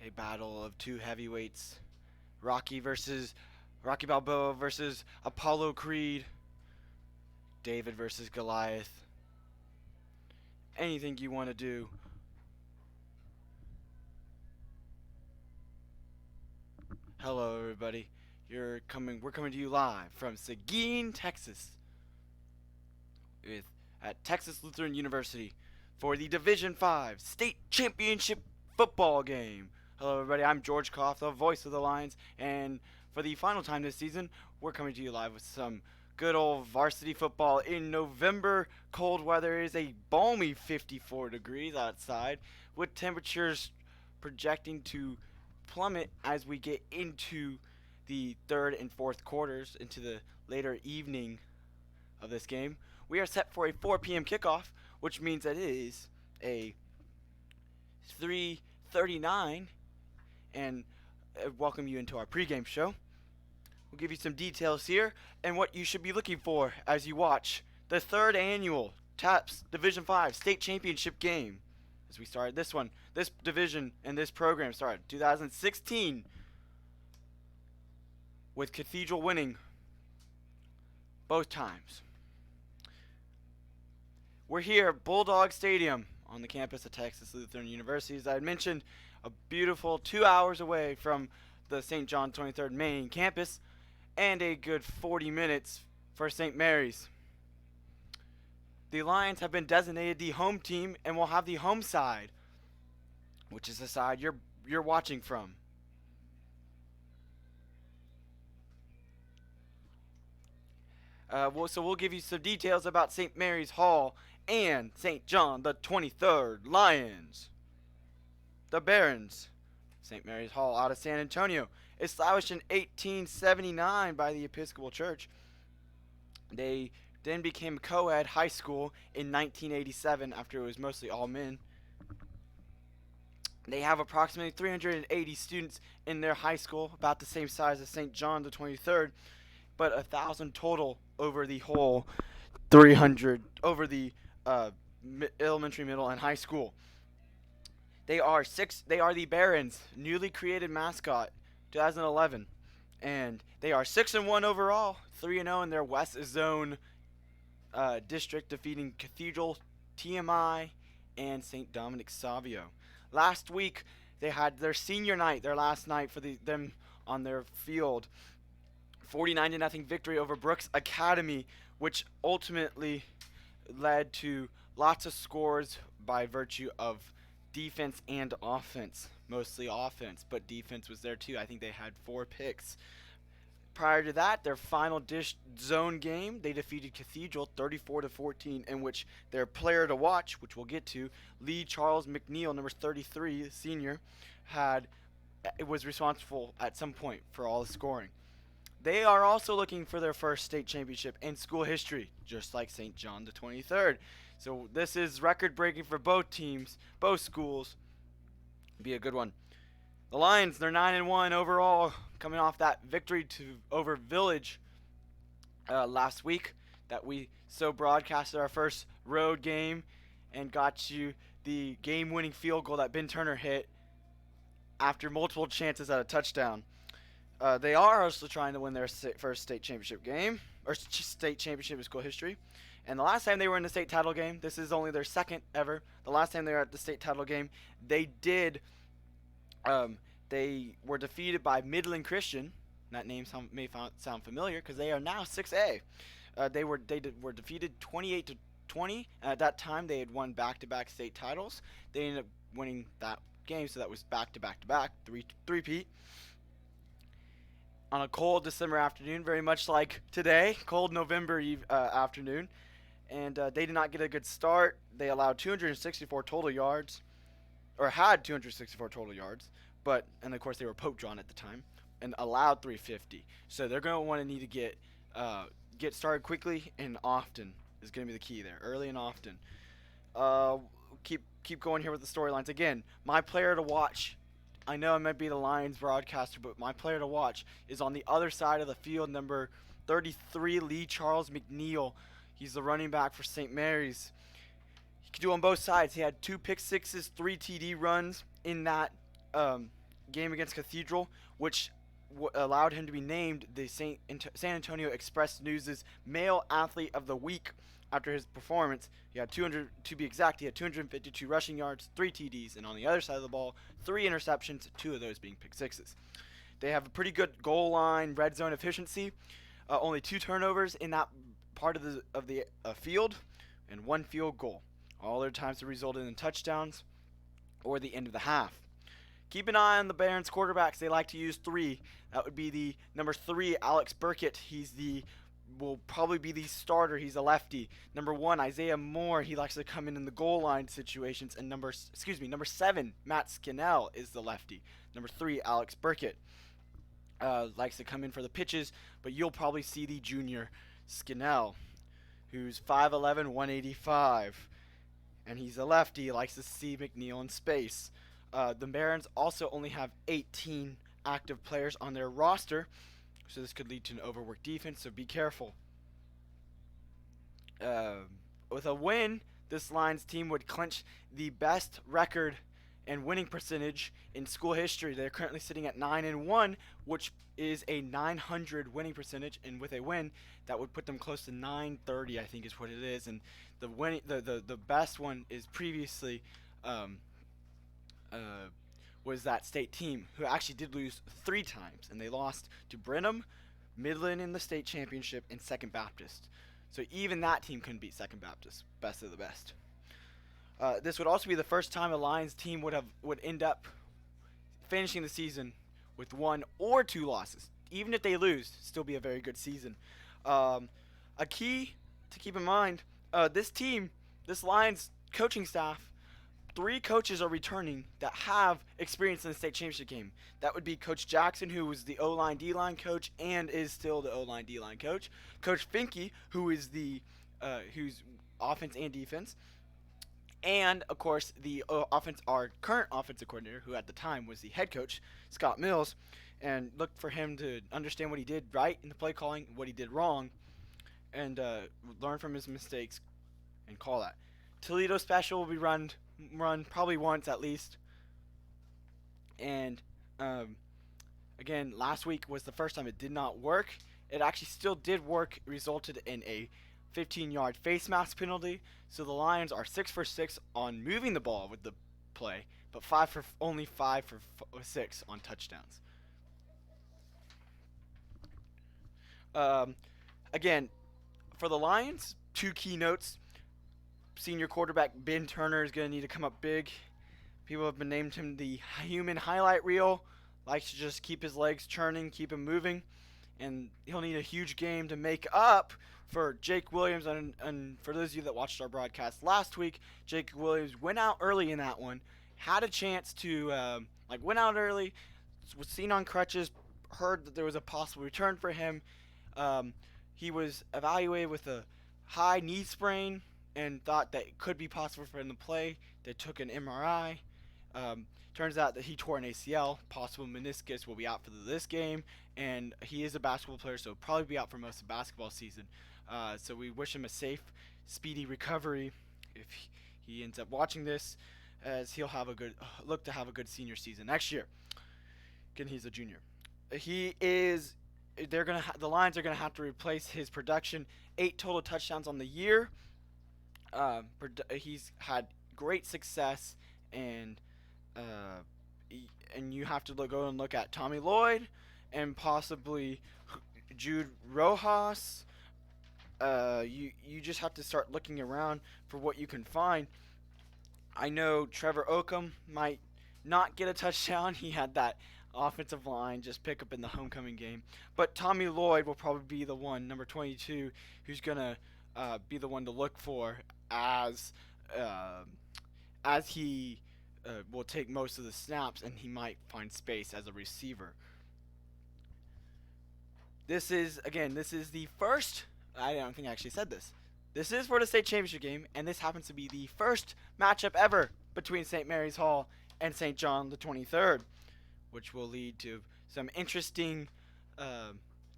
A battle of two heavyweights. Rocky Balboa versus Apollo Creed. David versus Goliath. Anything you want to do. Hello everybody. We're coming to you live from Seguin, Texas at Texas Lutheran University for the Division 5 State Championship football game. Hello everybody. I'm George Kopf, the voice of the Lions, and for the final time this season, we're coming to you live with some good old varsity football in November. Cold weather. Is a balmy 54 degrees outside, with temperatures projecting to plummet as we get into the third and fourth quarters, into the later evening of this game. We are set for a 4 p.m. kickoff, which means that it is a 3:39, and welcome you into our pregame show. We'll give you some details here and what you should be looking for as you watch the third annual TAPPS Division 5 State Championship game. As we started this division and this program started in 2016 with Cathedral winning both times. We're here at Bulldog Stadium on the campus of Texas Lutheran University. As I had mentioned, a beautiful 2 hours away from the St. John 23rd main campus, and a good 40 minutes for St. Mary's. The Lions have been designated the home team and will have the home side, which is the side you're watching from. So we'll give you some details about St. Mary's Hall and St. John the 23rd Lions. The Barons. St. Mary's Hall out of San Antonio, established in 1879 by the Episcopal Church. They then became co-ed high school in 1987 after it was mostly all men. They have approximately 380 students in their high school, about the same size as St. John the 23rd, but 1,000 total over the whole 300 over the elementary, middle, and high school. They are the Barons, newly created mascot, 2011, and they are 6-1 overall, 3-0 in their West Zone district, defeating Cathedral, TMI, and St. Dominic Savio. Last week they had their senior night, their last night for them on their field. 49-0 victory over Brooks Academy, which ultimately led to lots of scores by virtue of defense and offense. Mostly offense, but defense was there too. I think they had 4 picks. Prior to that, their final zone game, they defeated Cathedral 34-14, in which their player to watch, which we'll get to, Lee Charles McNeil, number 33, senior, was responsible at some point for all the scoring. They are also looking for their first state championship in school history, just like St. John the 23rd. So this is record-breaking for both teams, both schools. Be a good one. The Lions, they're 9-1 overall, coming off that victory over Village last week that we broadcasted our first road game and got you the game-winning field goal that Ben Turner hit after multiple chances at a touchdown. They are also trying to win their first state championship game, or state championship in school history. And the last time they were in the state title game, this is only their second ever. The last time they were at the state title game, they were defeated by Midland Christian. That name may sound familiar because they are now 6A. They were defeated 28-20. At that time, they had won back-to-back state titles. They ended up winning that game, so that was back-to-back, three-peat. On a cold December afternoon, very much like today, cold November afternoon. And they did not get a good start. They allowed 264 total yards, or had 264 total yards, and of course they were poke drawn at the time, and allowed 350. So they're going to need to get started quickly and often is going to be the key there, early and often. Keep going here with the storylines. Again, my player to watch. I know I might be the Lions broadcaster, but my player to watch is on the other side of the field, number 33, Lee Charles McNeil. He's the running back for St. Mary's. He could do on both sides. He had 2 pick sixes, 3 TD runs in that game against Cathedral, which allowed him to be named the San Antonio Express News' Male Athlete of the Week after his performance. He had 200, to be exact, he had 252 rushing yards, 3 TDs, and on the other side of the ball, 3 interceptions, 2 of those being pick sixes. They have a pretty good goal line, red zone efficiency. Only 2 turnovers in that part of the field, and 1 field goal. All their times have resulted in touchdowns or the end of the half. Keep an eye on the Barons quarterbacks. They like to use 3. That would be the number 3, Alex Burkett. Will probably be the starter. He's a lefty. Number 1, Isaiah Moore. He likes to come in the goal line situations. And number 7, Matt Skinnell is the lefty. Number 3, Alex Burkett. Likes to come in for the pitches, but you'll probably see the junior Skinnell, who's 5'11", 185, and he's a lefty. He likes to see McNeil in space. The Barons also only have 18 active players on their roster, so this could lead to an overworked defense, so be careful. With a win, this Lions team would clinch the best record and winning percentage in school history. They're currently sitting at 9-1, which is a 900 winning percentage, and with a win, that would put them close to 930, I think is what it is. And the best one is previously was that state team, who actually did lose 3 times, and they lost to Brenham, Midland in the state championship, and Second Baptist. So even that team couldn't beat Second Baptist, best of the best. This would also be the first time a Lions team would end up finishing the season with 1 or 2 losses. Even if they lose, still be a very good season. A key to keep in mind, this Lions coaching staff, 3 coaches are returning that have experience in the state championship game. That would be Coach Jackson, who was the O-line, D-line coach, and is still the O-line, D-line coach. Coach Finke, who is who's offense and defense. And, of course, our current offensive coordinator, who at the time was the head coach, Scott Mills, and look for him to understand what he did right in the play calling, what he did wrong, and learn from his mistakes and call that. Toledo Special will be run probably once at least. And, again, last week was the first time it did not work. It actually still did work, resulted in a 15-yard face mask penalty. So the Lions are 6 for 6 on moving the ball with the play, but only 5 for 6 on touchdowns. Again, for the Lions, 2 key notes. Senior quarterback Ben Turner is going to need to come up big. People have been named him the human highlight reel. Likes to just keep his legs churning, keep him moving. And he'll need a huge game to make up for Jake Williams. And for those of you that watched our broadcast last week, Jake Williams went out early in that one. Had a chance to, went out early. Was seen on crutches. Heard that there was a possible return for him. He was evaluated with a high knee sprain and thought that it could be possible for him to play. They took an MRI. Turns out that he tore an ACL. Possible meniscus, will be out for this game. And he is a basketball player, so he'll probably be out for most of the basketball season. So we wish him a safe, speedy recovery if he ends up watching this, as he'll have a good look to have a good senior season next year. Again, he's a junior. The Lions are gonna have to replace his production. 8 total touchdowns on the year. He's had great success, and you have to go and look at Tommy Lloyd and possibly Jude Rojas. You just have to start looking around for what you can find. I know Trevor Oakham might not get a touchdown. He had that offensive line just pick up in the homecoming game. But Tommy Lloyd will probably be the one, number 22, who's going to be the one to look for as he will take most of the snaps, and he might find space as a receiver. This is the first, I don't think I actually said this. This is for the state championship game, and this happens to be the first matchup ever between St. Mary's Hall and St. John the 23rd, which will lead to some interesting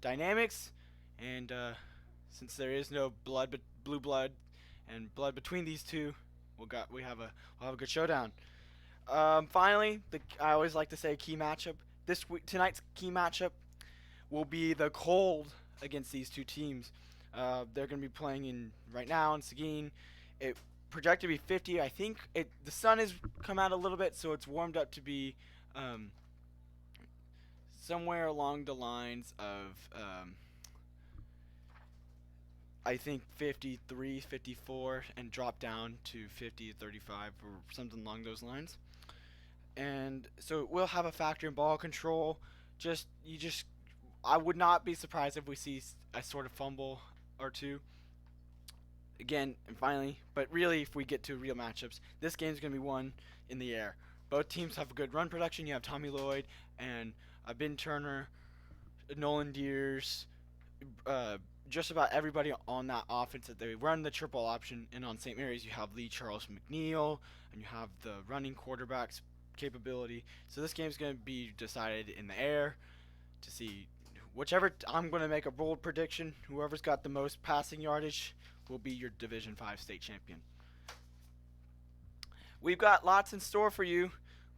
dynamics. And since there is no blue blood and blood between these two, we'll have a good showdown. Finally, I always like to say key matchup. Tonight's key matchup will be the cold against these two teams. They're going to be playing in right now in Seguin. It projected to be 50. I think the sun has come out a little bit, so it's warmed up to be um, somewhere along the lines of I think 53, 54, and drop down to 50, 35, or something along those lines. And so it will have a factor in ball control. I would not be surprised if we see a sort of fumble or two. Again, and finally, but really, if we get to real matchups, this game's going to be won in the air. Both teams have good run production. You have Tommy Lloyd and Ben Turner, Nolan Deers, just about everybody on that offense that they run the triple option. And on St. Mary's, you have Lee Charles McNeil, and you have the running quarterbacks capability. So this game's going to be decided in the air to see I'm going to make a bold prediction. Whoever's got the most passing yardage will be your Division 5 state champion. We've got lots in store for you.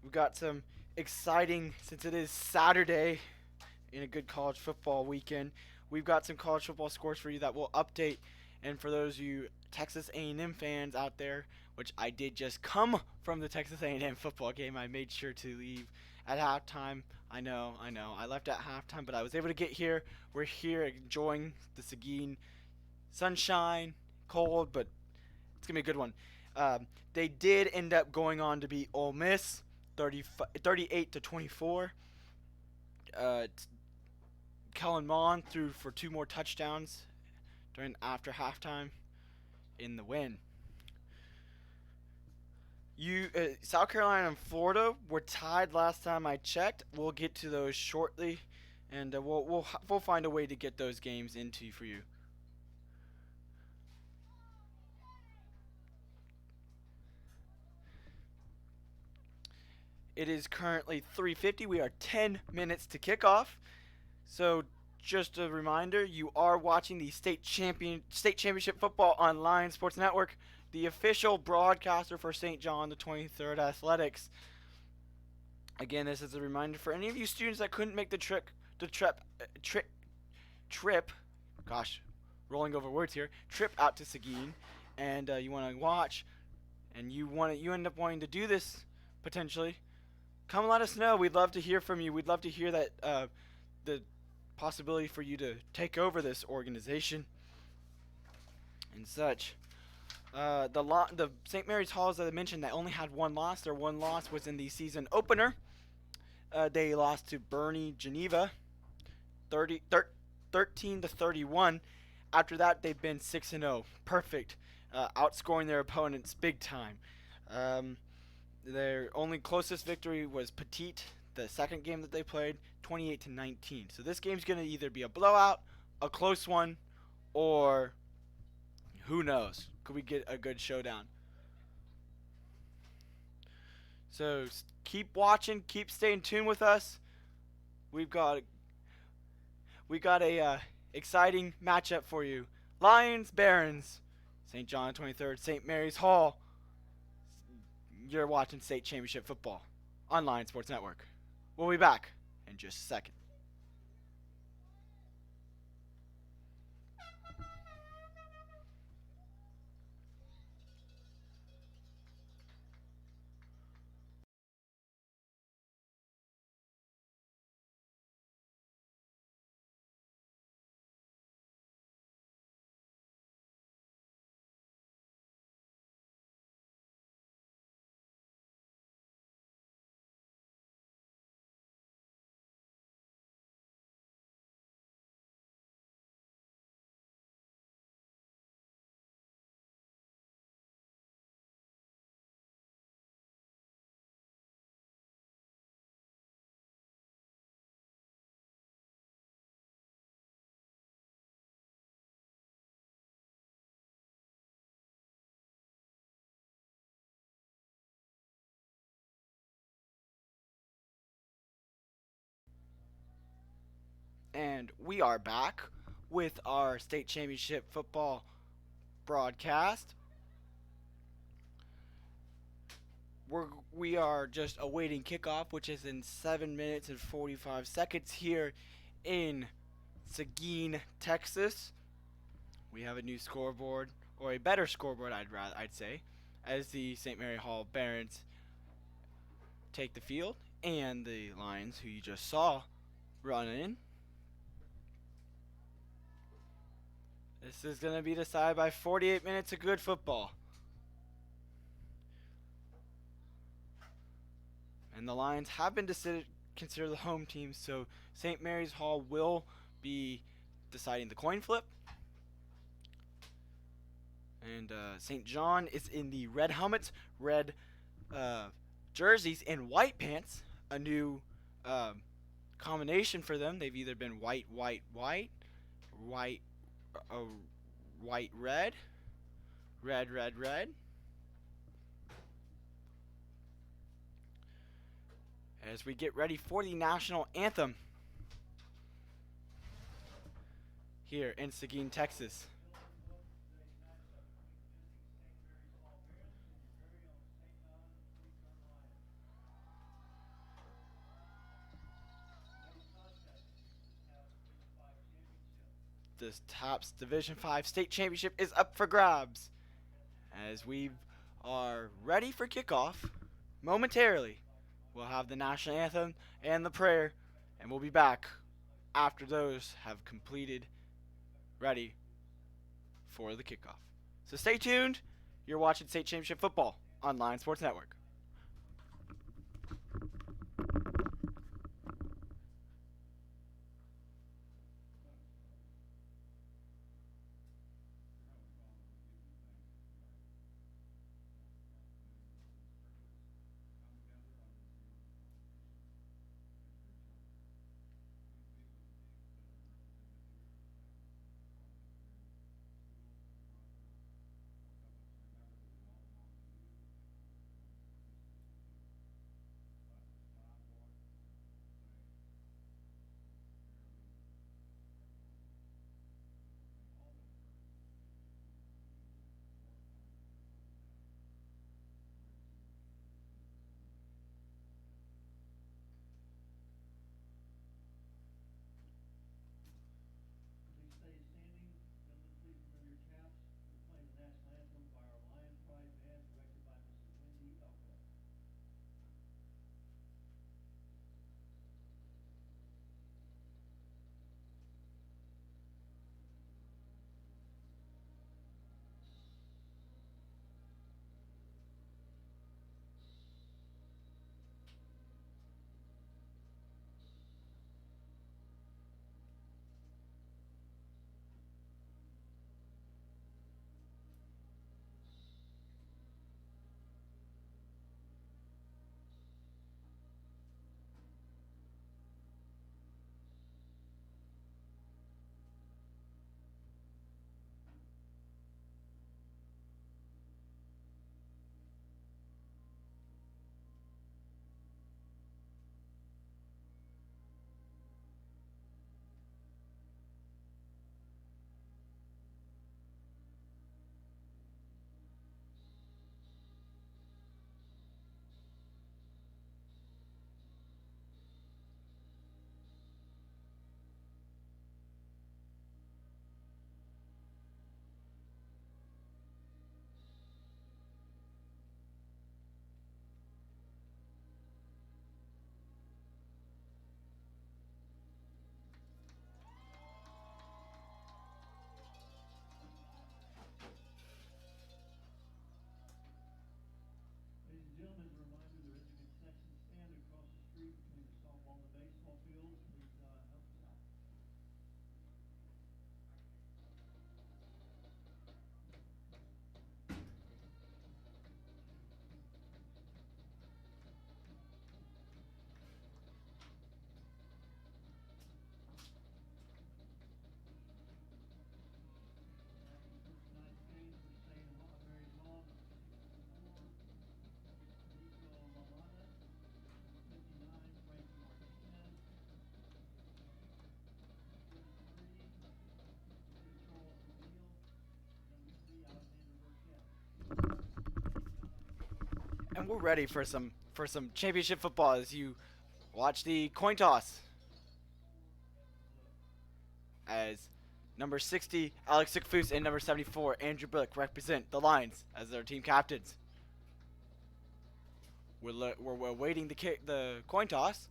We've got some exciting, since it is Saturday in a good college football weekend, we've got some college football scores for you that we'll update. And for those of you Texas A&M fans out there, which I did just come from the Texas A&M football game, I made sure to leave at halftime. I know. I left at halftime, but I was able to get here. We're here enjoying the Seguin sunshine, cold, but it's going to be a good one. They did end up going on to beat Ole Miss 38-24. Kellen Mond threw for 2 more touchdowns after halftime in the win. South Carolina and Florida were tied last time I checked. We'll get to those shortly, and we'll find a way to get those games into for you. It is currently 3:50. We are 10 minutes to kickoff. So just a reminder, you are watching the state championship football on Lions Sports Network, the official broadcaster for St. John the 23rd Athletics. Again, this is a reminder for any of you students that couldn't make the trip, rolling over words here, trip out to Seguin, and you want to watch, and you end up wanting to do this potentially. Come let us know. We'd love to hear from you. We'd love to hear that the possibility for you to take over this organization and such. The St. Mary's Halls that I mentioned that only had one loss. Their one loss was in the season opener. They lost to Bernie Geneva, 13-31. After that, they've been 6-0, perfect, outscoring their opponents big time. Their only closest victory was Petite, the second game that they played, 28-19. So this game's going to either be a blowout, a close one, or who knows? Could we get a good showdown? So keep watching, keep staying tuned with us. We got a exciting matchup for you. Lions, Barons, St. John 23rd, St. Mary's Hall. You're watching state championship football on Lions Sports Network. We'll be back in just a second. And we are back with our state championship football broadcast. we are just awaiting kickoff, which is in 7 minutes and 45 seconds here in Seguin, Texas. We have a new scoreboard, or a better scoreboard, I'd say, as the St. Mary Hall Barons take the field, and the Lions, who you just saw run in. This is going to be decided by 48 minutes of good football. And the Lions have been considered the home team, so St. Mary's Hall will be deciding the coin flip. And St. John is in the red helmets, red jerseys, and white pants. A new combination for them. They've either been white, white, white, white, white, red, red, red, red. As we get ready for the national anthem here in Seguin, Texas. This TAPPS Division 5 state championship is up for grabs as we are ready for kickoff momentarily. We'll have the national anthem and the prayer, and we'll be back after those have completed, ready for the kickoff. So stay tuned. You're watching State Championship Football on Lion Sports Network. And we're ready for some championship football as you watch the coin toss. As number 60, Alex Sikfus, and number 74, Andrew Billick, represent the Lions as their team captains. We're awaiting the coin toss.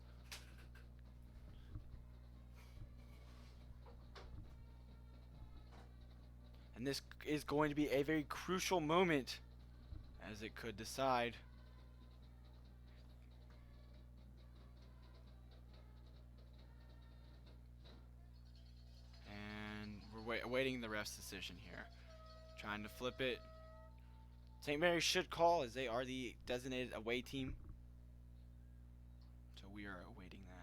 And this is going to be a very crucial moment as it could decide. And we're awaiting the ref's decision here. Trying to flip it. St. Mary's should call as they are the designated away team. So we are awaiting that.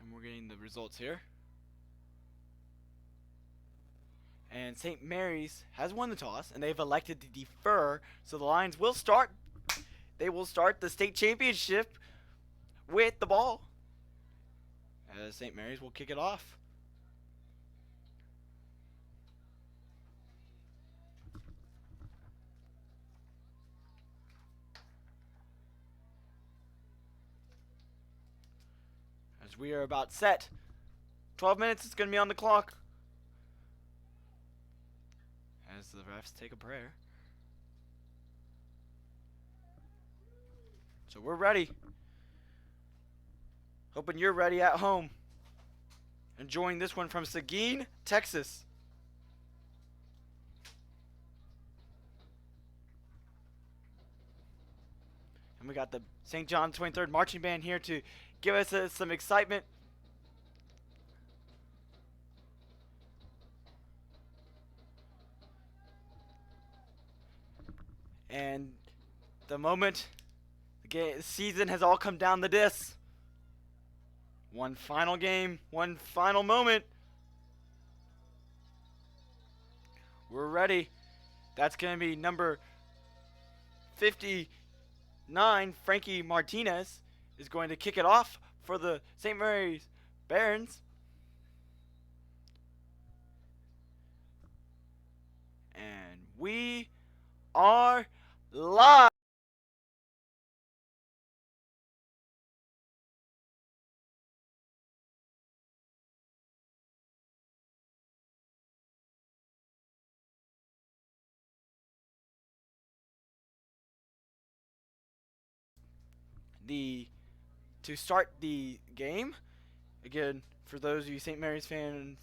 And we're getting the results here. And St. Mary's has won the toss, and they've elected to defer, so the Lions will start. They will start the state championship with the ball, as St. Mary's will kick it off. As we are about set. 12 minutes is going to be on the clock. As the refs take a prayer. So we're ready. Hoping you're ready at home. Enjoying this one from Seguin, Texas. And we got the St. John 23rd Marching Band here to give us some excitement. And the moment, the season has all come down the disc. One final game, one final moment. We're ready. That's going to be number 59, Frankie Martinez, is going to kick it off for the St. Mary's Barons. And we are live. To start the game, again, for those of you St. Mary's fans,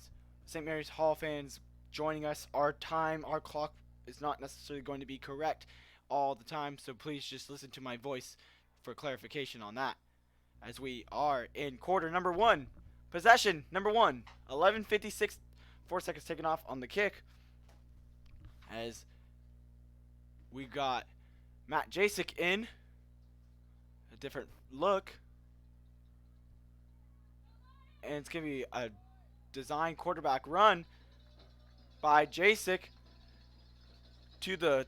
St. Mary's Hall fans joining us, our clock is not necessarily going to be correct all the time, so please just listen to my voice for clarification on that. As we are in quarter number 1, possession number 1, 11:56, 4 seconds taken off on the kick. As we got Matt Jasek in, a different look, and it's going to be a design quarterback run by Jasek to the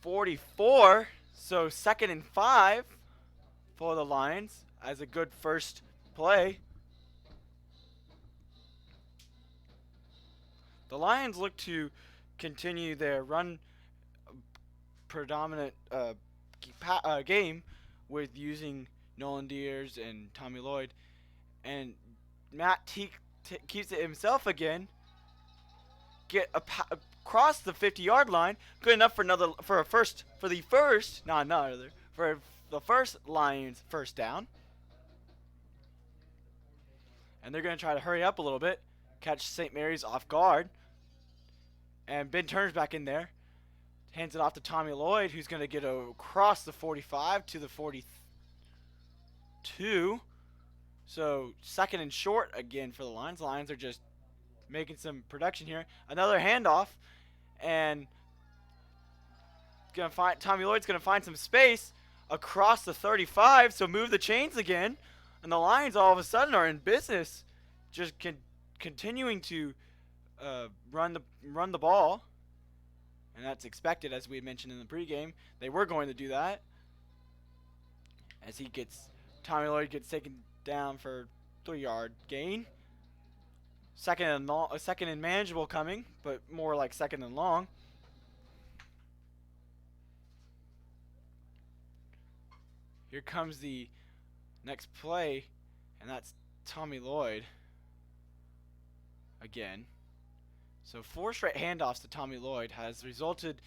44. So 2nd and 5 for the Lions as a good first play. The Lions look to continue their run predominant game with using Nolan Deers and Tommy Lloyd, and Matt keeps it himself again. Get across the 50-yard line, good enough for the first Lions first down. And they're going to try to hurry up a little bit, catch St. Mary's off guard. And Ben Turner's back in there. Hands it off to Tommy Lloyd, who's going to get across the 45 to the 42. So 2nd and short again for the Lions. Lions are just making some production here. Another handoff, and Tommy Lloyd's going to find some space across the 35, so move the chains again. And the Lions all of a sudden are in business, just continuing to run the ball. And that's expected, as we had mentioned in the pregame. They were going to do that. As Tommy Lloyd gets taken down for 3-yard gain. Second and manageable coming, but more like second and long. Here comes the next play, and that's Tommy Lloyd again. So 4 straight handoffs to Tommy Lloyd has resulted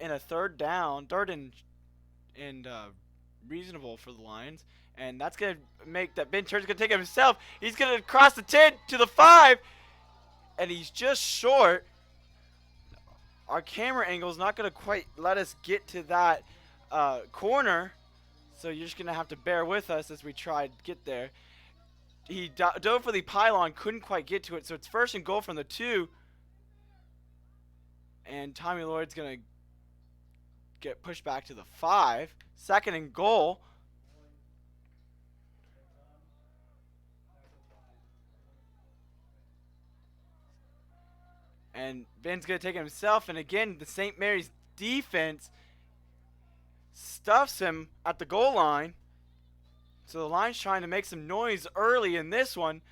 in a third and reasonable for the Lions. And that's going to make that Ben Turner's going to take it himself. He's going to cross the 10 to the 5. And he's just short. Our camera angle is not going to quite let us get to that corner. So you're just going to have to bear with us as we try to get there. He dove for the pylon, couldn't quite get to it. So it's first and goal from the 2. And Tommy Lloyd's going to get pushed back to the 5. Second and goal. And Ben's going to take it himself. And again, the St. Mary's defense stuffs him at the goal line. So the Lions trying to make some noise early in this one.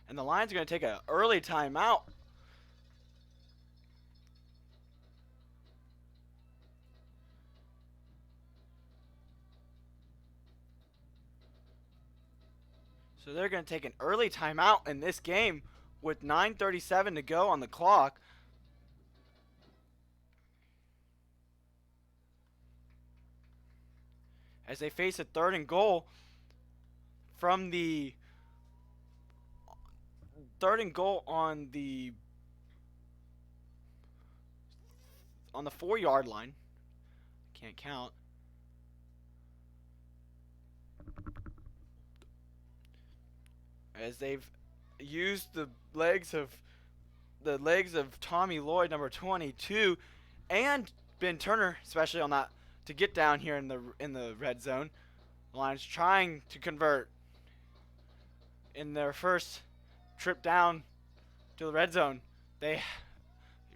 And the Lions are going to take an early timeout. So they're going to take an early timeout in this game with 9:37 to go on the clock. As they face a third and goal from the on the 4-yard line. Can't count. As they've used the legs of Tommy Lloyd, number 22, and Ben Turner, especially on that, to get down here in the red zone. The Lions trying to convert in their first trip down to the red zone. They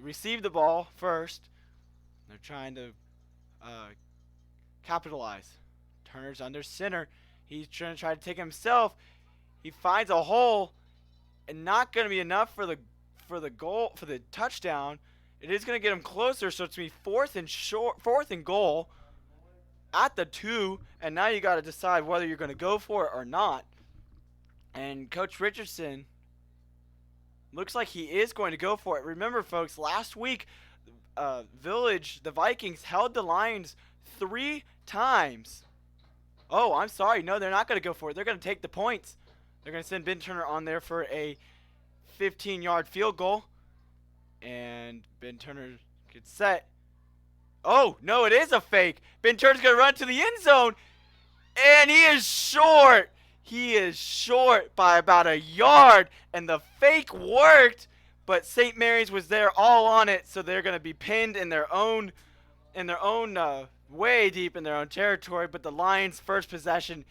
received the ball first. They're trying to capitalize. Turner's under center. He's trying to take himself. He finds a hole, and not going to be enough for the touchdown. It is going to get him closer, so it's going to be fourth and goal at the 2, and now you got to decide whether you're going to go for it or not. And Coach Richardson looks like he is going to go for it. Remember, folks, last week, the Vikings held the Lions 3 times. Oh, I'm sorry. No, they're not going to go for it. They're going to take the points. They're going to send Ben Turner on there for a 15-yard field goal. And Ben Turner gets set. Oh, no, it is a fake. Ben Turner's going to run to the end zone. And he is short. He is short by about a yard. And the fake worked. But St. Mary's was there all on it. So they're going to be pinned in their own way deep in their own territory. But the Lions' first possession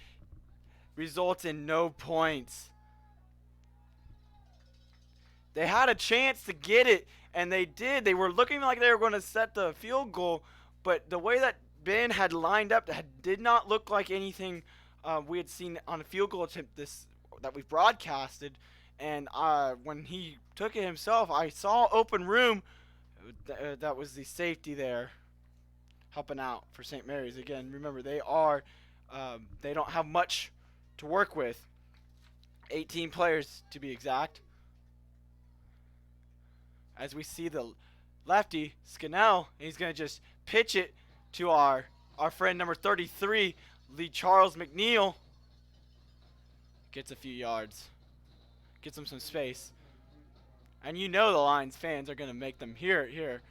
results in no points. They had a chance to get it, and they did. They were looking like they were going to set the field goal, but the way that Ben had lined up did not look like anything we had seen on a field goal attempt that we've broadcasted. And when he took it himself, I saw open room. That was the safety there helping out for St. Mary's. Again, remember, they don't have much to work with. 18 players to be exact. As we see the lefty, Scannell, he's going to just pitch it to our friend number 33, Lee Charles McNeil. Gets a few yards. Gets him some space. And you know the Lions fans are going to make them hear it here.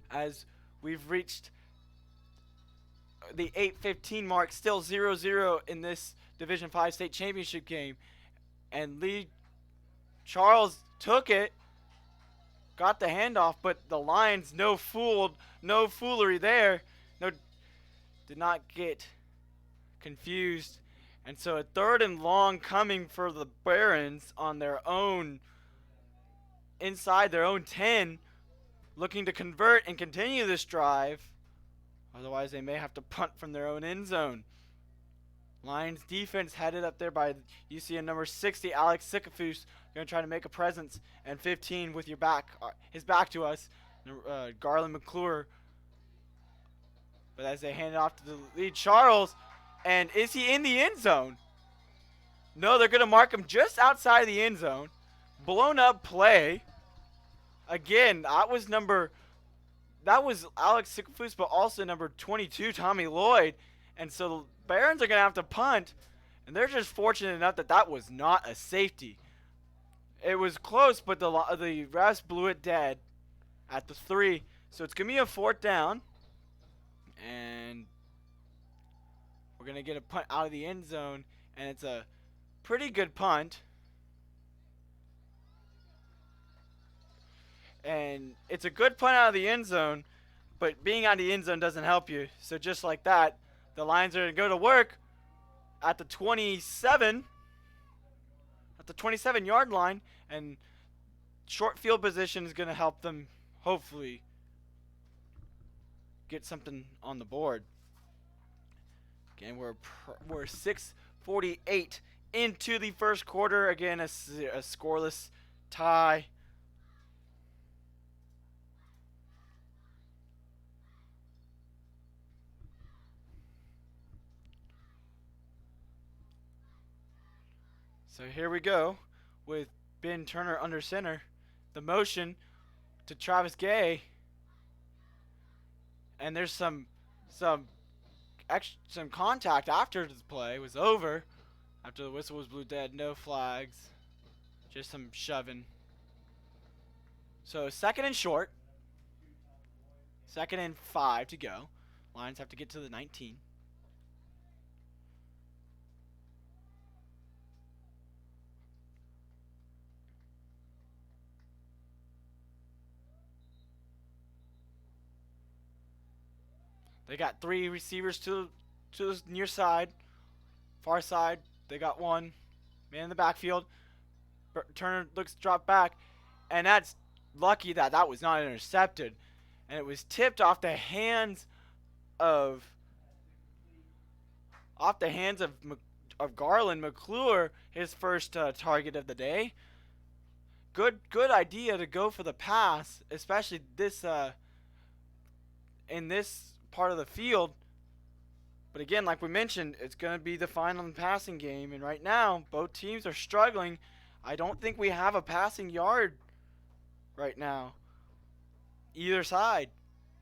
As we've reached the 8:15 mark, still 0-0 in this Division 5 state championship game. And Lee Charles took it, got the handoff, but the Lions, no foolery there. No, did not get confused. And so a 3rd and long coming for the Barons on their own, inside their own 10, looking to convert and continue this drive. Otherwise, they may have to punt from their own end zone. Lions defense headed up there by UCN number 60, Alex Sikafus, going to try to make a presence. And 15 with your back, his back to us, Garland McClure. But as they hand it off to the lead, Charles, and is he in the end zone? No, they're going to mark him just outside of the end zone. Blown up play. Again, that was Alex Sikafus, but also number 22, Tommy Lloyd. And so the Barons are going to have to punt. And they're just fortunate enough that that was not a safety. It was close, but the refs blew it dead at the 3. So it's going to be a 4th down. And we're going to get a punt out of the end zone. And it's a pretty good punt. And it's a good punt out of the end zone, but being out of the end zone doesn't help you. So just like that, the Lions are going to go to work at the 27-yard line, and short field position is going to help them hopefully get something on the board. Again, we're 6:48 into the first quarter. Again, a scoreless tie. So here we go with Ben Turner under center. The motion to Travis Gay. And there's some contact after the play was over. After the whistle was blew dead, no flags. Just some shoving. So 2nd and short. 2nd and 5 to go. Lions have to get to the 19. They got 3 receivers to the near side. Far side, they got 1. Man in the backfield. Turner looks drop back. And that's lucky that that was not intercepted. And it was tipped off the hands of Garland McClure, his first target of the day. Good idea to go for the pass, especially this in this part of the field. But again, like we mentioned, it's going to be the final passing game, and right now both teams are struggling. I don't think we have a passing yard right now, either side.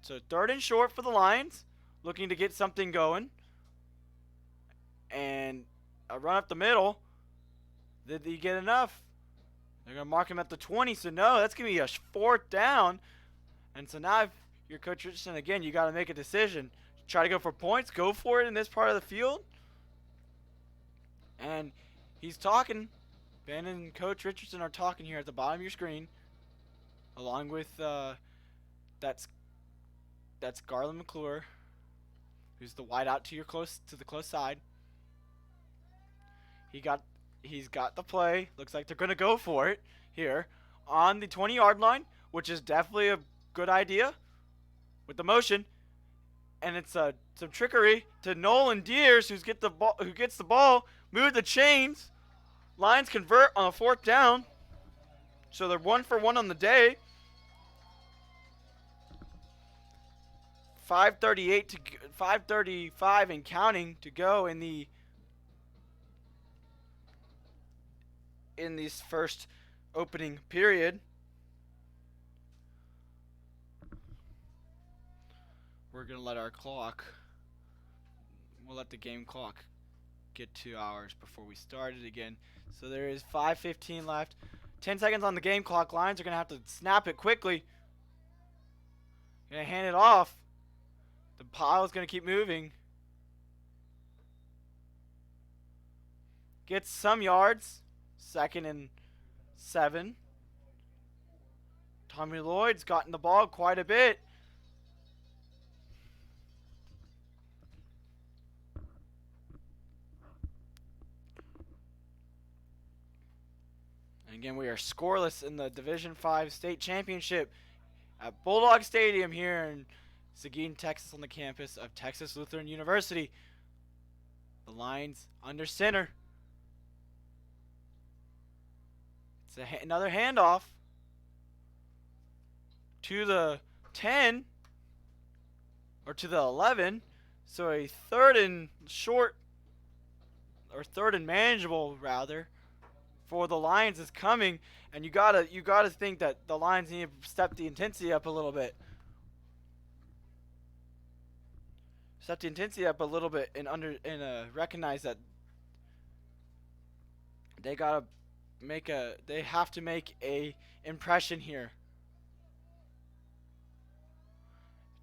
So 3rd and short for the Lions, looking to get something going, and a run up the middle. Did he get enough? They're going to mark him at the 20, so no, that's going to be a 4th down. And so now if you're Coach Richardson, again, you got to make a decision. Try to go for points. Go for it in this part of the field. And he's talking. Ben and Coach Richardson are talking here at the bottom of your screen. Along with, that's Garland McClure, who's the wideout to the close side. He's got the play. Looks like they're going to go for it here on the 20-yard line, which is definitely a good idea. With the motion, and it's some trickery to Nolan Deers, who gets the ball, move the chains. Lions convert on a 4th down, so they're 1 for 1 on the day. 5:35 and counting to go in this first opening period. We're going to let the game clock get 2 hours before we start it again. So there is 5:15 left. 10 seconds on the game clock. Lions are going to have to snap it quickly. Going to hand it off. The pile's going to keep moving. Gets some yards. 2nd and 7. Tommy Lloyd's gotten the ball quite a bit. And again, we are scoreless in the Division V state championship at Bulldog Stadium here in Seguin, Texas, on the campus of Texas Lutheran University. The Lions under center. It's another handoff to the 10 or to the 11. So a 3rd and short, or 3rd and manageable rather, for the Lions is coming, and you gotta think that the Lions need to step the intensity up a little bit. Step the intensity up a little bit and recognize that they have to make a impression here.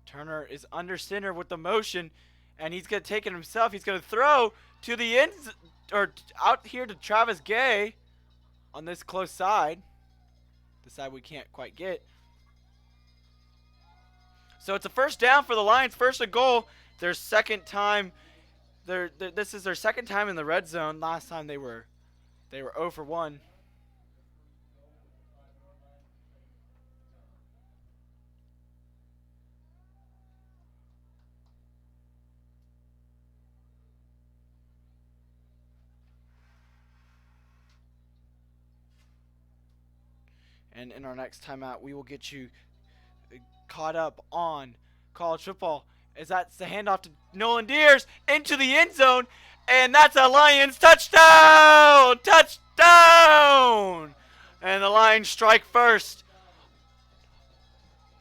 Turner is under center with the motion, and he's gonna take it himself. He's gonna throw to the end, or out here to Travis Gay on this close side, the side we can't quite get. So it's a first down for the Lions, 1st and goal. Their second time. This is their second time in the red zone. Last time they were 0 for 1. And in our next timeout, we will get you caught up on college football. As that's the handoff to Nolan Deers into the end zone. And that's a Lions touchdown! Touchdown! And the Lions strike first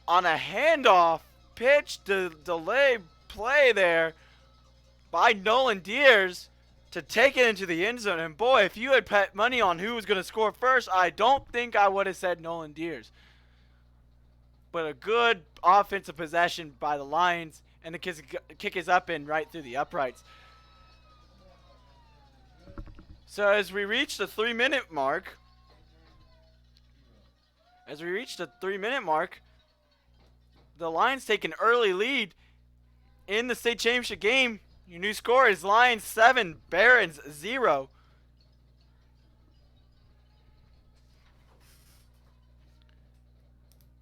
on a handoff pitch to delay play there by Nolan Deers to take it into the end zone. And boy, if you had bet money on who was going to score first, I don't think I would have said Nolan Deers. But a good offensive possession by the Lions, and the kick is up and right through the uprights. So as we reach the 3-minute mark, the Lions take an early lead in the state championship game. Your new score is Lions 7, Barons 0.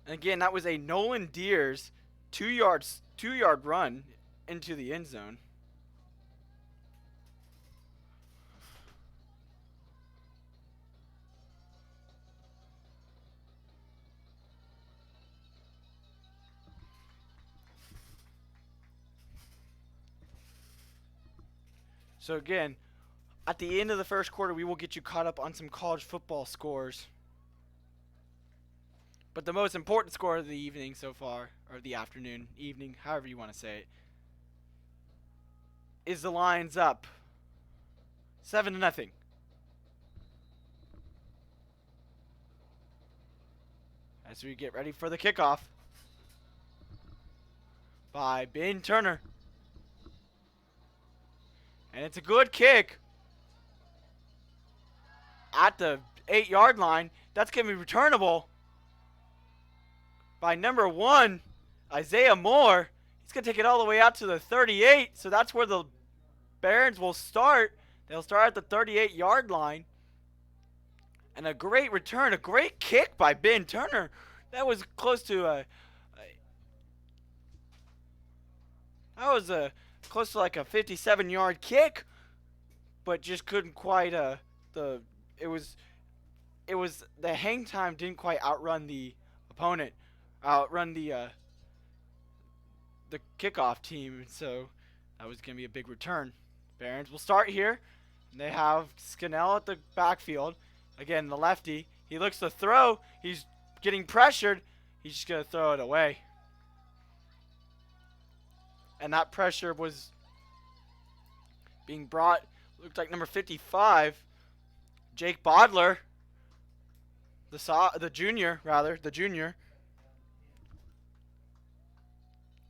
And again, that was a Nolan Deers 2-yard run into the end zone. So again, at the end of the first quarter, we will get you caught up on some college football scores. But the most important score of the evening so far, or the afternoon, evening, however you want to say it, is the Lions up 7-0. As we get ready for the kickoff by Ben Turner. And it's a good kick at the 8-yard line. That's going to be returnable by number 1, Isaiah Moore. He's going to take it all the way out to the 38. So that's where the Barons will start. They'll start at the 38-yard line. And a great return, a great kick by Ben Turner. That was close to close to like a 57-yard kick, but just couldn't quite the hang time didn't quite outrun the opponent, outrun the kickoff team, so that was gonna be a big return. Barons will start here, and they have Scannell at the backfield. Again, the lefty. He looks to throw. He's getting pressured. He's just gonna throw it away. And that pressure was being brought, looked like number 55, Jake Bodler, the junior.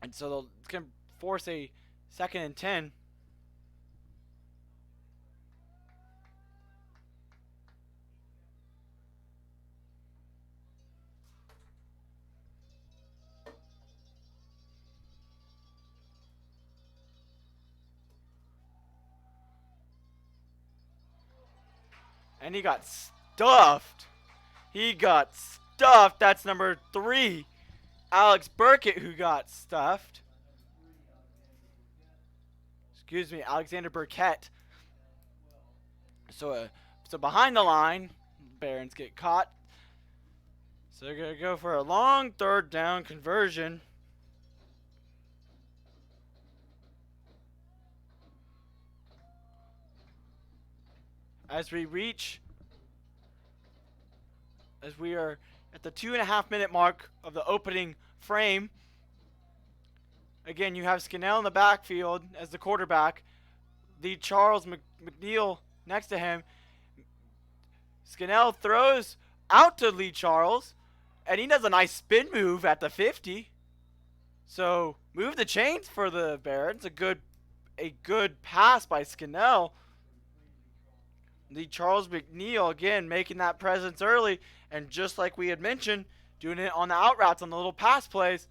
And so it's going to force a 2nd and 10. And he got stuffed. He got stuffed. That's number 3, Alex Burkett, who got stuffed. Excuse me, Alexander Burkett. So behind the line, Barons get caught. So they're going to go for a long 3rd down conversion. As we are at the 2.5 minute mark of the opening frame. Again, you have Scannell in the backfield as the quarterback. The Charles McNeil next to him. Scannell throws out to Lee Charles, and he does a nice spin move at the 50. So move the chains for the Barons. A good pass by Scannell. The Charles McNeil, again, making that presence early. And just like we had mentioned, doing it on the out routes, on the little pass plays.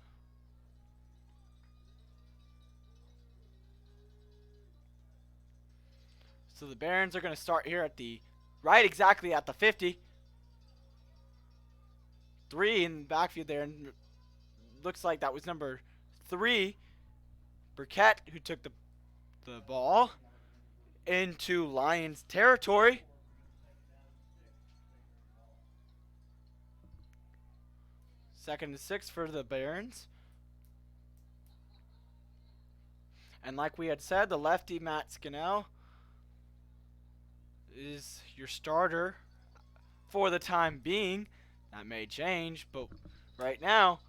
So the Barons are going to start here at the exactly at the 50. 3 in the backfield there. And looks like that was number 3, Burkett, who took the ball into Lions territory. Second and 6 for the Barons. And like we had said, the lefty Matt Scannell is your starter for the time being. That may change, but right now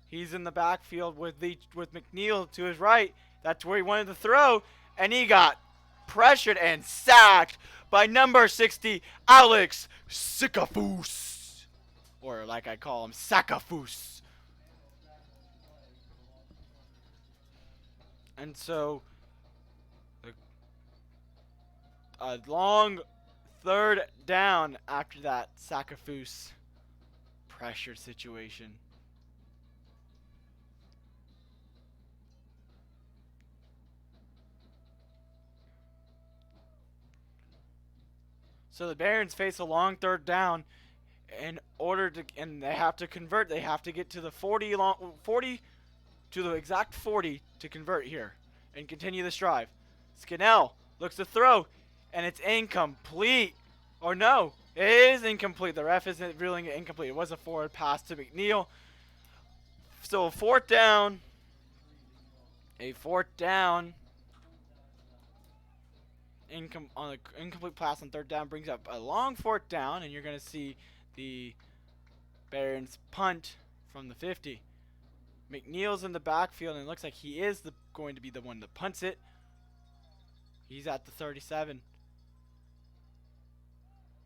he's in the backfield with McNeil to his right. That's where he wanted to throw, and he got pressured and sacked by number 60, Alex Sikafus, or like I call him, Sakafus. And so a long 3rd down after that Sakafus pressure situation. So the Barons face a long 3rd down in order to, and they have to convert. They have to get to the 40 to the exact 40 to convert here and continue this drive. Scannell looks to throw, and it's incomplete. Or no, it is incomplete. The ref isn't ruling it incomplete. It was a forward pass to McNeil. So a 4th down. A 4th down. On the incomplete pass on 3rd down brings up a long 4th down, and you're going to see the Barons punt from the 50. McNeil's in the backfield, and it looks like he is going to be the one that punts it. He's at the 37.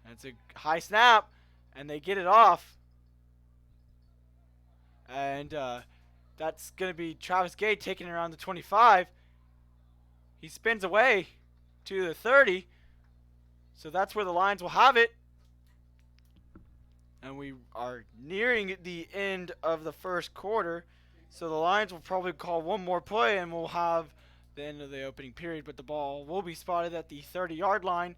And it's a high snap, and they get it off. And that's going to be Travis Gay taking it around the 25. He spins away to the 30. So that's where the Lions will have it. And we are nearing the end of the 1st quarter. So the Lions will probably call one more play, and we'll have the end of the opening period. But the ball will be spotted at the 30-yard line.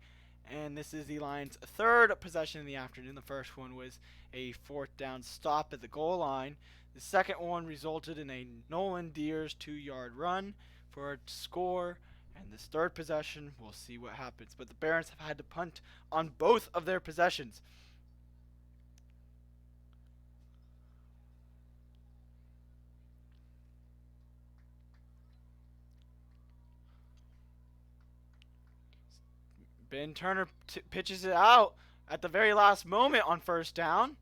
And this is the Lions' 3rd possession in the afternoon. The first one was a 4th down stop at the goal line. The second one resulted in a Nolan Deers 2-yard run for a score. And this 3rd possession, we'll see what happens. But the Barons have had to punt on both of their possessions. Ben Turner pitches it out at the very last moment on 1st down.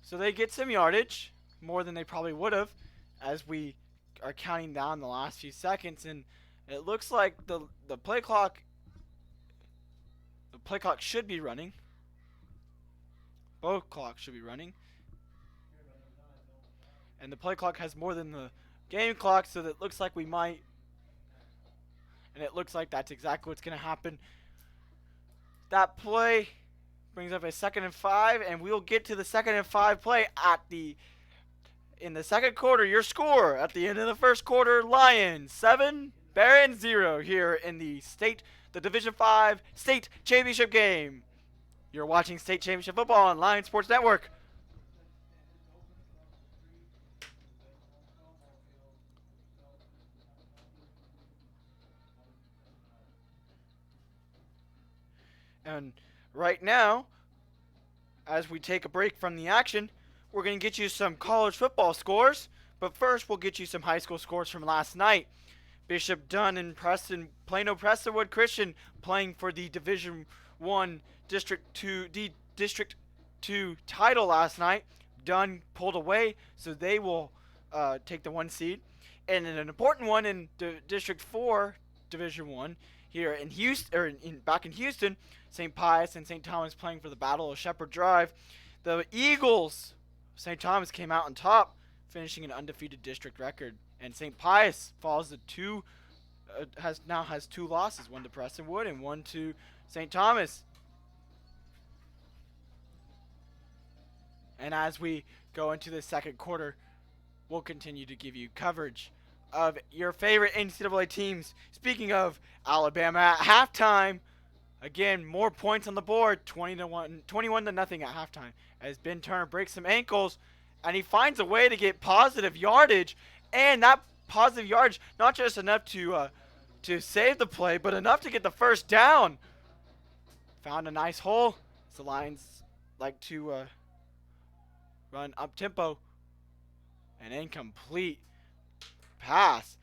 So they get some yardage, more than they probably would have, as we are counting down the last few seconds. And it looks like the play clock should be running. Both clocks should be running. And the play clock has more than the game clock, so that it looks like we might. And it looks like that's exactly what's going to happen. That play brings up a 2nd and 5, and we'll get to the 2nd and 5 play in the second quarter. Your score at the end of the first quarter: Lions 7, Barons 0 here in the Division 5 state championship game. You're watching state championship football on Lions Sports Network. And right now, as we take a break from the action, we're going to get you some college football scores. But first, we'll get you some high school scores from last night. Bishop Dunn and Plano Prestonwood Christian playing for the Division 1 District 2 title last night. Dunn pulled away, so they will take the 1 seed. And an important one in District 4 Division 1 here in Houston, back in Houston, St. Pius and St. Thomas playing for the Battle of Shepherd Drive. The Eagles, St. Thomas, came out on top, finishing an undefeated district record. And St. Pius falls to has 2 losses, 1 to Prestonwood and 1 to St. Thomas. And as we go into the second quarter, we'll continue to give you coverage of your favorite NCAA teams. Speaking of Alabama at halftime, again, more points on the board, 21 to nothing at halftime, as Ben Turner breaks some ankles, and he finds a way to get positive yardage, and that positive yardage not just enough to save the play, but enough to get the first down. Found a nice hole. The Lions like to run up tempo, an incomplete pass.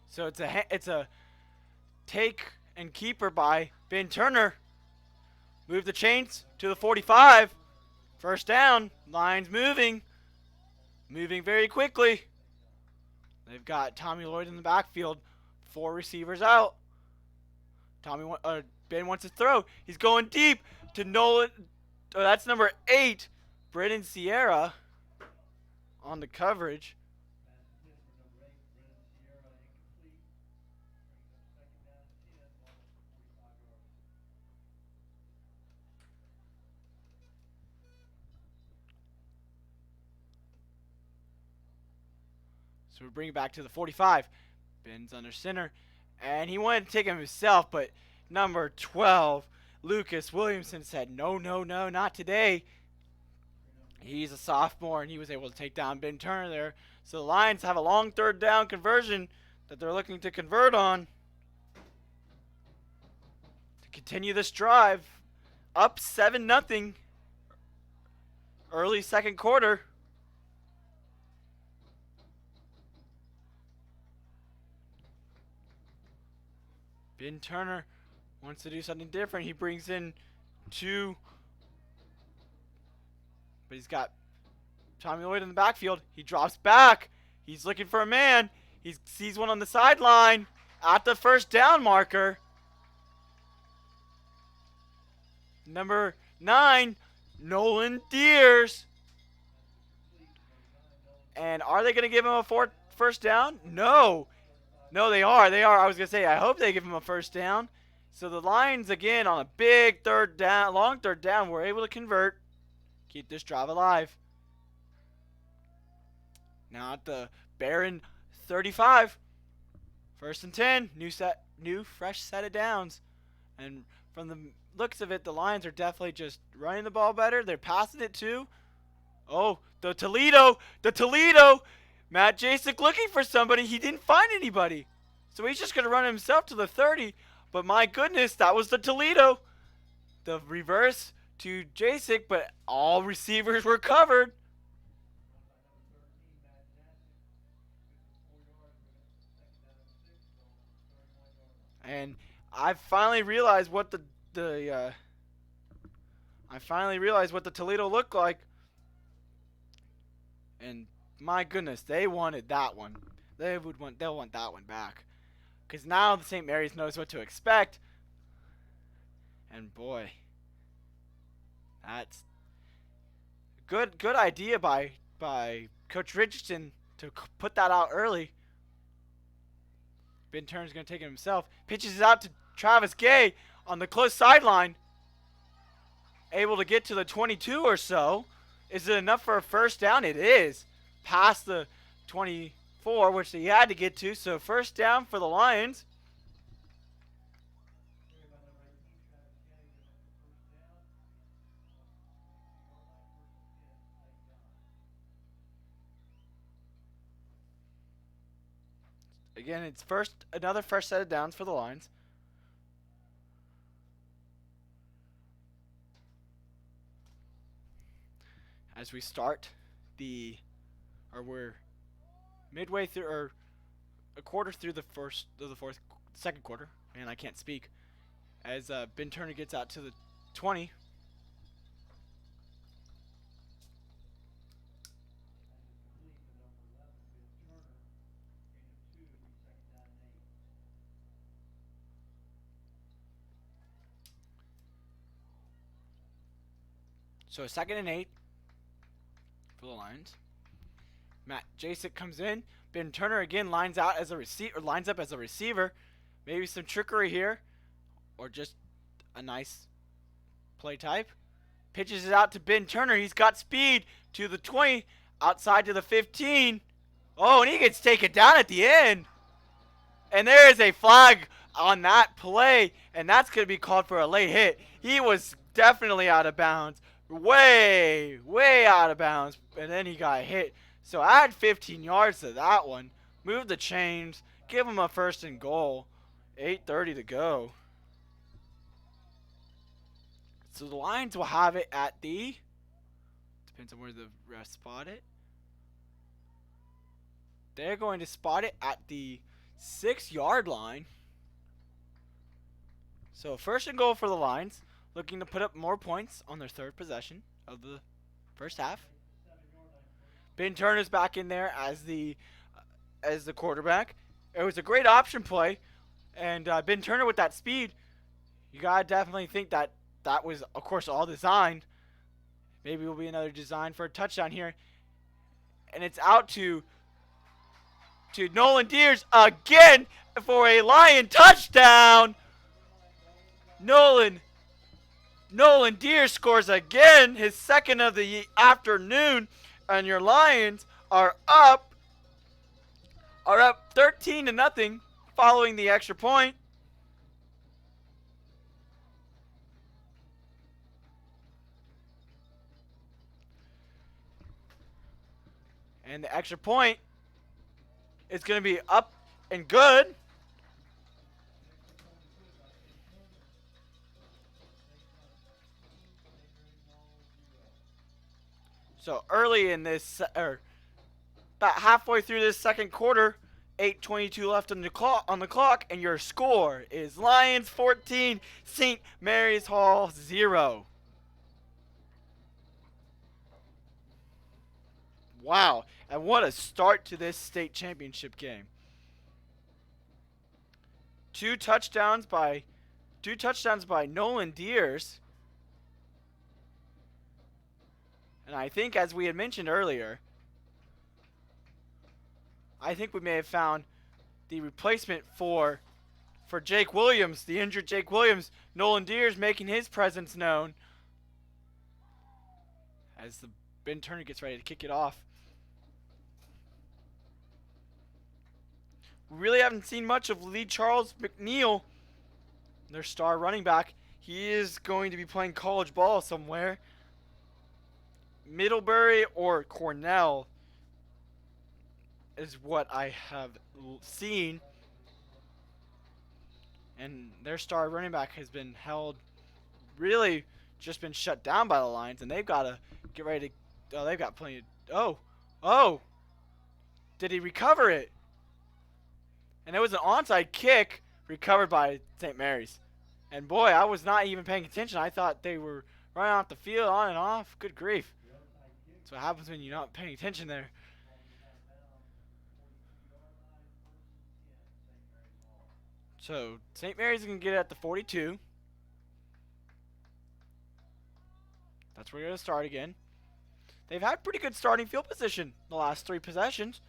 So it's a take and keeper by Ben Turner. Move the chains to the 45. First down. Lions moving very quickly. They've got Tommy Lloyd in the backfield. 4 receivers out. Ben wants to throw. He's going deep to Nolan. Oh, that's number 8, Brennan Sierra, on the coverage. So we bring it back to the 45. Ben's under center. And he wanted to take him himself, but number 12, Lucas Williamson, said, no, not today. He's a sophomore, and he was able to take down Ben Turner there. So the Lions have a long 3rd down conversion that they're looking to convert on to continue this drive. Up 7-0 early second quarter. Ben Turner wants to do something different. He brings in 2, but he's got Tommy Lloyd in the backfield. He drops back. He's looking for a man. He sees one on the sideline at the first down marker. Number 9, Nolan Deers. And are they going to give him a first down? No. No, they are. I was going to say, I hope they give him a first down. So the Lions, again, on a big long third down, were able to convert. Keep this drive alive. Now at the Barron 35. 1st and 10. New fresh set of downs. And from the looks of it, the Lions are definitely just running the ball better. They're passing it too. Oh, the Toledo. Matt Jasek looking for somebody. He didn't find anybody. So he's just going to run himself to the 30. But my goodness, that was the Toledo. The reverse to Jasek, but all receivers were covered. And I finally realized what the Toledo looked like. And my goodness, they wanted that one. They'll want that one back. because now the St. Mary's knows what to expect. And boy, that's good idea by Coach Richardson to put that out early. Ben Turner's going to take it himself. Pitches it out to Travis Gay on the close sideline. Able to get to the 22 or so. Is it enough for a first down? It is. Past the 24, which he had to get to. So first down for the Lions. Again, it's another first set of downs for the Lions. As we start we're midway through, or a quarter through the second quarter. Man, I can't speak. As Ben Turner gets out to the 20. So a 2nd and 8 for the Lions. Matt Jacek comes in. Ben Turner again lines up as a receiver. Maybe some trickery here, or just a nice play type. Pitches it out to Ben Turner. He's got speed to the 20, outside to the 15. Oh, and he gets taken down at the end. And there is a flag on that play, and that's going to be called for a late hit. He was definitely out of bounds. Way out of bounds, and then he got hit. So add 15 yards to that one. Move the chains. Give him a 1st and goal. 8:30 to go. So the Lions will have it at the, depends on where the refs spot it. They're going to spot it at the 6-yard line. So 1st and goal for the Lions. Looking to put up more points on their 3rd possession of the first half. Ben Turner's back in there as the quarterback. It was a great option play, and Ben Turner with that speed, you gotta definitely think that was, of course, all designed. Maybe it will be another design for a touchdown here, and it's out to Nolan Deers again for a Lion touchdown. Nolan Deere scores again, his 2nd of the afternoon, and your Lions are up 13-0 following the extra point. And the extra point is going to be up and good. So early in this, or about halfway through this second quarter, 8:22 left on the clock, and your score is Lions 14, St. Mary's Hall 0. Wow, and what a start to this state championship game. Two touchdowns by Nolan Deers. And I think, as we had mentioned earlier, I think we may have found the replacement for Jake Williams, the injured Jake Williams. Nolan Deers making his presence known as the Ben Turner gets ready to kick it off. We really haven't seen much of Lee Charles McNeil, their star running back. He is going to be playing college ball somewhere. Middlebury or Cornell is what I have seen. And their star running back has been really just been shut down by the Lions, and they've got to get ready to, they've got plenty of, did he recover it? And it was an onside kick recovered by St. Mary's. And boy, I was not even paying attention. I thought they were running off the field, on and off. Good grief. That's what happens when you're not paying attention there. So St. Mary's is going to get it at the 42. That's where we're going to start again. They've had pretty good starting field position the last 3 possessions.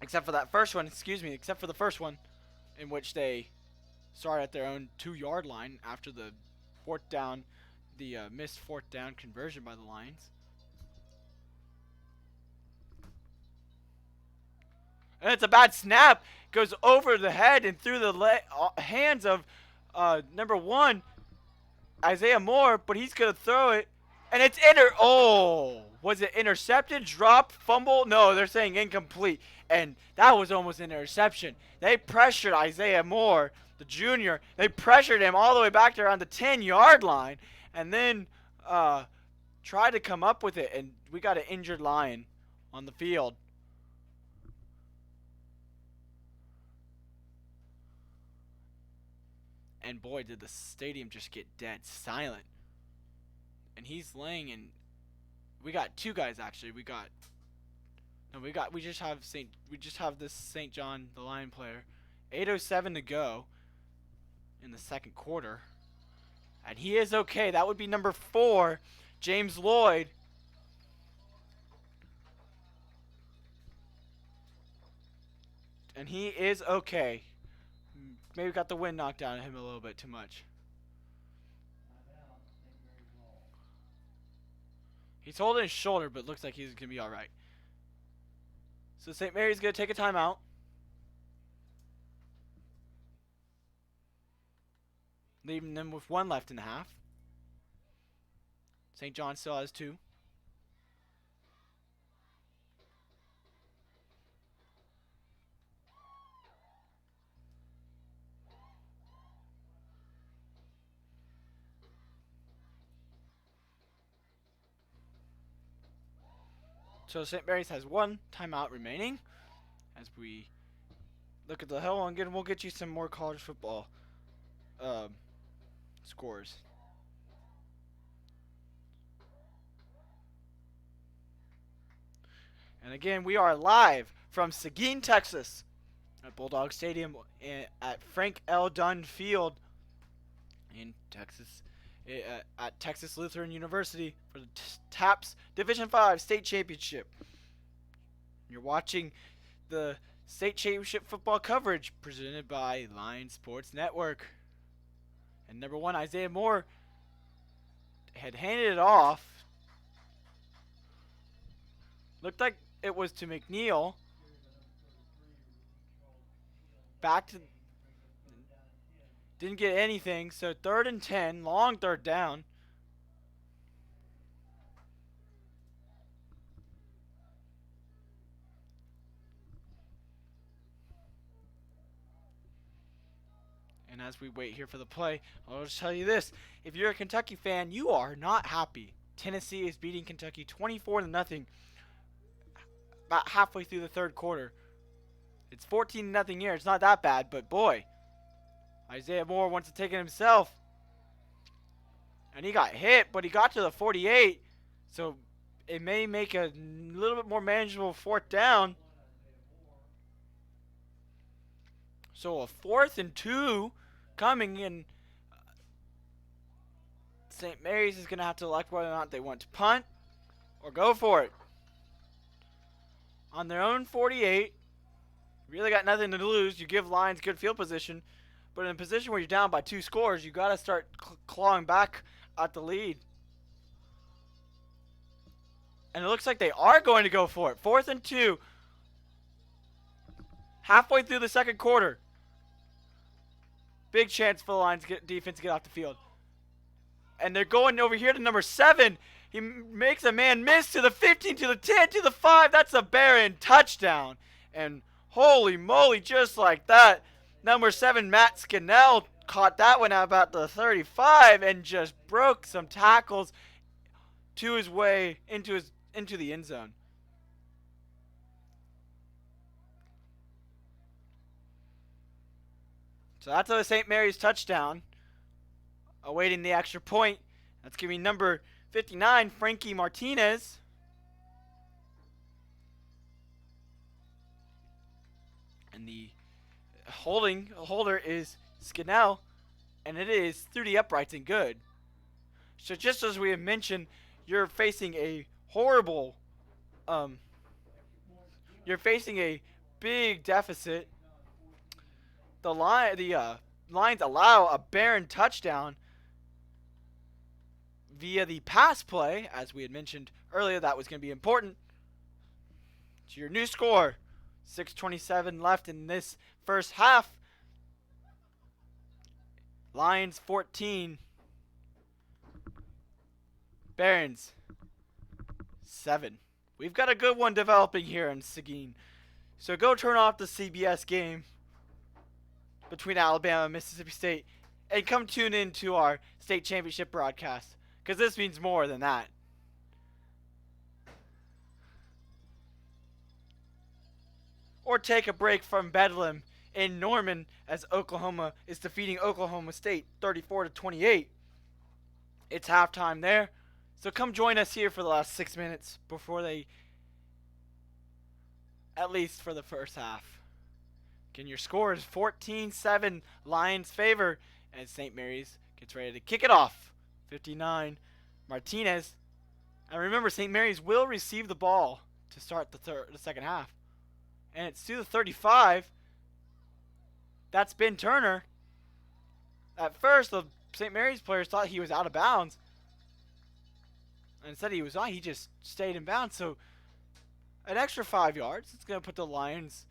Except for that first one, except for the first one in which they started at their own 2-yard line after the missed 4th down conversion by the Lions. And it's a bad snap. Goes over the head and through the hands of number 1, Isaiah Moore, but he's going to throw it. And it's was it intercepted, dropped, fumble? No, they're saying incomplete. And that was almost an interception. They pressured Isaiah Moore, the junior. They pressured him all the way back to around the 10-yard line. And then tried to come up with it. And we got an injured Lion on the field. And boy, did the stadium just get dead silent. And he's laying in. We got 2 guys actually. We just have this St. John the Lion player. 8:07 to go in the second quarter. And he is okay. That would be number 4, James Lloyd. And he is okay. Maybe got the wind knocked out of him a little bit too much. He's holding his shoulder, but looks like he's going to be all right. So St. Mary's going to take a timeout. Leaving them with 1 left in the half. St. John still has 2. So St. Mary's has 1 timeout remaining as we look at the hill, and again, we'll get you some more college football scores. And again, we are live from Seguin, Texas at Bulldog Stadium at Frank L. Dunn Field in Texas. At Texas Lutheran University for the TAPPS Division 5 State Championship. You're watching the State Championship football coverage presented by Lion Sports Network. And number 1, Isaiah Moore had handed it off. Looked like it was to McNeil. Back to... Didn't get anything, so 3rd and 10, long 3rd down. And as we wait here for the play, I'll just tell you this. If you're a Kentucky fan, you are not happy. Tennessee is beating Kentucky 24-0 about halfway through the 3rd quarter. It's 14-0 here. It's not that bad, but boy, Isaiah Moore wants to take it himself. And he got hit, but he got to the 48. So it may make a little bit more manageable 4th down. So a 4th and 2 coming in. St. Mary's is going to have to elect whether or not they want to punt or go for it. On their own 48. Really got nothing to lose. You give Lions good field position. But in a position where you're down by 2 scores, you got to start clawing back at the lead. And it looks like they are going to go for it. 4th and 2. Halfway through the 2nd quarter. Big chance for the Lions defense to get off the field. And they're going over here to number 7. He makes a man miss to the 15, to the 10, to the 5. That's a barren touchdown. And holy moly, just like that. Number 7, Matt Scannell, caught that one at about the 35 and just broke some tackles to his way into the end zone. So that's a St. Mary's touchdown. Awaiting the extra point. That's going to be number 59, Frankie Martinez. And the holder is Scannell, and it is through the uprights and good. So just as we have mentioned, you're facing a horrible, you're facing a big deficit. The Lions allow a barren touchdown via the pass play, as we had mentioned earlier. That was going to be important. To your new score, 6:27 left in this first half. Lions 14, Barons 7. We've got a good one developing here in Seguin. So go turn off the CBS game between Alabama and Mississippi State and come tune in to our state championship broadcast, because this means more than that. Or take a break from Bedlam in Norman as Oklahoma is defeating Oklahoma State 34-28. It's halftime there. So come join us here for the last 6 minutes before they, at least for the first half. Again, your score is 14-7 Lions favor, and St. Mary's gets ready to kick it off. 59 Martinez. And remember, St. Mary's will receive the ball to start the second half. And it's to the 35. That's Ben Turner. At first, the St. Mary's players thought he was out of bounds. And instead he was not. He just stayed in bounds. So an extra 5 yards. It's going to put the Lions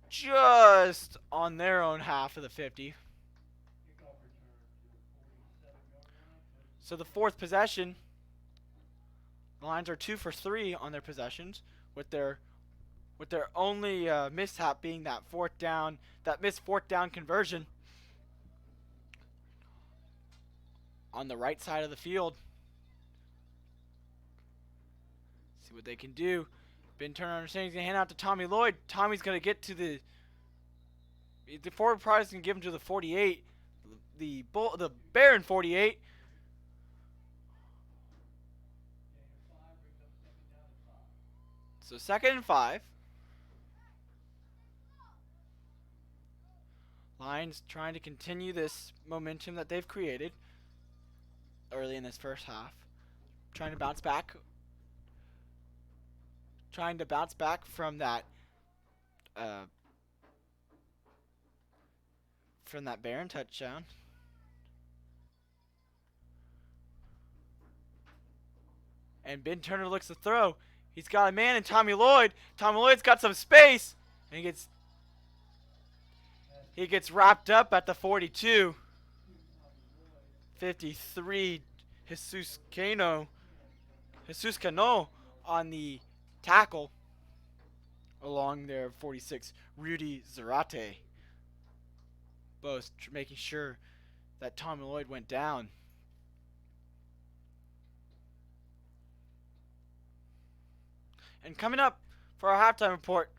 just on their own half of the 50. So the fourth possession, the Lions are 2 for 3 on their possessions, with their only mishap being that missed fourth down conversion on the right side of the field. See what they can do. Ben Turner understands he's going to hand out to Tommy Lloyd. Tommy's going to get to the forward prize, going to give him to the 48. The Baron 48. So 2nd and 5. Lions trying to continue this momentum that they've created early in this first half. Trying to bounce back from that Barron touchdown. And Ben Turner looks to throw. He's got a man in Tommy Lloyd. Tommy Lloyd's got some space, and he gets wrapped up at the 42. 53, Jesus Cano on the tackle along there. 46, Rudy Zarate. Both making sure that Tommy Lloyd went down. And coming up for our halftime report,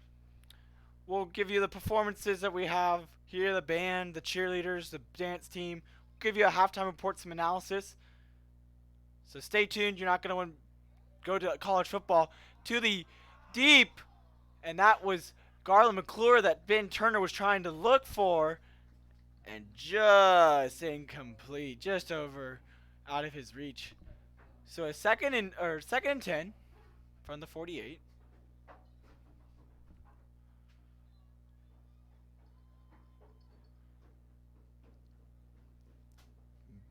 we'll give you the performances that we have here, the band, the cheerleaders, the dance team. We'll give you a halftime report, some analysis. So stay tuned. You're not going to want to go to college football to the deep. And that was Garland McClure that Ben Turner was trying to look for. And just incomplete, just over out of his reach. So a second and 10 from the 48.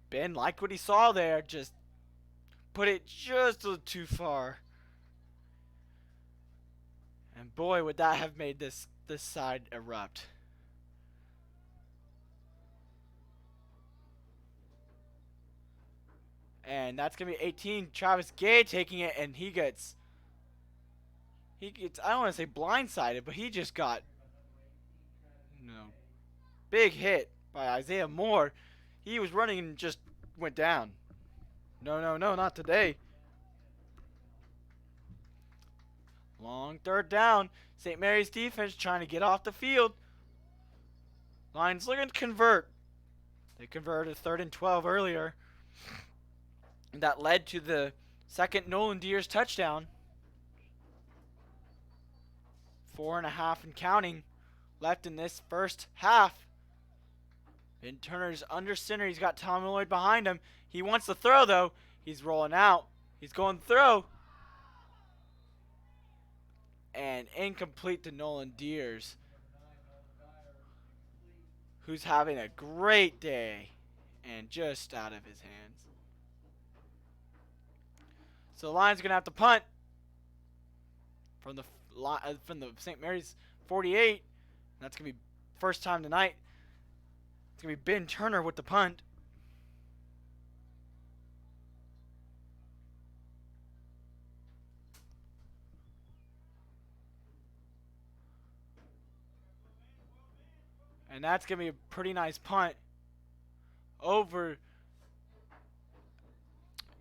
Ben liked what he saw there, just put it just a little too far. And boy, would that have made this side erupt. And that's going to be 18. Travis Gay taking it, and he gets, I don't want to say blindsided, but he just got, big hit by Isaiah Moore. He was running and just went down. No, not today. Long third down. St. Mary's defense trying to get off the field. Lions looking to convert. They converted 3rd and 12 earlier. That led to the second Nolan Deers touchdown. 4.5 and counting. left in this first half. Ben Turner's under center. He's got Tom Lloyd behind him. He wants to throw, though. He's rolling out. He's going to throw. And incomplete to Nolan Deers, who's having a great day and just out of his hands. So the Lions are going to have to punt from the St. Mary's 48. That's going to be first time tonight. It's going to be Ben Turner with the punt. And that's going to be a pretty nice punt over.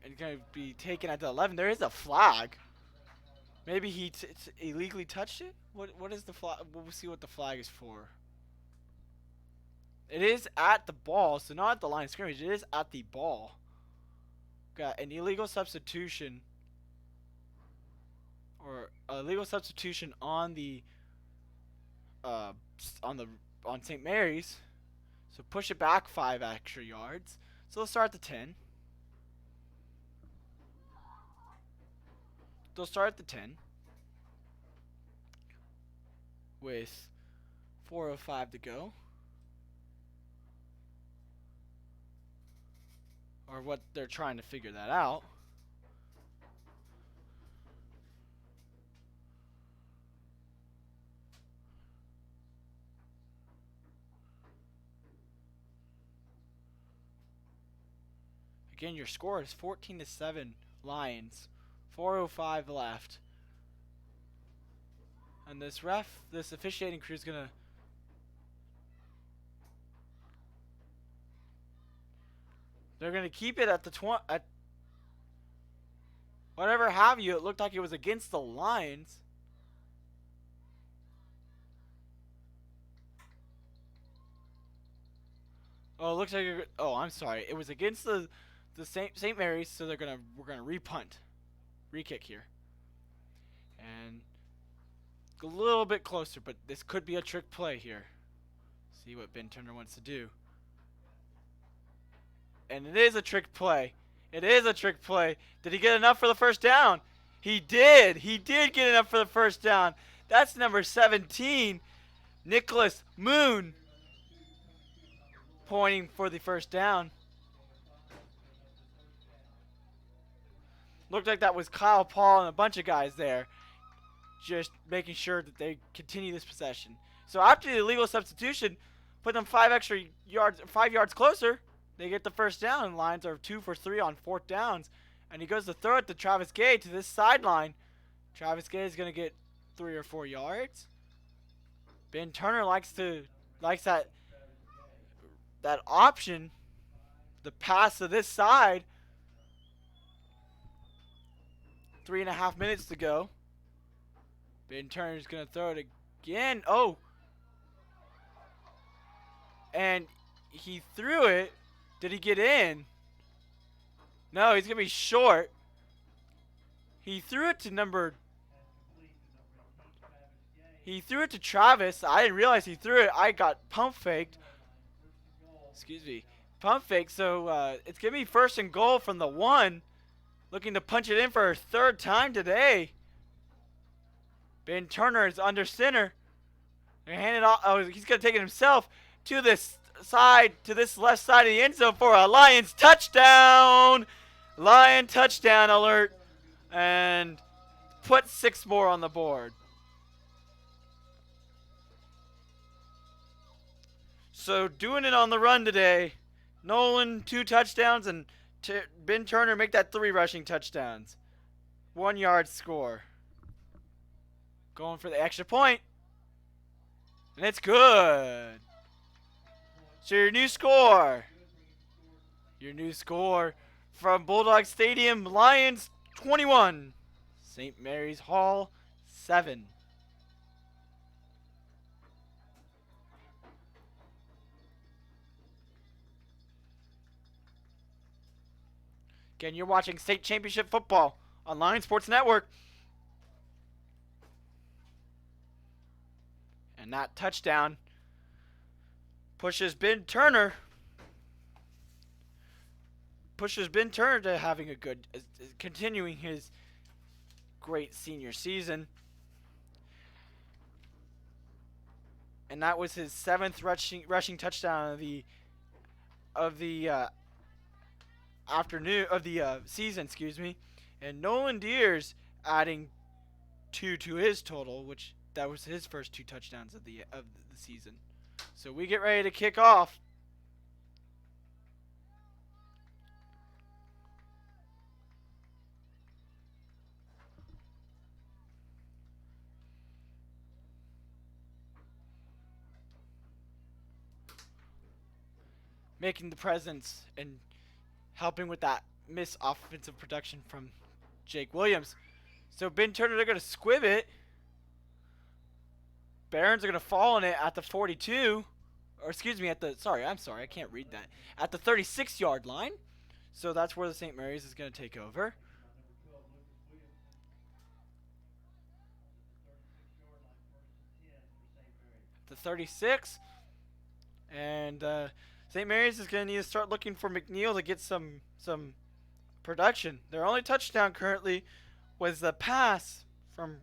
And going to be taken at the 11. There is a flag. Maybe he illegally touched it? What is the flag? We'll see what the flag is for. It is at the ball, so not at the line of scrimmage. It is at the ball. Got an illegal substitution. Or illegal substitution on the on St. Mary's. So push it back 5 extra yards. So let's start at the 10. They'll start at the 10 with 4:05 to go. Or what they're trying to figure that out. Again, your score is 14-7 Lions. 4:05 left. And this officiating crew is going to they're going to keep it at the at whatever have you. It looked like it was against the Lions. Oh, it looks like I'm sorry. It was against the St. Mary's, so we're going to repunt. Re-kick here. And a little bit closer, but this could be a trick play here. See what Ben Turner wants to do. And it is a trick play. It is a trick play. Did he get enough for the first down? He did. He did get enough for the first down. That's number 17, Nicholas Moon, pointing for the first down. Looked like that was Kyle Paul and a bunch of guys there, just making sure that they continue this possession. So after the illegal substitution, put them 5 yards closer. They get the first down. Lions are 2 for 3 on 4th downs, and he goes to throw it to Travis Gay to this sideline. Travis Gay is going to get 3 or 4 yards. Ben Turner likes that option, the pass to this side. 3.5 minutes to go. Ben Turner's going to throw it again. Oh. And he threw it. Did he get in? No, he's going to be short. He threw it to Travis. I didn't realize he threw it. I got pump faked. Excuse me. Pump fake. So it's going to be 1st and goal from the 1. Looking to punch it in for a 3rd time today. Ben Turner is under center. They hand it off. Oh, he's going to take it himself to this left side of the end zone for a Lions touchdown. Lion touchdown alert. And put 6 more on the board. So doing it on the run today. Nolan, 2 touchdowns, and Ben Turner make that 3 rushing touchdowns. 1 yard score. Going for the extra point. And it's good. So your new score. Your new score from Bulldog Stadium, Lions 21. St. Mary's Hall 7. Again, you're watching state championship football on Lion Sports Network. And that touchdown pushes Ben Turner to having a good, continuing his great senior season. And that was his 7th rushing touchdown of the season, excuse me. And Nolan Deers adding 2 to his total, which that was his first 2 touchdowns of the season. So we get ready to kick off. Making the presence and helping with that missed offensive production from Jake Williams. So Ben Turner, they're going to squib it. Barons are going to fall in it at the 42. Or excuse me, I'm sorry, I can't read that. At the 36-yard line. So that's where the St. Mary's is going to take over. The 36. And St. Mary's is going to need to start looking for McNeil to get some production. Their only touchdown currently was the pass from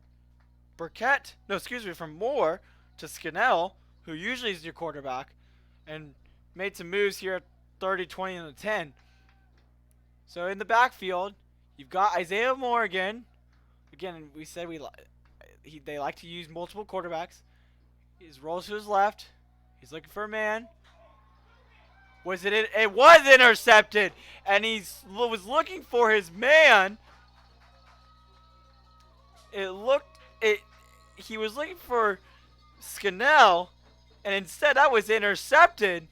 from Moore to Scannell, who usually is your quarterback, and made some moves here at 30, 20, and the 10. So in the backfield, you've got Isaiah Moore again. Again, we said they like to use multiple quarterbacks. He rolls to his left. He's looking for a man. It was intercepted, and he was looking for his man. He was looking for Scannell, and instead that was intercepted.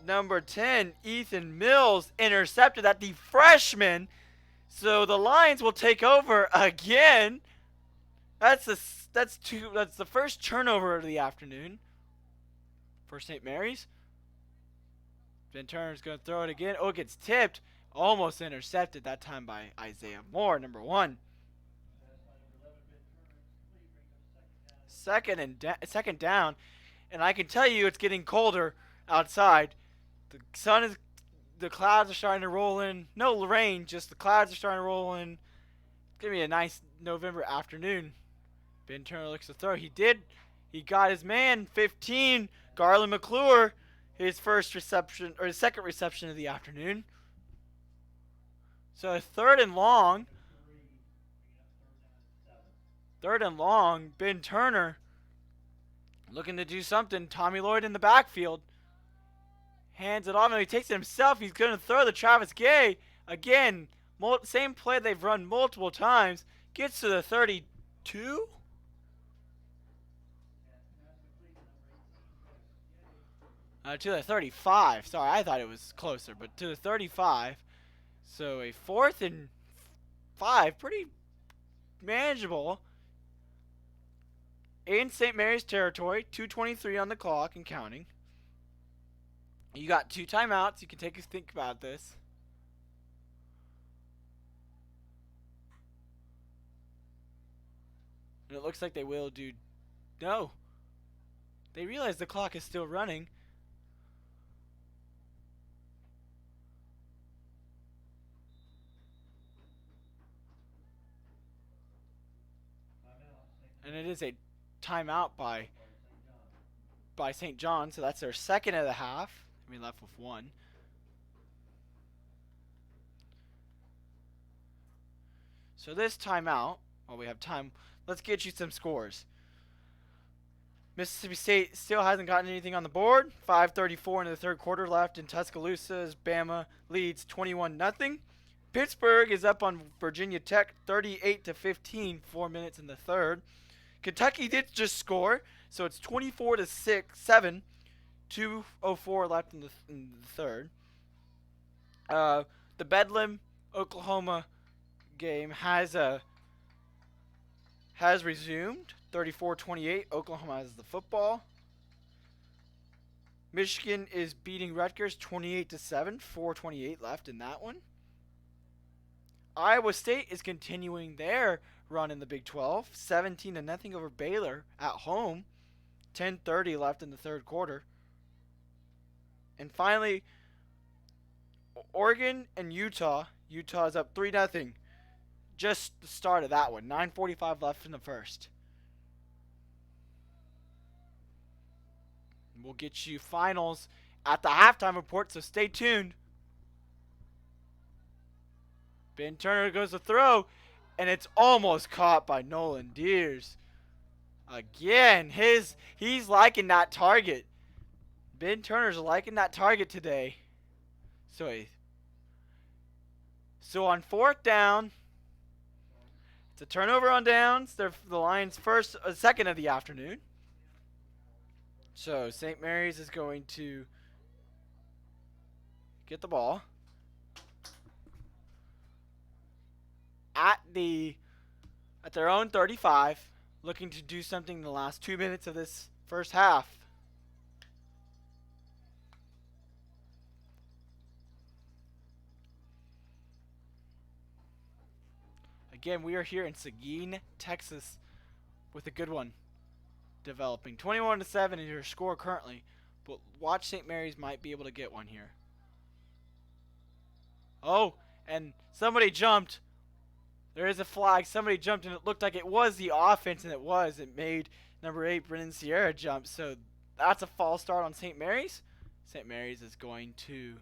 Number 10, Ethan Mills, intercepted at the freshman. So the Lions will take over again. That's the first turnover of the afternoon for St. Mary's. Ben Turner's going to throw it again. Oh, it gets tipped. Almost intercepted that time by Isaiah Moore, number 1. Second down. And I can tell you it's getting colder outside. The clouds are starting to roll in. No rain, just the clouds are starting to roll in. It's going to be a nice November afternoon. Ben Turner looks to throw. He got his man, 15, Garland McClure, his second reception of the afternoon. So third and long, Ben Turner looking to do something. Tommy Lloyd in the backfield. Hands it off, and he takes it himself. He's going to throw to Travis Gay. Again, same play they've run multiple times. Gets to the 32. To the 35. Sorry, I thought it was closer, but to the 35. So a 4th and 5, pretty manageable. In St. Mary's territory, 2:23 on the clock and counting. You got 2 timeouts. You can take a think about this. And it looks like they will do... No. They realize the clock is still running. And it is a timeout by St. John, so that's their second of the half. We left with 1. So this timeout, while we have time, let's get you some scores. Mississippi State still hasn't gotten anything on the board. 5:34 in the third quarter left in Tuscaloosa as Bama leads 21-0. Pittsburgh is up on Virginia Tech 38-15, 4 minutes in the third. Kentucky did just score, so it's 24-7, 2:04 left in the third. The Bedlam Oklahoma game has resumed. 34-28. Oklahoma has the football. Michigan is beating Rutgers 28-7. 4:28 left in that one. Iowa State is continuing their run in the Big 12, 17-0 over Baylor at home. 10:30 left in the third quarter. And finally, Oregon and Utah. Utah is up 3-0. Just the start of that one. 9:45 left in the first. We'll get you finals at the halftime report, so stay tuned. Ben Turner goes to throw, and it's almost caught by Nolan Deers. Again, he's liking that target. Ben Turner's liking that target today. So on fourth down, it's a turnover on downs. They're the Lions' second of the afternoon. So St. Mary's is going to get the ball at their own 35, looking to do something in the last 2 minutes of this first half. Again, we are here in Seguin, Texas, with a good one developing. 21-7 is your score currently, but watch St. Mary's might be able to get one here. Oh, and somebody jumped. There is a flag. Somebody jumped, and it looked like it was the offense, and it was. It made number 8, Brennan Sierra, jump. So that's a false start on St. Mary's. St. Mary's is going to...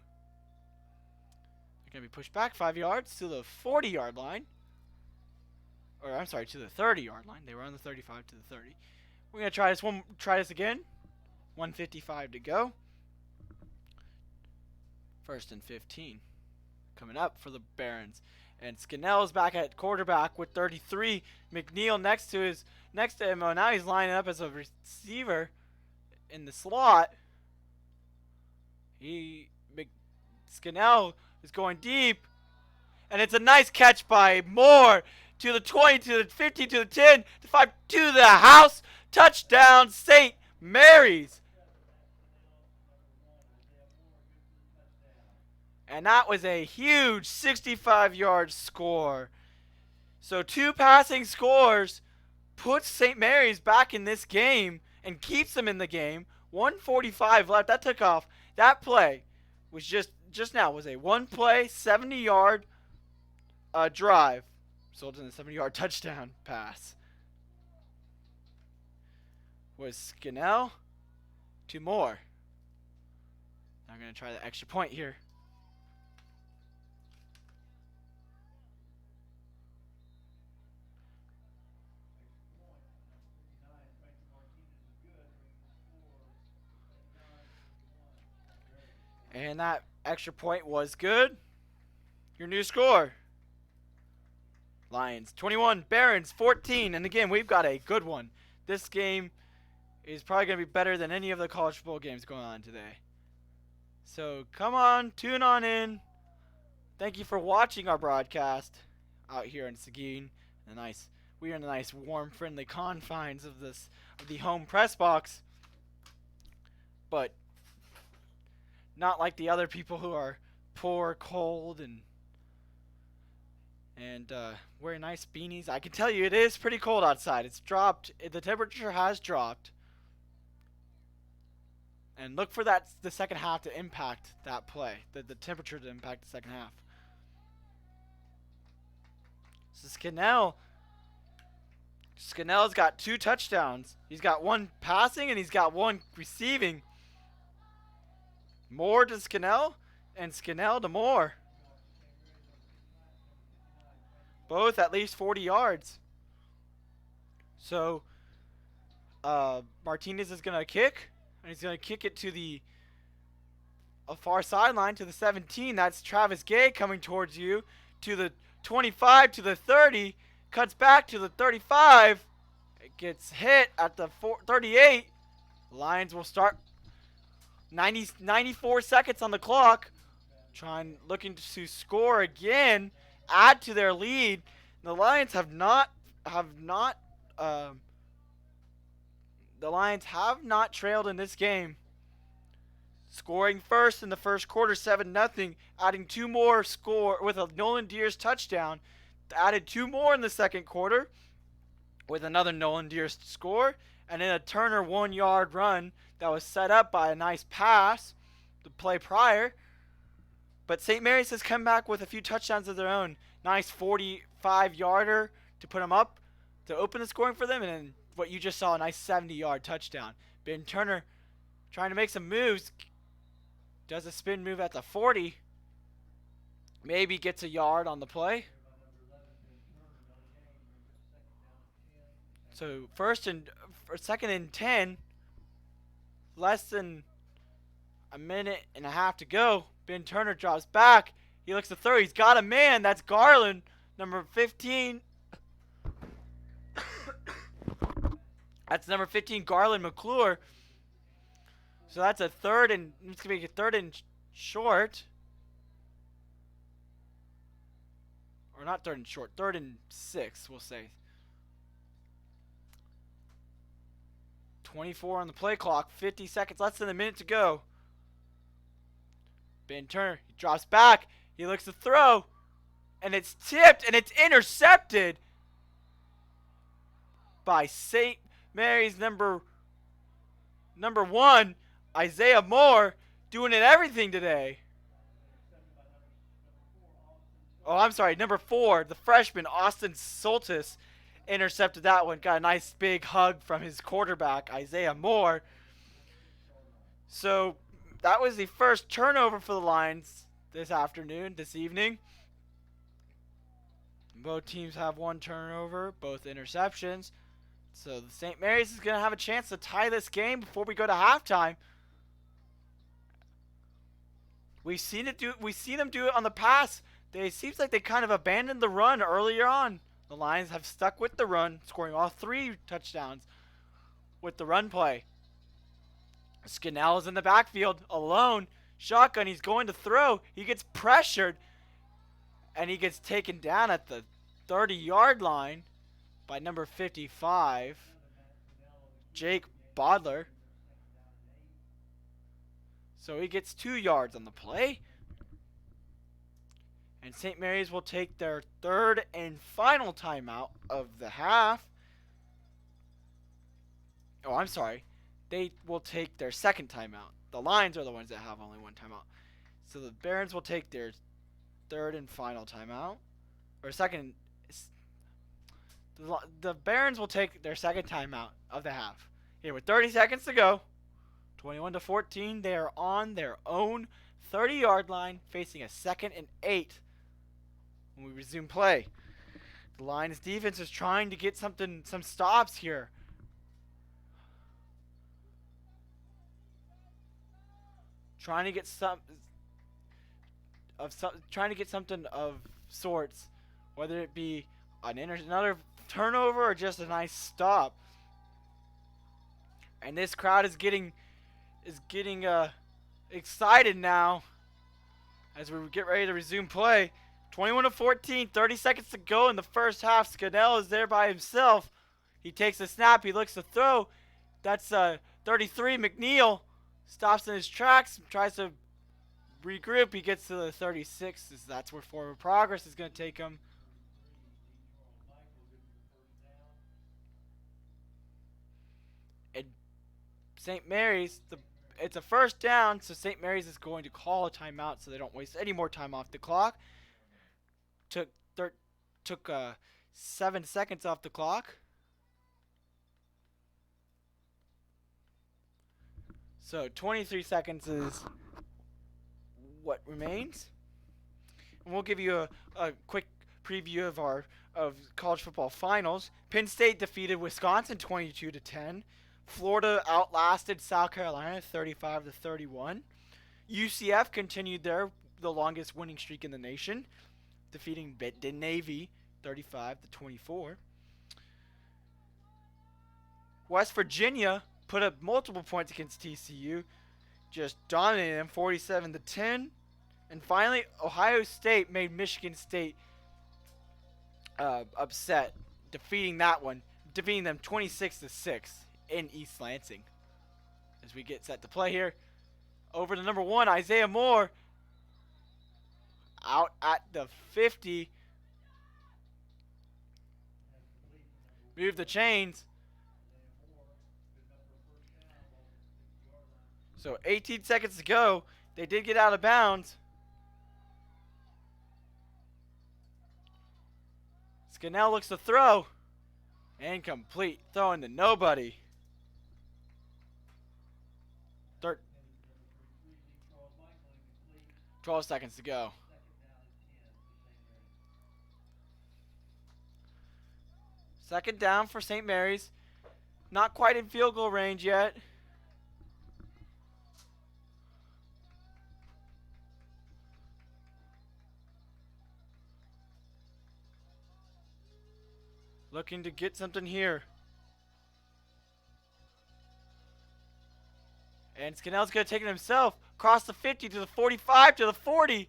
They're going to be pushed back 5 yards to the 40-yard line. Or, I'm sorry, to the 30-yard line. They were on the 35 to the 30. We're going to try this again. 1:55 to go. 1st and 15. Coming up for the Barons. And Scannell's back at quarterback with 33. McNeil next to him. Oh, now he's lining up as a receiver in the slot. Scannell is going deep. And it's a nice catch by Moore. To the 20, to the 15, to the 10, to 5, to the house. Touchdown, St. Mary's. And that was a huge 65-yard score. So 2 passing scores puts St. Mary's back in this game and keeps them in the game. 1:45 left. That took off. That play was just now was a one-play, 70-yard drive. Resulted in a 70-yard touchdown pass. Was Scannell to Moore. I'm going to try the extra point here. And that extra point was good. Your new score. Lions 21, Barons 14. And again, we've got a good one. This game is probably going to be better than any of the college football games going on today. So come on, tune on in. Thank you for watching our broadcast out here in Seguin. We are in the nice, warm, friendly confines of the home press box. But not like the other people who are poor, cold, and wearing nice beanies. I can tell you it is pretty cold outside. It's dropped. The temperature has dropped. And look for the second half to impact that play. The temperature to impact the second half. So Scannell's got 2 touchdowns. He's got 1 passing and he's got 1 receiving. Moore to Scannell and Scannell to Moore. Both at least 40 yards. So Martinez is going to kick. And he's going to kick it to the far sideline to the 17. That's Travis Gay coming towards you. To the 25, to the 30. Cuts back to the 35. It gets hit at the 38. The Lions will start 94 seconds on the clock. Looking to score again. Add to their lead. The Lions have not trailed in this game. Scoring first in the first quarter, 7-0, adding 2 more score with a Nolan Deers touchdown. added 2 more in the second quarter with another Nolan Deere score, and then a Turner 1-yard run that was set up by a nice pass the play prior. But St. Mary's has come back with a few touchdowns of their own. Nice 45-yarder to put them up to open the scoring for them, and then what you just saw, a nice 70-yard touchdown. Ben Turner trying to make some moves. Does a spin move at the 40. Maybe gets a yard on the play. So second and 10. Less than a minute and a half to go. Ben Turner drops back. He looks to throw. He's got a man. That's Garland, number 15. That's number 15, Garland McClure. So that's it's going to be a third and short. Or not third and short, third and 6, we'll say. 24 on the play clock, 50 seconds, less than a minute to go. Ben Turner, he drops back, he looks to throw, and it's tipped, and it's intercepted by St. Mary's number 1, Isaiah Moore, doing it everything today. Oh, I'm sorry, number 4, the freshman, Austin Soltis, intercepted that one. Got a nice big hug from his quarterback, Isaiah Moore. So that was the first turnover for the Lions this evening. Both teams have 1 turnover, both interceptions. So the St. Mary's is going to have a chance to tie this game before we go to halftime. We've seen them do it on the pass. It seems like they kind of abandoned the run earlier on. The Lions have stuck with the run, scoring all 3 touchdowns with the run play. Scannell is in the backfield, alone. Shotgun, he's going to throw. He gets pressured, and he gets taken down at the 30-yard line by number 55, Jake Bodler. So he gets 2 yards on the play. And St. Mary's will take their third and final timeout of the half. Oh, I'm sorry. They will take their second timeout. The Lions are the ones that have only 1 timeout. So the Barons will take their third and final timeout. Or second. The Barons will take their second timeout of the half. Here with 30 seconds to go. 21-14. They are on their own 30-yard line, facing a 2nd and 8 when we resume play. The Lions defense is trying to get some stops here. Trying to get something of sorts, whether it be another turnover or just a nice stop. And this crowd is getting excited now as we get ready to resume play. 21-14, 30 seconds to go in the first half. Scannell is there by himself. He takes a snap. He looks to throw. That's 33, McNeil. Stops in his tracks, tries to regroup. He gets to the 36. That's where forward progress is going to take him. And St. Mary's, it's a first down, so St. Mary's is going to call a timeout so they don't waste any more time off the clock. Took 7 seconds off the clock. So 23 seconds is what remains. And we'll give you a quick preview of college football finals. Penn State defeated Wisconsin 22-10. Florida outlasted South Carolina 35-31. UCF continued the longest winning streak in the nation, defeating Navy 35-24. West Virginia put up multiple points against TCU, just dominated them 47-10. And finally, Ohio State made Michigan State upset, defeating them 26-6 in East Lansing. As we get set to play here, over to number 1, Isaiah Moore, out at the 50. Move the chains. So 18 seconds to go. They did get out of bounds. Scannell looks to throw. Incomplete. Throwing to nobody. 12 seconds to go. Second down for St. Mary's. Not quite in field goal range yet. Looking to get something here. And Scannell's going to take it himself. Across the 50 to the 45 to the 40.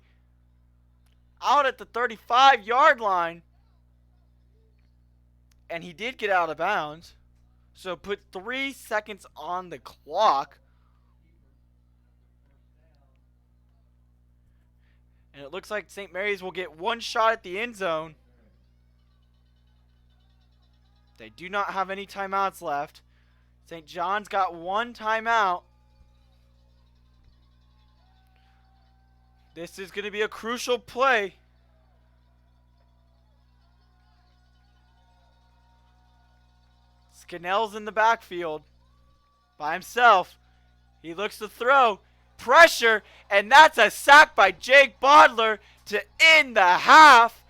Out at the 35-yard line. And he did get out of bounds. So put 3 seconds on the clock. And it looks like St. Mary's will get one shot at the end zone. They do not have any timeouts left. St. John's got one timeout. This is going to be a crucial play. Scannell's in the backfield by himself. He looks to throw. Pressure, and that's a sack by Jake Bodler to end the half.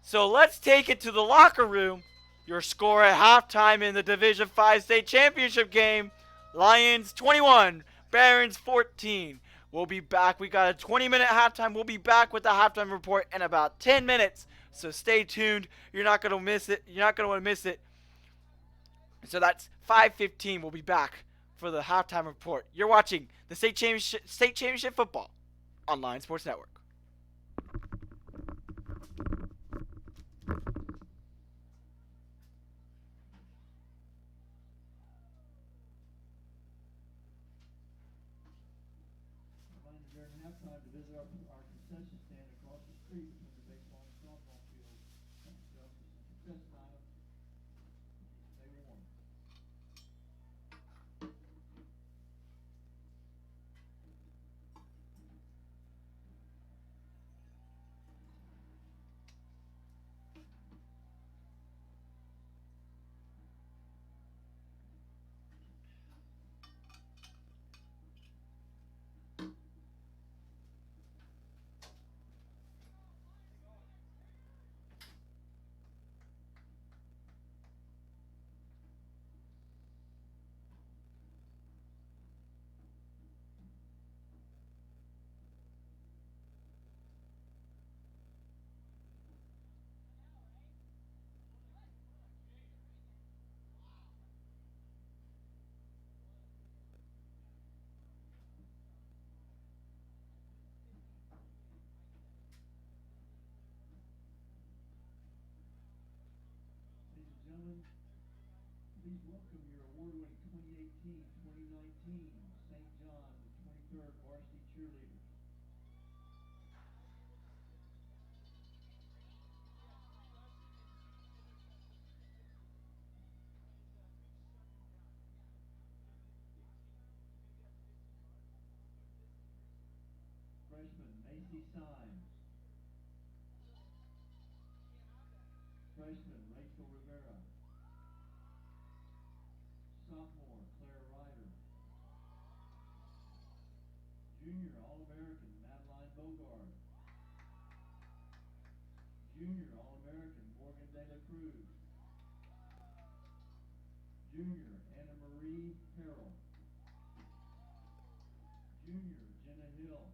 So let's take it to the locker room. Your score at halftime in the Division 5 state championship game, Lions 21, Barons 14. We'll be back. We got a 20-minute halftime. We'll be back with the halftime report in about 10 minutes. So stay tuned. You're not going to miss it. You're not going to want to miss it. So that's 5:15. We'll be back for the halftime report. You're watching the state championship football on Lion Sports Network. During halftime to visit our concession stand across the street between the baseball and softball field. Success now. Stay warm. Gentlemen, please welcome your award-winning 2018-2019 St. John, the 23rd varsity cheerleaders. Freshman Macy Symes. Freshman Rachel Rivera. Sophomore Claire Ryder. Junior All-American Madeline Bogard. Junior All-American Morgan De La Cruz. Junior Anna Marie Harrell. Junior Jenna Hill.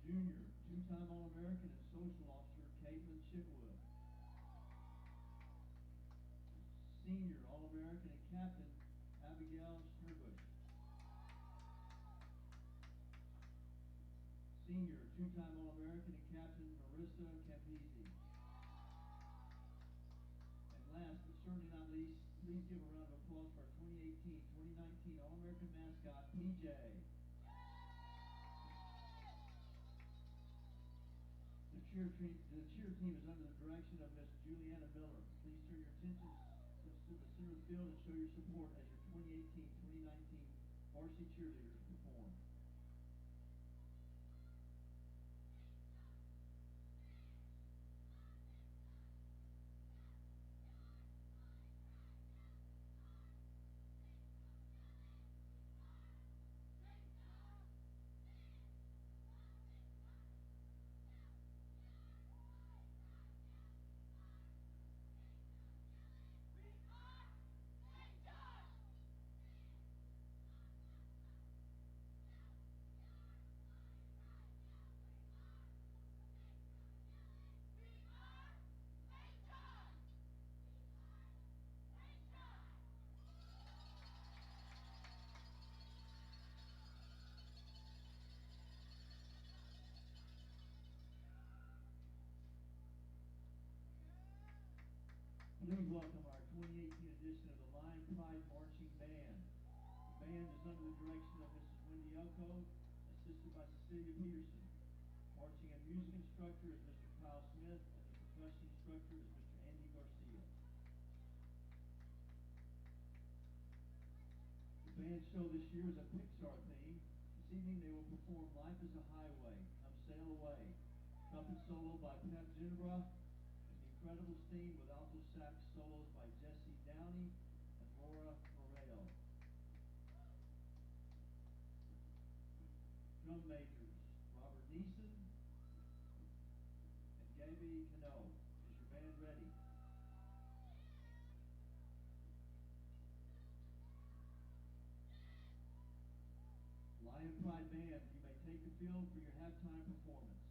Junior two-time All-American and social officer Caitlin Chitwood. Senior All-American and captain Abigail Sherbush. Senior two-time All-American and captain Marissa Capizzi. And last but certainly not least, please give a round of applause for our 2018-2019 All-American mascot, PJ. The cheer team is under the direction of Miss Juliana Miller. Please turn your attention to the center of the field and show your support as your 2018-2019 varsity cheerleaders perform. Please welcome our 2018 edition of the Lion Pride Marching Band. The band is under the direction of Mrs. Wendy Elko, assisted by Cecilia Peterson. Marching and music instructor is Mr. Kyle Smith, and the percussion instructor is Mr. Andy Garcia. The band show this year is a Pixar theme. This evening they will perform Life is a Highway, Come Sail Away, trumpet solo by Pep Ginebra, Incredibles theme with alto sax solos by Jesse Downey and Laura Moreo. Drum majors, Robert Neeson and Gaby Cano. Is your band ready? Lion Pride Band, you may take the field for your halftime performance.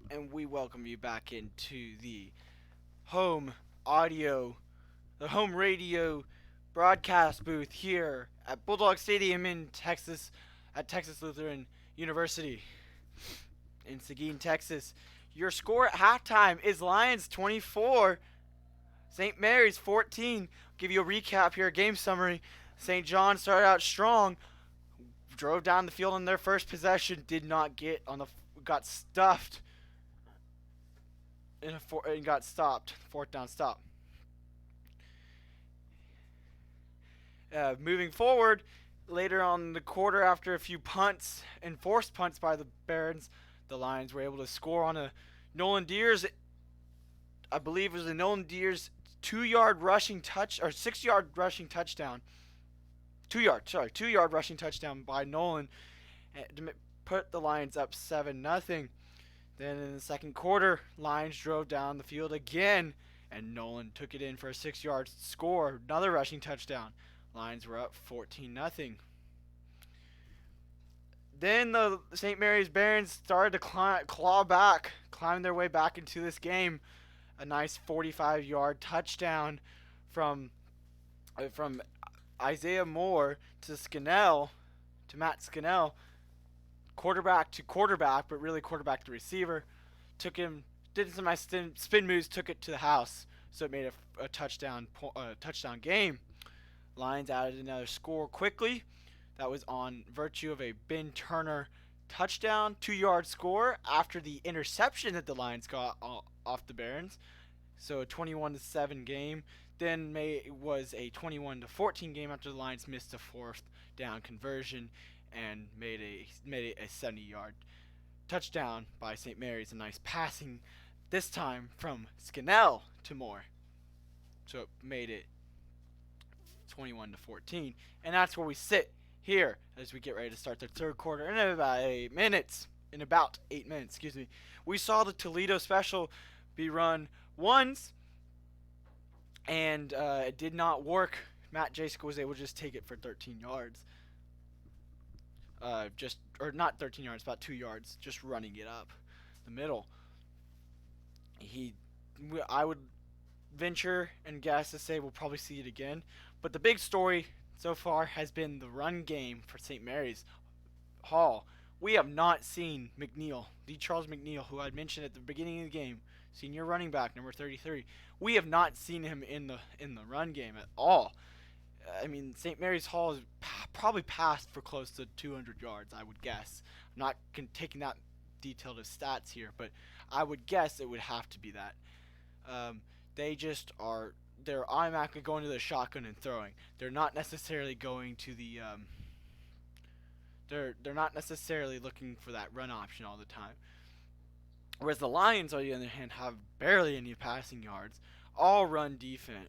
And we welcome you back into the home audio, the home radio broadcast booth here at Bulldog Stadium in Texas, at Texas Lutheran University in Seguin, Texas. Your score at halftime is Lions 24, St. Mary's 14. Give you a recap here, a game summary. St. John started out strong, drove down the field on their first possession, did not get on the, got stuffed and got stopped, fourth down stop. Moving forward, later on in the quarter, after a few punts and forced punts by the Barons, the Lions were able to score on a Nolan Deers, I believe it was a Nolan Deers 2-yard rushing touch, or 6-yard rushing touchdown. 2-yard rushing touchdown by Nolan to put the Lions up 7-0. Then in the second quarter, Lions drove down the field again, and Nolan took it in for a 6-yard score, another rushing touchdown. Lions were up 14-0. Then the St. Mary's Barons started to climb their way back into this game. A nice 45-yard touchdown from Isaiah Moore to Matt Scannell, quarterback to quarterback, but really quarterback to receiver. Did some nice spin moves, took it to the house, so it made a touchdown game. Lions added another score quickly. That was on virtue of a Ben Turner touchdown, 2-yard score after the interception that the Lions got off the Barons. So a 21-7 game. Then was a 21-14 game after the Lions missed a fourth down conversion and made a 70-yard touchdown by St. Mary's. A nice passing, this time from Scannell to Moore. So it made it 21-14. And that's where we sit here as we get ready to start the third quarter in about 8 minutes. We saw the Toledo special be run once, and it did not work. Matt Jaska was able to just take it for 13 yards. Not 13 yards, about 2 yards, just running it up the middle. I would venture and guess to say we'll probably see it again. But the big story so far has been the run game for St. Mary's Hall. We have not seen McNeil, Lee Charles McNeil, who I mentioned at the beginning of the game, senior running back, number 33. We have not seen him in the run game at all. I mean, St. Mary's Hall is probably passed for close to 200 yards, I would guess. I'm not taking that detailed of stats here, but I would guess it would have to be that. They're automatically going to the shotgun and throwing. They're not necessarily going to the they're not necessarily looking for that run option all the time. Whereas the Lions, on the other hand, have barely any passing yards. All run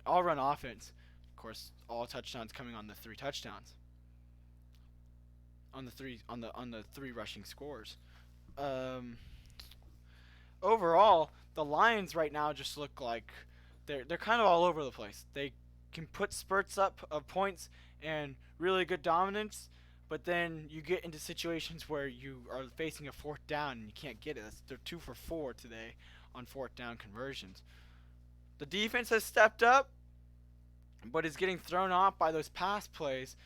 offense. Of course, all touchdowns coming on the 3 touchdowns. On the three rushing scores. Overall, the Lions right now just look like they're kind of all over the place. They can put spurts up of points and really good dominance, but then you get into situations where you are facing a fourth down and you can't get it. They're 2 for 4 today on fourth down conversions. The defense has stepped up, but is getting thrown off by those pass plays.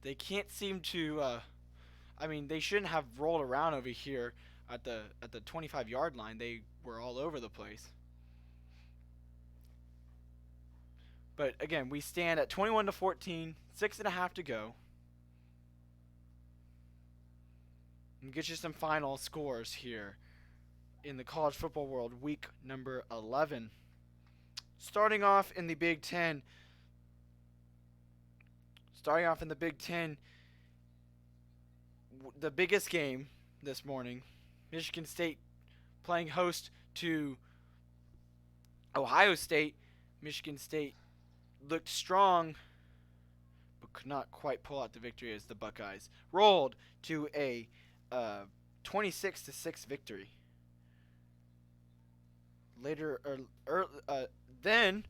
They can't seem to. They shouldn't have rolled around over here at the 25-yard line. They were all over the place. But again, we stand at 21-14, 6.5 to go. And get you some final scores here in the college football world, week number 11. Starting off in the Big Ten, the biggest game this morning, Michigan State playing host to Ohio State. Michigan State looked strong, but could not quite pull out the victory as the Buckeyes rolled to a 26-6 victory. Then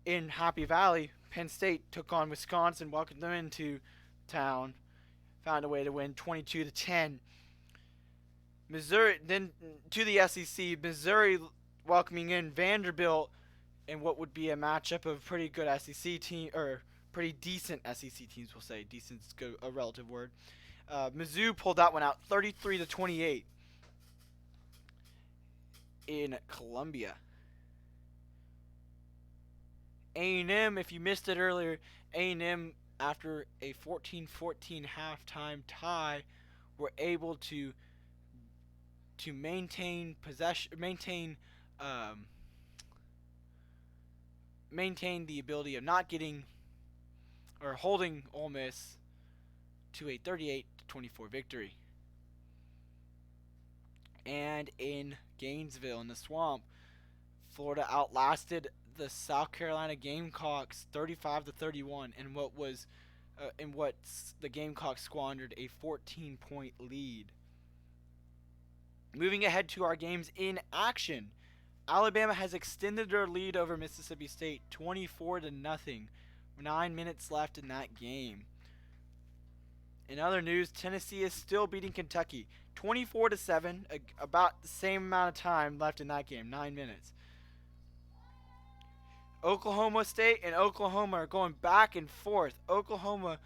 in Happy Valley, Penn State took on Wisconsin, welcomed them into town, found a way to win 22-10. Missouri, then to the SEC, Missouri welcoming in Vanderbilt in what would be a matchup of pretty good SEC team, or pretty decent SEC teams. We'll say decent's a relative word. Mizzou pulled that one out, 33-28 in Columbia. A&M, if you missed it earlier, A&M after a 14-14 halftime tie were able to maintain possession, maintain the ability of not getting or holding Ole Miss to a 38-24 victory. And in Gainesville, in the Swamp, Florida outlasted the South Carolina Gamecocks 35-31 in what the Gamecocks squandered a 14-point lead. Moving ahead to our games in action, Alabama has extended their lead over Mississippi State 24-0. 9 minutes left in that game. In other news, Tennessee is still beating Kentucky 24-7, about the same amount of time left in that game, 9 minutes. Oklahoma State and Oklahoma are going back and forth. Oklahoma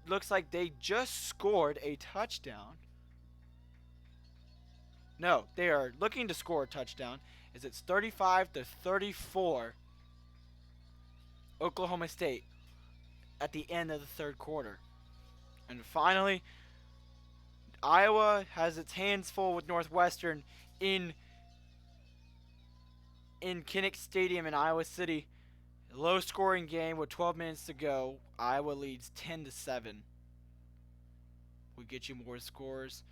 looks like they just scored a touchdown. No, they are looking to score a touchdown, as it's 35-34 Oklahoma State at the end of the third quarter. And finally, Iowa has its hands full with Northwestern in Kinnick Stadium in Iowa City. Low scoring game with 12 minutes to go. Iowa leads 10-7. We'll get you more scores.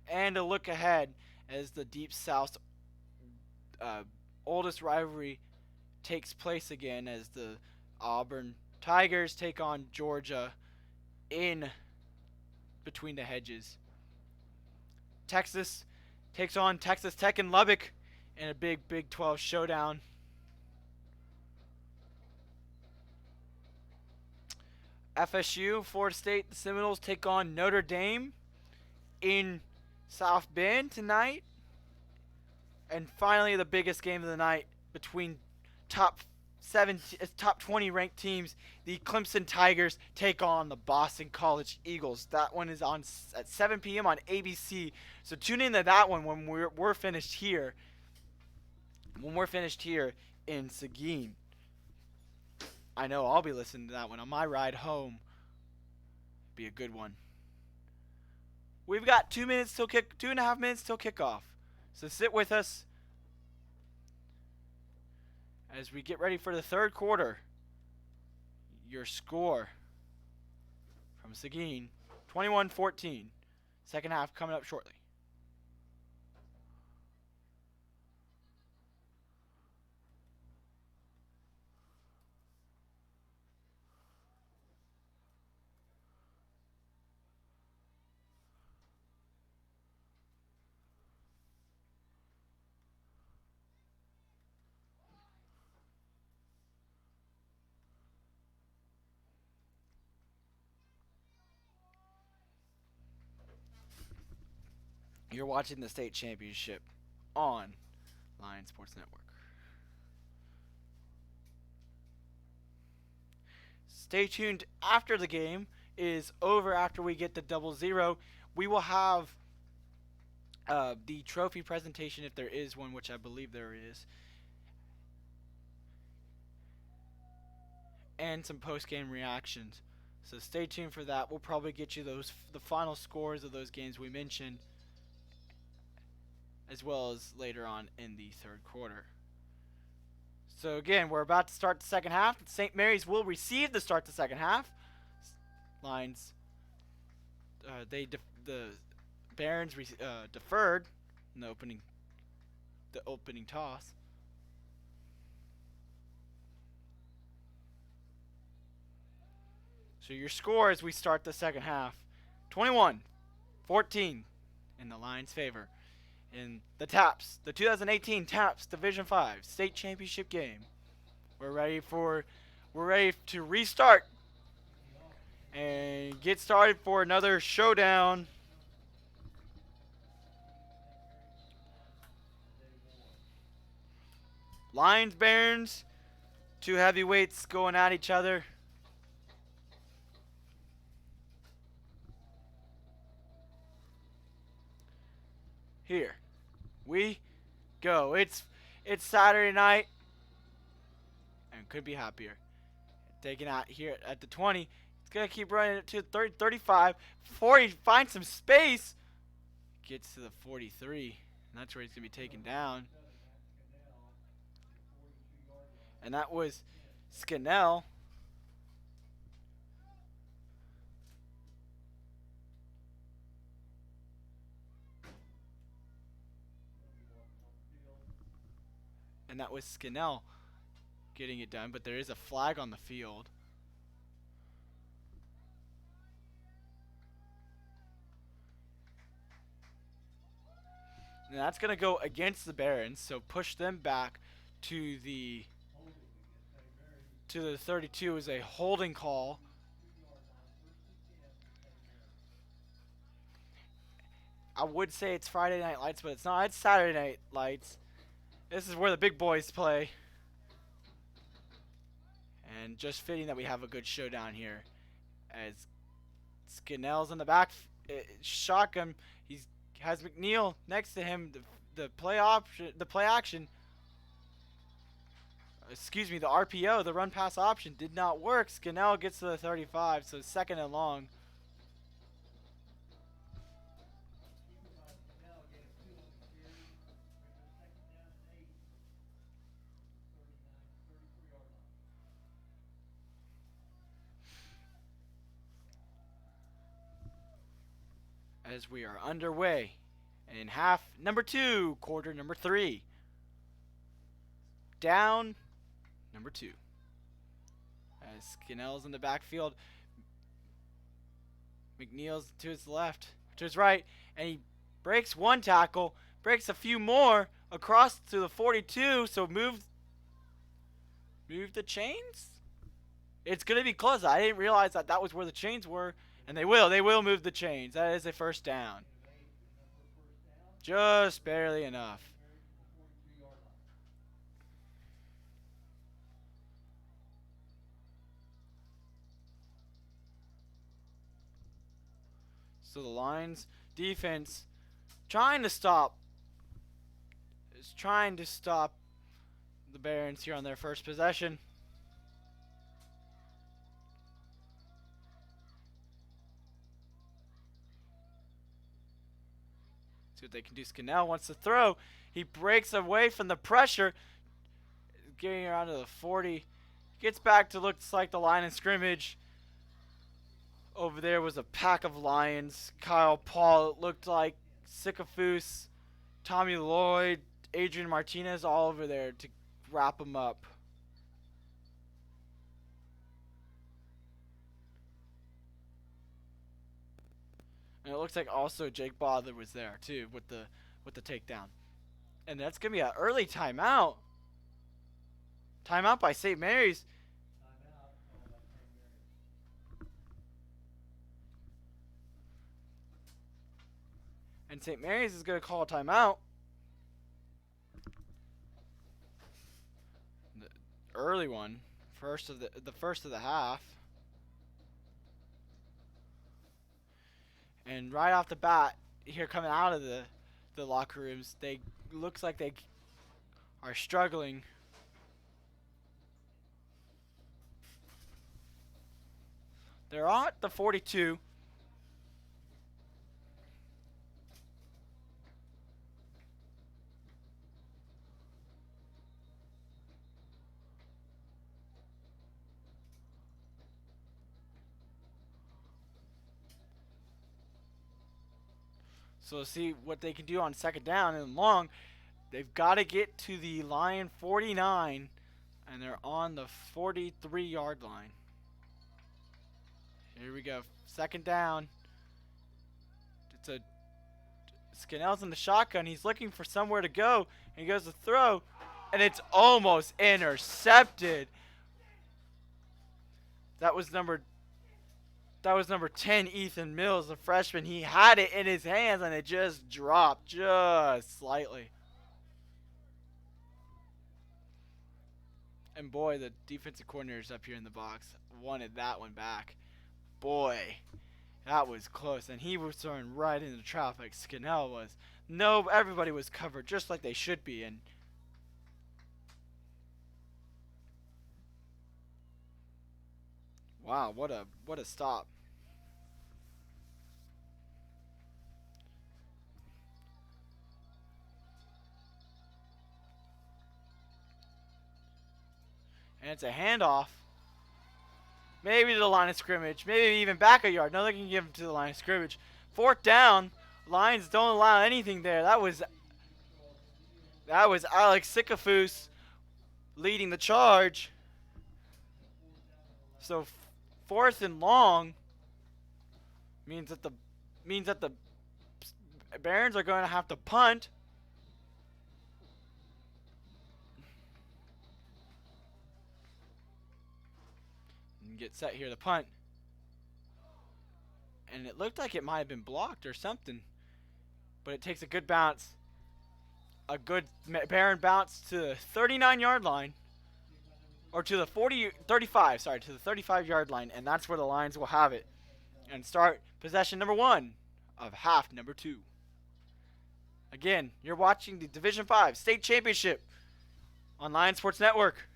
And a look ahead as the Deep South's oldest rivalry takes place again, as the Auburn Tigers take on Georgia in Between the Hedges. Texas takes on Texas Tech in Lubbock in a big Big 12 showdown. FSU, Florida State, the Seminoles take on Notre Dame in South Bend tonight. And finally, the biggest game of the night between top 20 ranked teams, the Clemson Tigers take on the Boston College Eagles. That one is on at 7 p.m. on ABC. So tune in to that one when we're finished here. When we're finished here in Seguin. I know I'll be listening to that one on my ride home. Be a good one. We've got 2.5 minutes till kickoff. So sit with us as we get ready for the third quarter. Your score from Seguin, 21-14. Second half coming up shortly. You're watching the state championship on Lion Sports Network. Stay tuned after the game is over, after we get the 0-0. We will have the trophy presentation, if there is one, which I believe there is, and some post-game reactions. So stay tuned for that. We'll probably get you the final scores of those games we mentioned, as well as later on in the third quarter. So again, we're about to start the second half. St. Mary's will receive the start the second half. Lions, the Barons deferred in the opening toss. So your score as we start the second half, 21-14 in the Lions' favor in the TAPPS, the 2018 TAPPS Division 5 State Championship game. We're ready to restart and get started for another showdown Lions, Barons, two heavyweights going at each other. Here we go. It's Saturday night, and could be happier. Taking out here at the 20. It's gonna keep running it to 30, 35, 40. Finds some space. Gets to the 43, and that's where he's gonna be taken down. And that was Scannell. And that was Scannell getting it done, but there is a flag on the field. And that's going to go against the Barons, so push them back to the 32 is a holding call. I would say it's Friday Night Lights, but it's not. It's Saturday Night Lights. This is where the big boys play. And just fitting that we have a good showdown here. As Scannell's in the back, shotgun. He has McNeil next to him. The play option, the play action. Excuse me, the RPO, the run pass option did not work. Scannell gets to the 35, so second and long. As we are underway in half number 2, quarter number 3. Down number 2. As Scannell's in the backfield, McNeil's to his left, to his right, and he breaks one tackle, breaks a few more across to the 42, so move the chains? It's going to be close. I didn't realize that was where the chains were. And they will move the chains. That is a first down. Just barely enough. So the Lions defense trying to stop the Barons here on their first possession. See what they can do. Scannell wants to throw. He breaks away from the pressure. Getting around to the 40. Gets back to looks like the line of scrimmage. Over there was a pack of Lions. Kyle Paul, it looked like Sycophus, Tommy Lloyd, Adrian Martinez, all over there to wrap them up. And it looks like also Jake Bother was there too with the takedown. And that's gonna be an early timeout. Timeout by St. Mary's. And St. Mary's is gonna call a timeout. The early one, first of the half. And right off the bat, here coming out of the locker rooms, they looks like they are struggling. They're at the 42. So we'll see what they can do on second down and long. They've got to get to the Lion 49, and they're on the 43-yard line. Here we go. Second down. Scannell's in the shotgun. He's looking for somewhere to go. And he goes to throw, and it's almost intercepted. That was number 10, Ethan Mills, the freshman. He had it in his hands, and it just dropped just slightly. And boy, the defensive coordinators up here in the box wanted that one back. Boy, that was close. And he was throwing right into traffic. Skinnell was. No, everybody was covered just like they should be. And wow, what a stop. And it's a handoff. Maybe to the line of scrimmage. Maybe even back a yard. No, they can give him to the line of scrimmage. 4th down. Lions don't allow anything there. That was Alex Sikafus leading the charge. So 4th and long means that the Barons are going to have to punt. And get set here to punt. And it looked like it might have been blocked or something. But it takes a good bounce. A good Baron bounce to the 39-yard line. Or to the 35, sorry, to the 35-yard line. And that's where the Lions will have it. And start possession number 1 of half number 2. Again, you're watching the Division 5 State Championship on Lion Sports Network.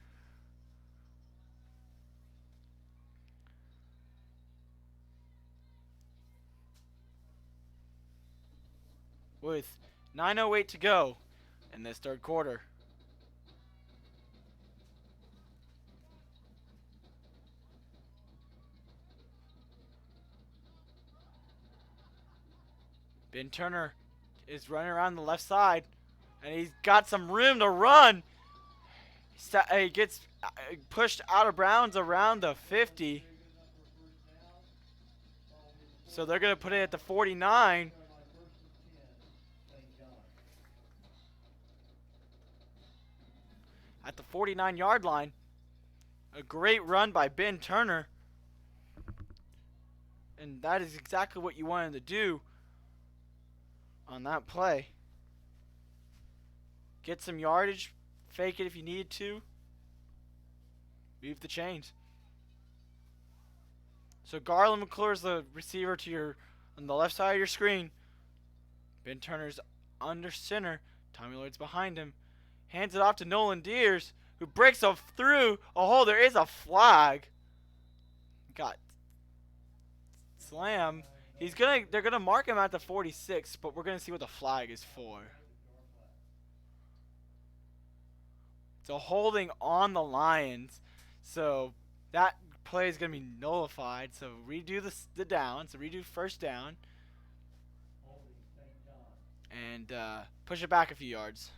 With 9:08 to go in this 3rd quarter. Ben Turner is running around the left side, and he's got some room to run. He gets pushed out of bounds around the 50. So they're going to put it at the 49. At the 49-yard line. A great run by Ben Turner. And that is exactly what you wanted to do on that play. Get some yardage. Fake it if you needed to. Move the chains. So Garland McClure is the receiver to on the left side of your screen. Ben Turner's under center. Tommy Lloyd's behind him. Hands it off to Nolan Deers, who breaks through a hole. There is a flag. Got slam. They're gonna mark him at the 46, but we're gonna see what the flag is for. So holding on the Lions. So that play is gonna be nullified. So redo the down. So redo 1st down. And push it back a few yards.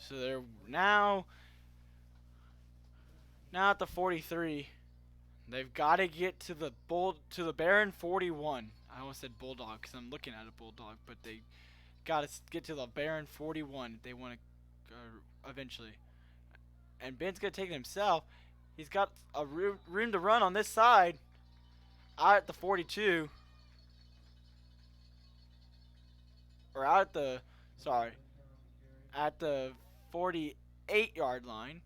So they're now at the 43. They've got to get to the Baron 41. I almost said Bulldog because I'm looking at a Bulldog, but they got to get to the Baron 41 if they want to eventually. And Ben's going to take it himself. He's got a room to run on this side. Out at the 42. Or out at the, at the 48-yard line.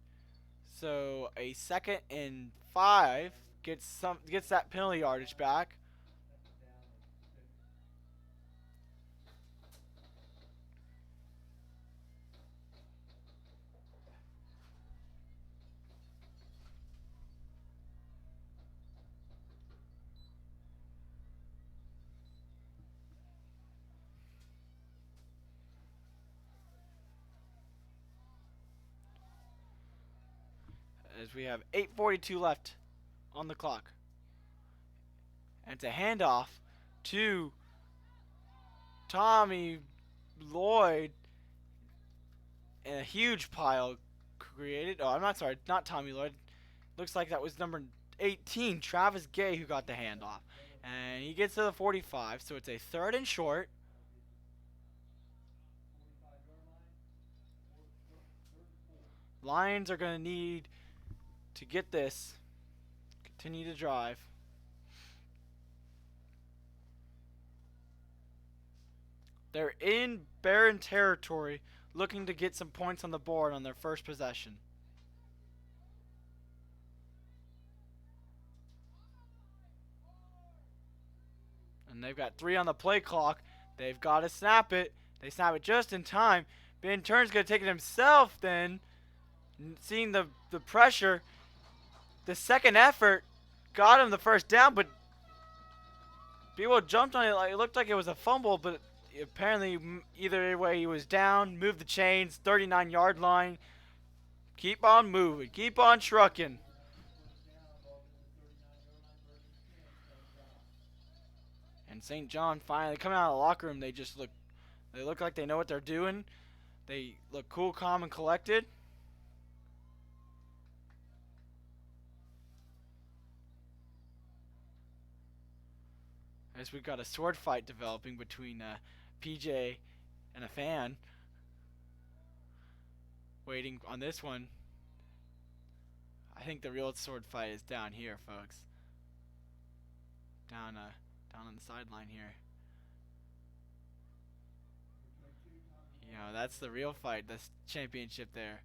So a 2nd and 5 gets that penalty yardage back. As we have 8:42 left on the clock. And it's a handoff to Tommy Lloyd. And a huge pile created. Oh, I'm not sorry. Not Tommy Lloyd. Looks like that was number 18, Travis Gay, who got the handoff. And he gets to the 45, so it's a 3rd and short. Lions are going to need to get this. Continue to drive. They're in Barren territory, looking to get some points on the board on their first possession. And they've got 3 on the play clock. They've got to snap it. They snap it just in time. Ben Turn's going to take it himself then. Seeing the pressure. The second effort got him the first down, but people jumped on it. Like, it looked like it was a fumble, but apparently either way he was down. Moved the chains, 39-yard line. Keep on moving. Keep on trucking. And St. John finally coming out of the locker room. They look like they know what they're doing. They look cool, calm, and collected. As we've got a sword fight developing between PJ and a fan. Waiting on this one. I think the real sword fight is down here, folks. Down on the sideline here. You know, that's the real fight. That's championship there.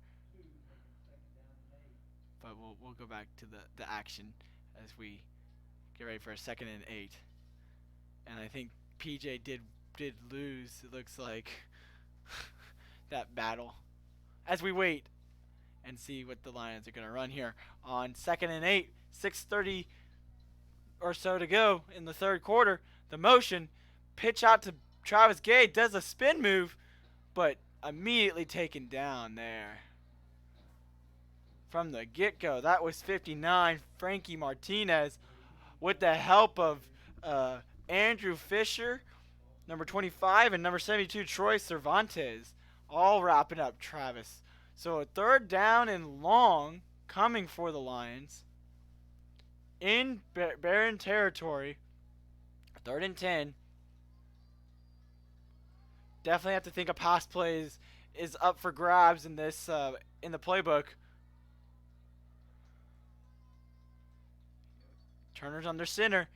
But we'll go back to the action as we get ready for a 2nd and 8. And I think PJ did lose, it looks like, that battle. As we wait and see what the Lions are going to run here on 2nd and 8, 6:30 or so to go in the third quarter. The motion, pitch out to Travis Gay, does a spin move, but immediately taken down there. From the get-go, that was 59, Frankie Martinez, with the help of Andrew Fisher, number 25, and number 72, Troy Cervantes, all wrapping up Travis. So a 3rd down and long coming for the Lions in Barren territory. 3rd and 10. Definitely have to think a pass play is up for grabs in this in the playbook. Turner's under center.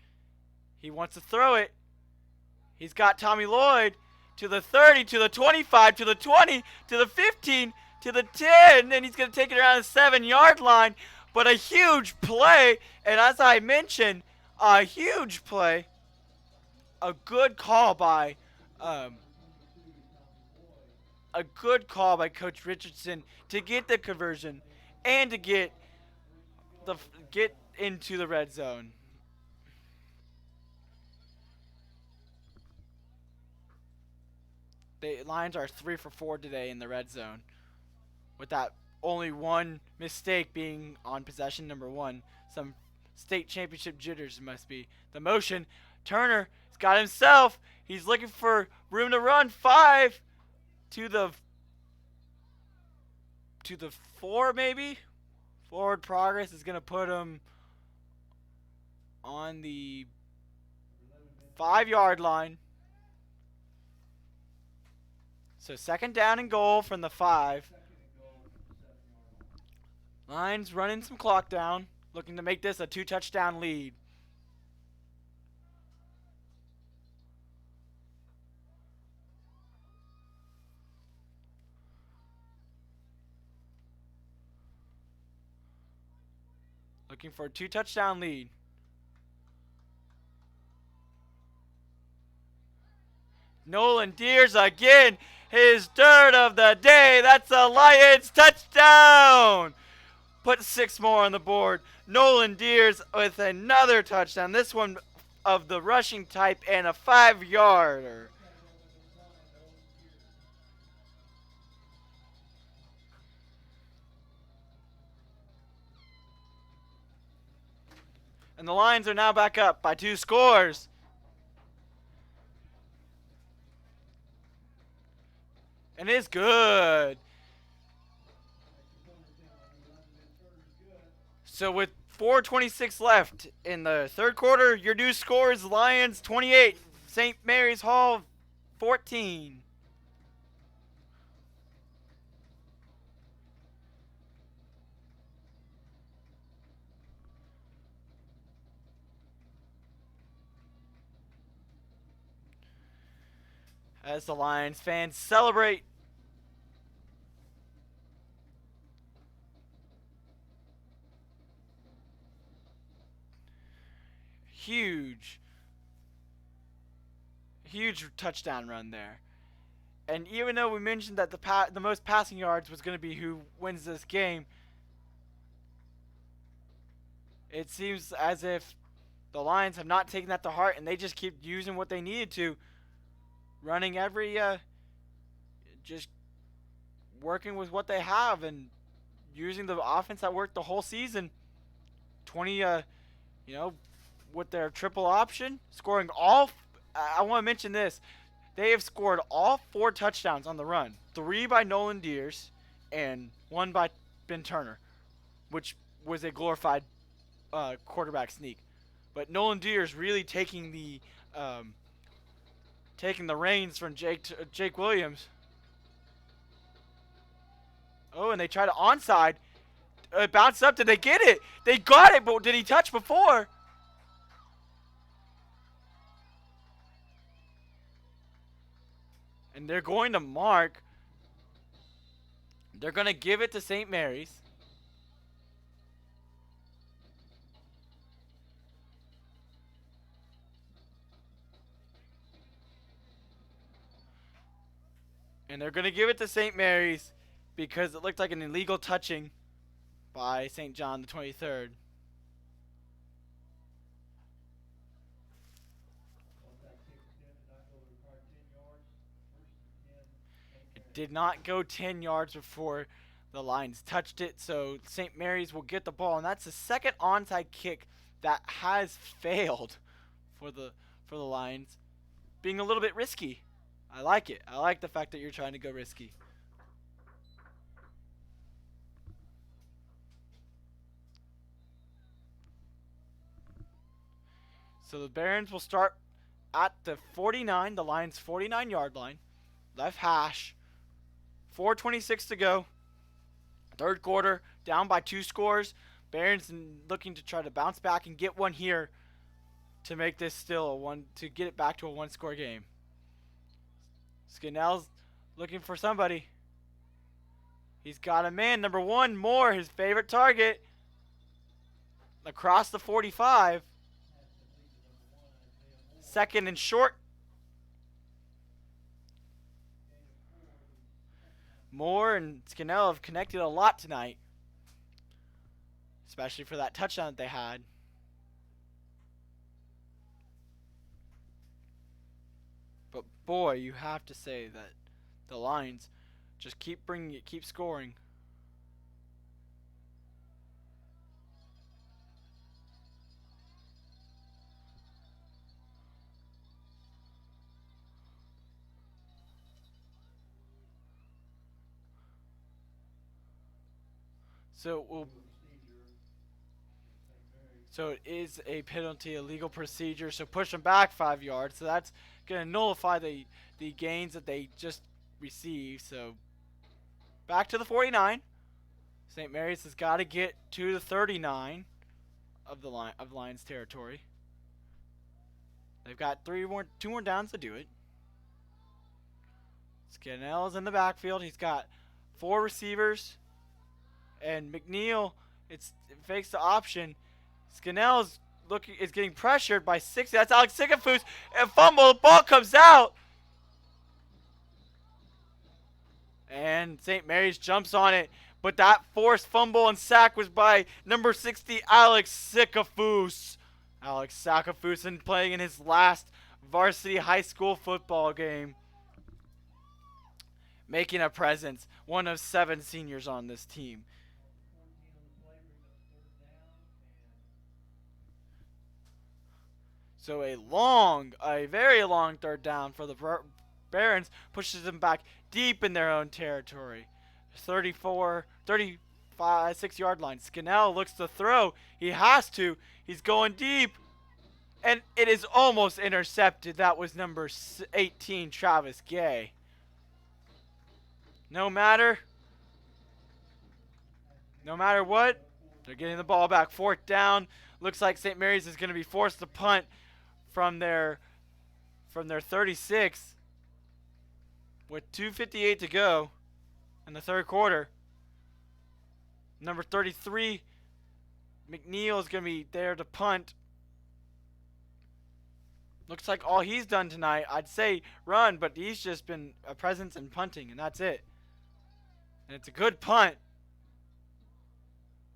He wants to throw it. He's got Tommy Lloyd to the 30, to the 25, to the 20, to the 15, to the 10, and he's going to take it around the 7-yard line. But a huge play, and as I mentioned, a huge play. A good call by Coach Richardson to get the conversion and to get into the red zone. The Lions are 3 for 4 today in the red zone, with that only one mistake being on possession number 1. Some state championship jitters must be. The motion, Turner has got himself. He's looking for room to run. 5 to the 4 maybe. Forward progress is going to put him on the 5-yard line. So 2nd down and goal from the 5. Lions running some clock down, looking to make this a 2-touchdown lead. Looking for a 2-touchdown lead. Nolan Deers again. His 3rd of the day. That's a Lions touchdown. Put 6 more on the board. Nolan Deers with another touchdown. This one of the rushing type and a 5-yarder. And the Lions are now back up by 2 scores. And it's good. So with 4:26 left in the third quarter, your new score is Lions 28, St. Mary's Hall 14. as the Lions fans celebrate. Huge touchdown run there. And even though we mentioned that the most passing yards was going to be who wins this game, it seems as if the Lions have not taken that to heart, and they just keep using what they needed to, running just working with what they have and using the offense that worked the whole season. 20, with their triple option, scoring all. I want to mention this. They have scored all 4 touchdowns on the run. 3 by Nolan Deers and 1 by Ben Turner, which was a glorified quarterback sneak. But Nolan Deers really taking the reins from Jake Williams. Oh, and they tried to onside. It bounced up. Did they get it? They got it, but did he touch before? And they're going to mark. They're going to give it to St. Mary's. And they're going to give it to St. Mary's because it looked like an illegal touching by St. John the 23rd. It did not go 10 yards before the Lions touched it, so St. Mary's will get the ball, and that's the second onside kick that has failed for the Lions, being a little bit risky. I like it. I like the fact that you're trying to go risky. So the Barons will start at the 49, the Lions' 49-yard line. Left hash. 4:26 to go. Third quarter, down by 2 scores. Barons looking to try to bounce back and get one here to make this still a one, to get it back to a 1-score game. Skinnell's looking for somebody. He's got a man, number 1, Moore, his favorite target. Across the 45. Second and short. Moore and Skinnell have connected a lot tonight, especially for that touchdown that they had. But boy, you have to say that the Lions just keep bringing it, keep scoring. So it is a penalty, a legal procedure. So push them back 5 yards. So that's going to nullify the gains that they just received. So back to the 49. St. Mary's has got to get to the 39 of the Lions territory. They've got 2 more downs to do it. Skinnell's in the backfield. He's got 4 receivers. And McNeil, it fakes the option. Skinnell is getting pressured by 6. That's Alex Sigafus. And fumble. The ball comes out. And St. Mary's jumps on it. But that forced fumble and sack was by number 60, Alex Sigafus. Alex Sigafus playing in his last varsity high school football game. Making a presence. One of 7 seniors on this team. So a very long third down for the Barons pushes them back deep in their own territory. 6-yard line. Skinnell looks to throw. He has to. He's going deep. And it is almost intercepted. That was number 18, Travis Gay. No matter what, they're getting the ball back. 4th down. Looks like St. Mary's is going to be forced to punt from their 36. With 2:58 to go in the third quarter, number 33, McNeil, is going to be there to punt. Looks like all he's done tonight, I'd say run, but he's just been a presence in punting, and that's it. And it's a good punt.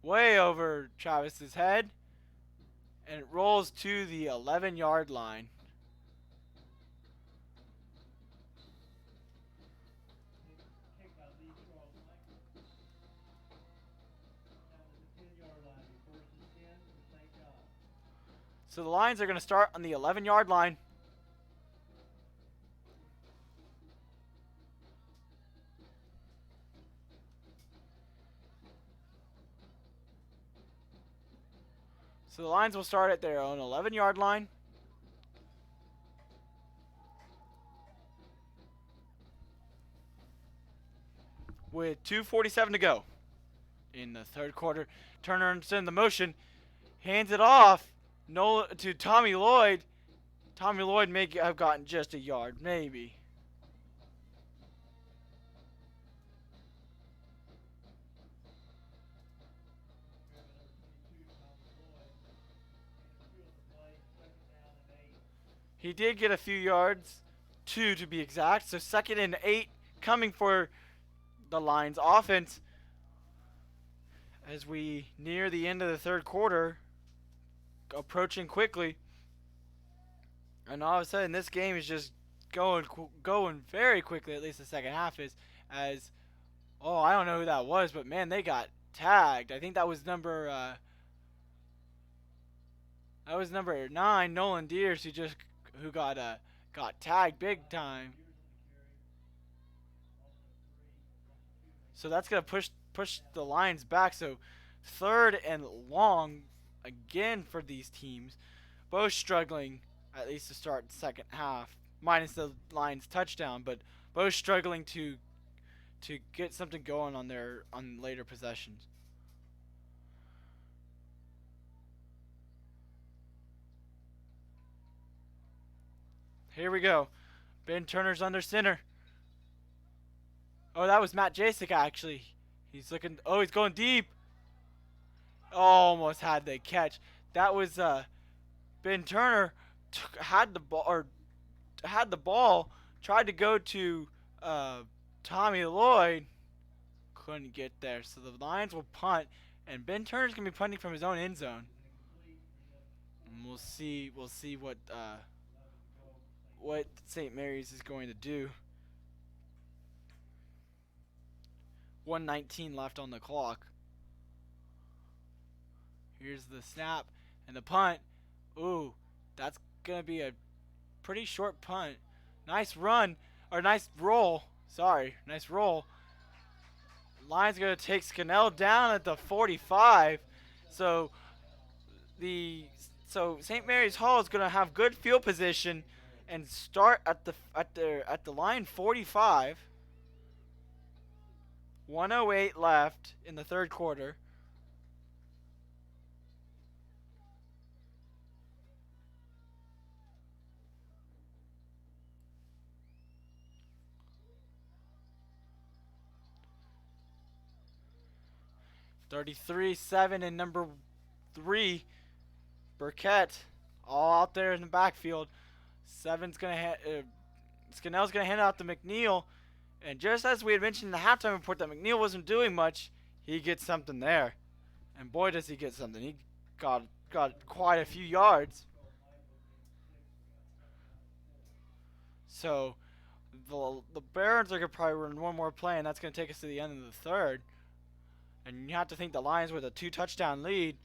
Way over Travis's head. And it rolls to the 11-yard line. Kick by Lee Charles Michael. That was the 10-yard line. First and 10 for St. John. So the Lions are going to start on the 11-yard line. So the Lions will start at their own 11-yard line. With 2:47 to go in the third quarter. Turner in the motion. Hands it off to Tommy Lloyd. Tommy Lloyd may have gotten just a yard, maybe. He did get a few yards, 2 to be exact. So 2nd and 8 coming for the Lions offense as we near the end of the third quarter, approaching quickly. And all of a sudden, this game is just going very quickly. At least the second half is. As I don't know who that was, but man, they got tagged. I think that was number 9, Nolan Deers, who got tagged big time. So that's gonna push the Lions back. So 3rd and long again for these teams, both struggling at least to start the second half, minus the Lions touchdown, but both struggling to get something going on later possessions. Here we go. Ben Turner's under center. Oh, that was Matt Jasek, actually. He's looking. Oh, he's going deep. Almost had the catch. That was Ben Turner had the ball. Tried to go to Tommy Lloyd. Couldn't get there. So the Lions will punt, and Ben Turner's gonna be punting from his own end zone. And we'll see what St. Mary's is going to do. 1:19 left on the clock. Here's the snap and the punt. Ooh, that's going to be a pretty short punt. Nice run, or nice roll. Sorry, nice roll. Lions going to take Scannell down at the 45. So St. Mary's Hall is going to have good field position and start at the line 45. 1:08 left in the third quarter. (33-7) and number 3, Burkett, all out there in the backfield. Scannell's gonna hand out to McNeil. And just as we had mentioned in the halftime report that McNeil wasn't doing much, he gets something there. And boy, does he get something. He got quite a few yards. So the Barons are going to probably run one more play, and that's going to take us to the end of the third. And you have to think the Lions with a 2-touchdown lead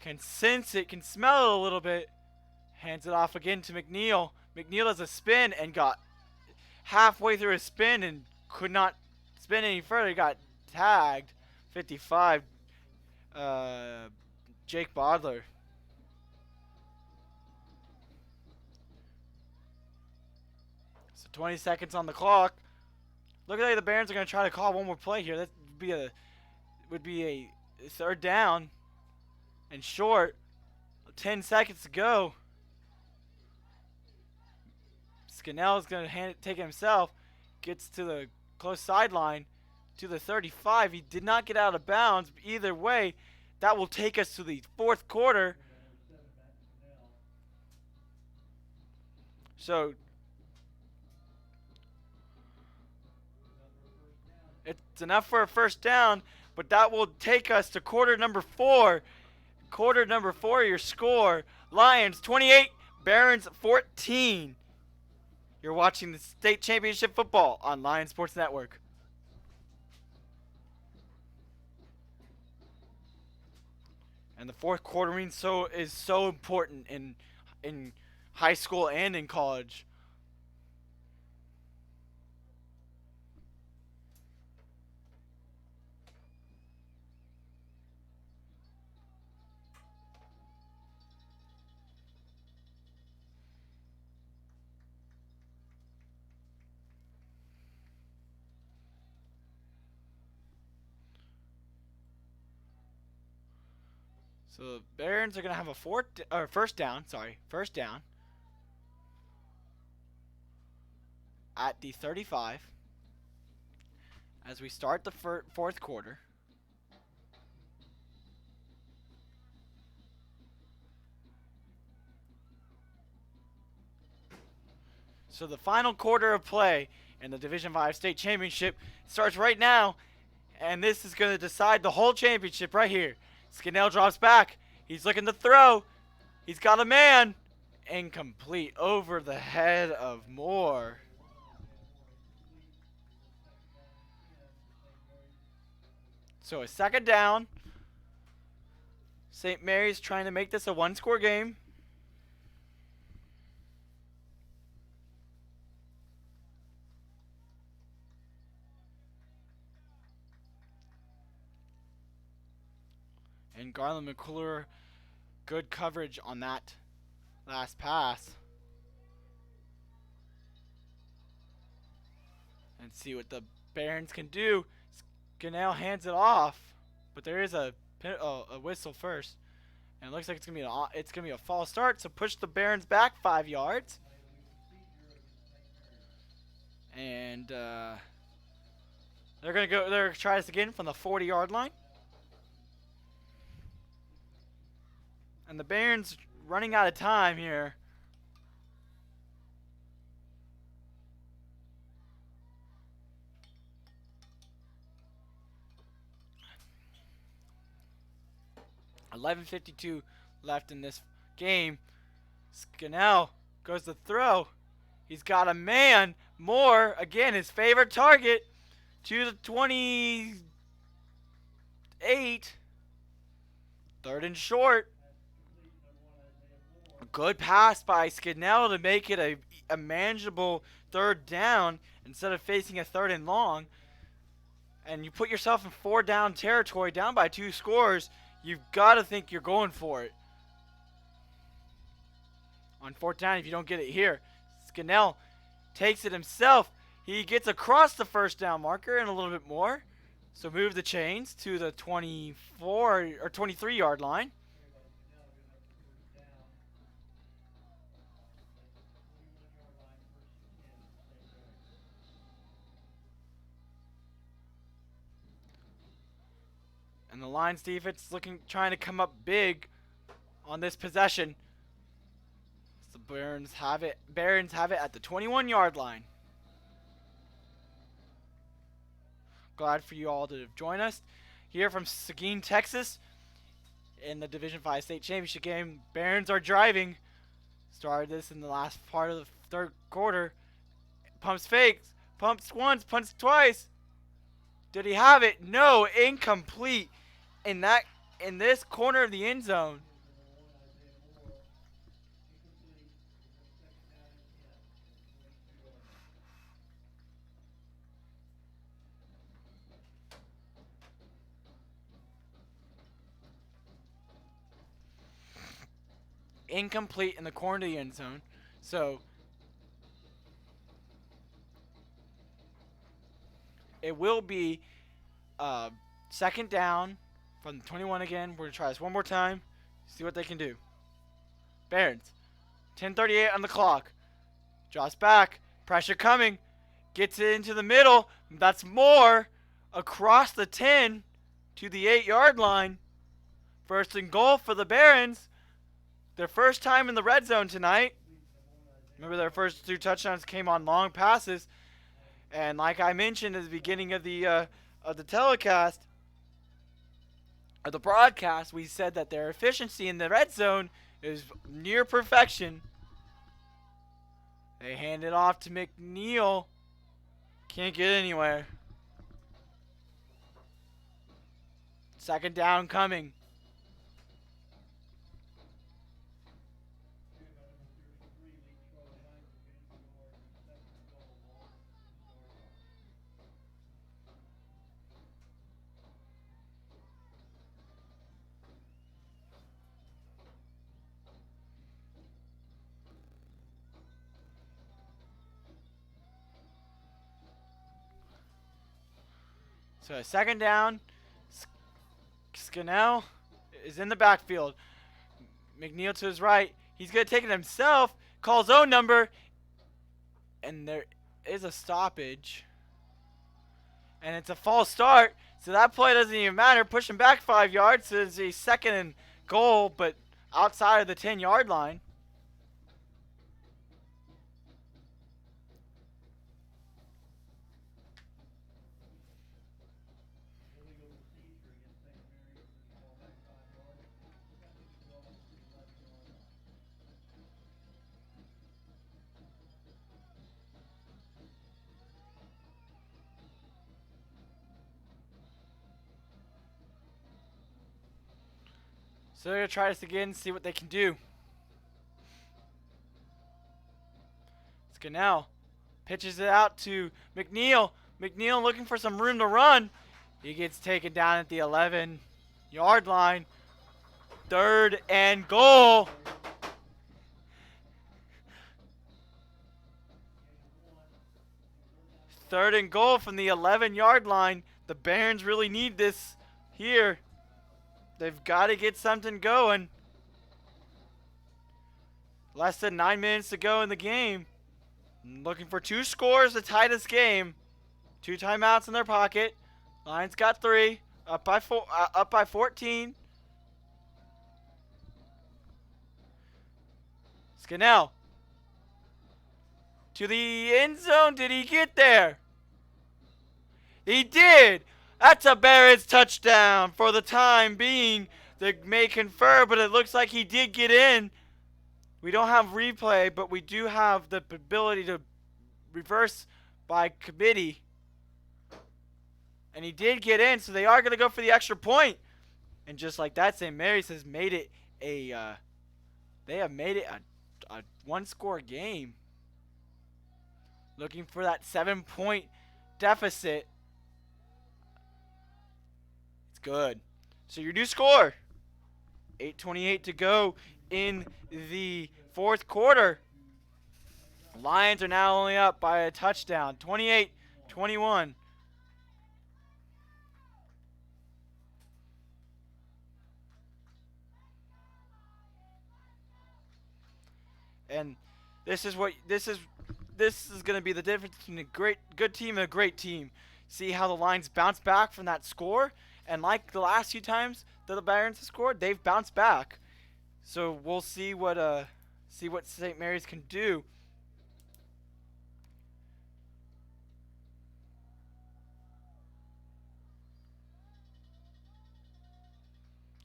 can sense it, can smell it a little bit. Hands it off again to McNeil. McNeil does a spin and got halfway through his spin and could not spin any further. He got tagged. 55, Jake Bodler. So 20 seconds on the clock. Look like the Barons are going to try to call one more play here. That would be a third down and short. 10 seconds to go. Scannell is going to take it himself. gets to the close sideline to the 35. He did not get out of bounds. Either way, that will take us to the fourth quarter. So it's enough for a first down, but that will take us to quarter number 4. Quarter number 4, your score: Lions 28, Barons 14. You're watching the state championship football on Lion Sports Network. And the fourth quarter is so important in high school and in college. So the Barons are going to have a first down at the 35 as we start the fourth quarter. So the final quarter of play in the Division 5 state championship starts right now, and this is going to decide the whole championship right here. Skinnell drops back. He's looking to throw. He's got a man. Incomplete over the head of Moore. So a second down. St. Mary's trying to make this a one-score game. And Garland McClure, good coverage on that last pass. And see what the Barons can do. Skinnell hands it off, but there is a whistle first, and it looks like it's gonna be a false start. So push the Barons back 5 yards, and they're gonna try this again from the 40-yard line. And the Barons running out of time here. $11:52 left in this game. Skinnell goes to throw. He's got a man. Moore, again, his favorite target, to the 28. Third and short. A good pass by Skinnell to make it a manageable third down instead of facing a third and long. And you put yourself in 4-down territory, down by 2 scores. You've got to think you're going for it. On 4th down, if you don't get it here, Skinnell takes it himself. He gets across the first down marker and a little bit more. So move the chains to the 24 or 23-yard line. And the Lions defense trying to come up big on this possession. The Barons have it at the 21-yard line. Glad for you all to join us here from Seguin, Texas, in the Division 5 state championship game. Barons are driving. Started this in the last part of the third quarter. Pumps fakes. Pumps once. Punts twice. Did he have it? No. Incomplete. In this corner of the end zone. Incomplete in the corner of the end zone. So it will be second down from the 21 again. We're going to try this one more time. See what they can do. Barons. 10:38 on the clock. Drops back. Pressure coming. Gets it into the middle. That's more. Across the 10 to the 8-yard line. First and goal for the Barons. Their first time in the red zone tonight. Remember, their first 2 touchdowns came on long passes. And like I mentioned at the beginning of the telecast, or the broadcast, we said that their efficiency in the red zone is near perfection. They hand it off to McNeil. Can't get anywhere. Second down coming. So second down. Scannell is in the backfield. McNeil to his right. He's going to take it himself. Calls zone number. And there is a stoppage. And it's a false start. So that play doesn't even matter. Push him back 5 yards. So it's a second and goal, but outside of the 10-yard line. So they're going to try this again, see what they can do. Scannell pitches it out to McNeil. McNeil looking for some room to run. He gets taken down at the 11-yard line. Third and goal. Third and goal from the 11-yard line. The Barons really need this here. They've got to get something going. Less than 9 minutes to go in the game. Looking for 2 scores to tie this game. 2 timeouts in their pocket. Lions got 3. Up by 14. Scannell. To the end zone. Did he get there? He did. That's a Barons touchdown for the time being. They may confer, but it looks like he did get in. We don't have replay, but we do have the ability to reverse by committee. And he did get in, so they are going to go for the extra point. And just like that, St. Mary's has made it a one-score game. Looking for that 7-point deficit. Good. So your new score, 8:28 to go in the fourth quarter. Lions are now only up by a touchdown, 28-21. And this is going to be the difference between a good team and a great team. See how the Lions bounce back from that score. And like the last few times that the Barons have scored, they've bounced back. So we'll see what St. Mary's can do.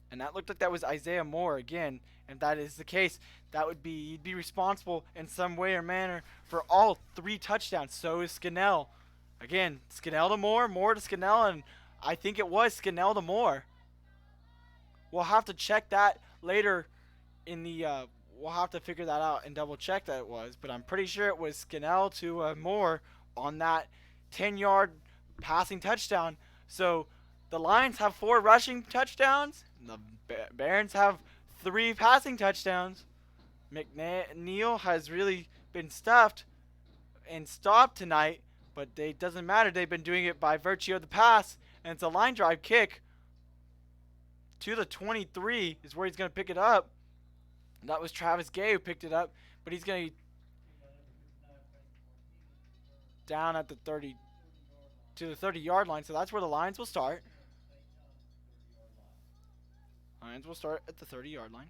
And that looked like that was Isaiah Moore again. And if that is the case, that would be he'd be responsible in some way or manner for all 3 touchdowns. So is Scannell. Again, Scannell to Moore, Moore to Scannell, and I think it was Scannell to Moore. We'll have to check that later in the we'll have to figure that out and double check that it was, but I'm pretty sure it was Scannell to Moore on that 10-yard passing touchdown. So the Lions have 4 rushing touchdowns, and the Barons have 3 passing touchdowns. McNeil has really been stuffed and stopped tonight, but it doesn't matter. They've been doing it by virtue of the pass. And it's a line drive kick to the 23 is where he's going to pick it up. That was Travis Gay who picked it up. But he's going to... down at the 30 to the 30-yard line. So that's where the Lions will start. Lions will start at the 30-yard line.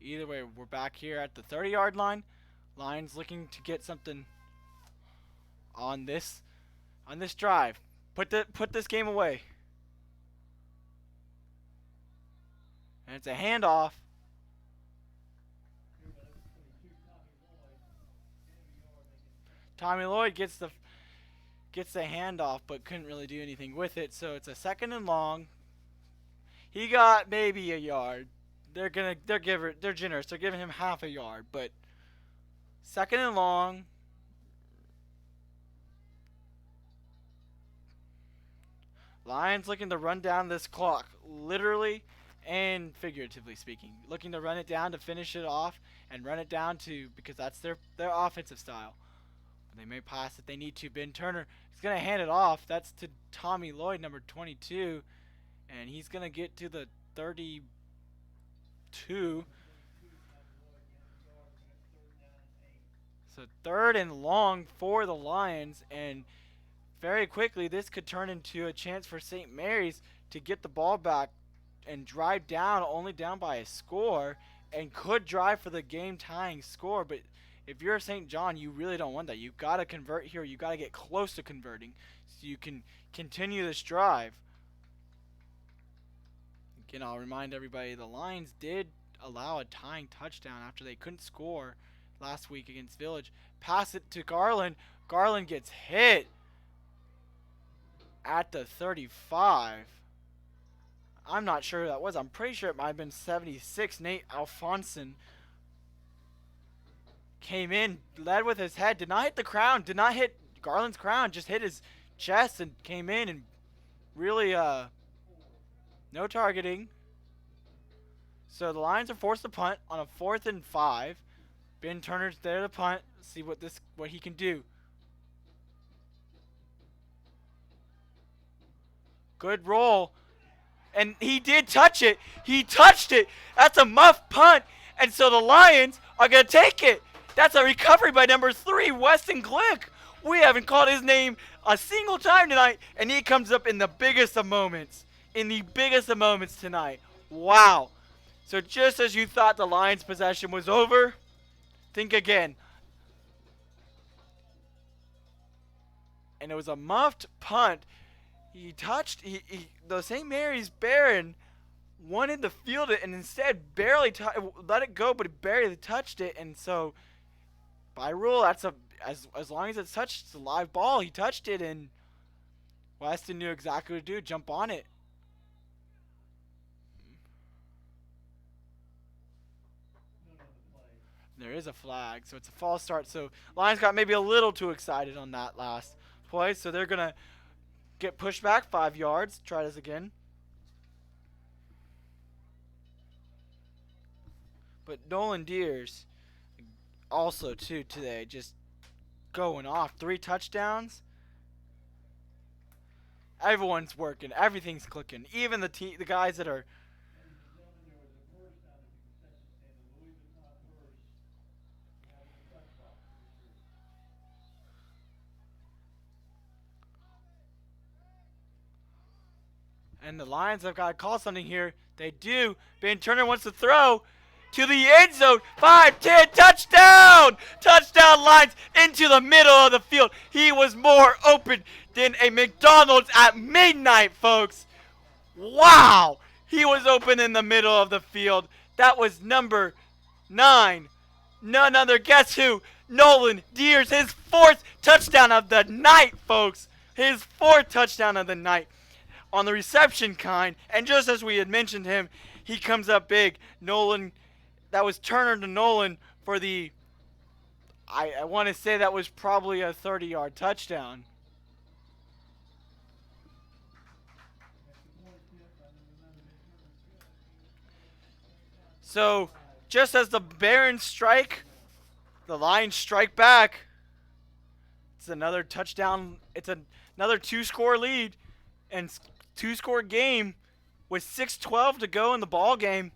Either way, we're back here at the 30-yard line. Lions looking to get something on this drive. Put this game away. And it's a handoff. Tommy Lloyd gets the handoff, but couldn't really do anything with it. So it's a 2nd and long. He got maybe a yard. They're generous. They're giving him half a yard, but 2nd and long. Lions looking to run down this clock, literally and figuratively speaking. Looking to run it down to finish it off and run it down because that's their offensive style. They may pass if they need to. Ben Turner is going to hand it off. That's to Tommy Lloyd, number 22, and he's going to get to the 32. So 3rd and long for the Lions, and very quickly this could turn into a chance for St. Mary's to get the ball back and drive down, only down by a score, and could drive for the game-tying score. But if you're St. John, you really don't want that. You've got to convert here. You've got to get close to converting so you can continue this drive. Again, I'll remind everybody, the Lions did allow a tying touchdown after they couldn't score last week against Village. Pass it to Garland. Garland gets hit at the 35. I'm not sure who that was. I'm pretty sure it might have been 76. Nate Alfonson came in, led with his head, did not hit the crown, did not hit Garland's crown, just hit his chest and came in and really no targeting. So the Lions are forced to punt on a 4th and 5. Ben Turner's there to punt. See what he can do. Good roll. And he did touch it. He touched it. That's a muff punt. And so the Lions are going to take it. That's a recovery by number 3, Weston Glick. We haven't called his name a single time tonight, and he comes up in the biggest of moments. In the biggest of moments tonight. Wow. So just as you thought the Lions' possession was over, think again. And it was a muffed punt. He touched, the St. Mary's Baron wanted to field it and instead barely let it go, but he barely touched it. And so, by rule, that's as long as it's touched, it's a live ball. He touched it, and Weston knew exactly what to do, jump on it. There is a flag, so it's a false start. So Lions got maybe a little too excited on that last play, so they're going to get pushed back 5 yards. Try this again. But Nolan Deers also, too, today, just going off. 3 touchdowns. Everyone's working. Everything's clicking. Even the guys that are... And the Lions have got to call something here. They do. Ben Turner wants to throw to the end zone. 5, 10, touchdown! Touchdown Lions into the middle of the field. He was more open than a McDonald's at midnight, folks. Wow! He was open in the middle of the field. That was number 9. None other. Guess who? Nolan Deers. His 4th touchdown of the night, folks. His 4th touchdown of the night. On the reception kind, and just as we had mentioned him, he comes up big. Nolan, that was Turner to Nolan for the, I want to say that was probably a 30-yard touchdown. So, just as the Barons strike, the Lions strike back. It's another touchdown. It's another two-score lead and two-score game with 6:12 to go in the ball game.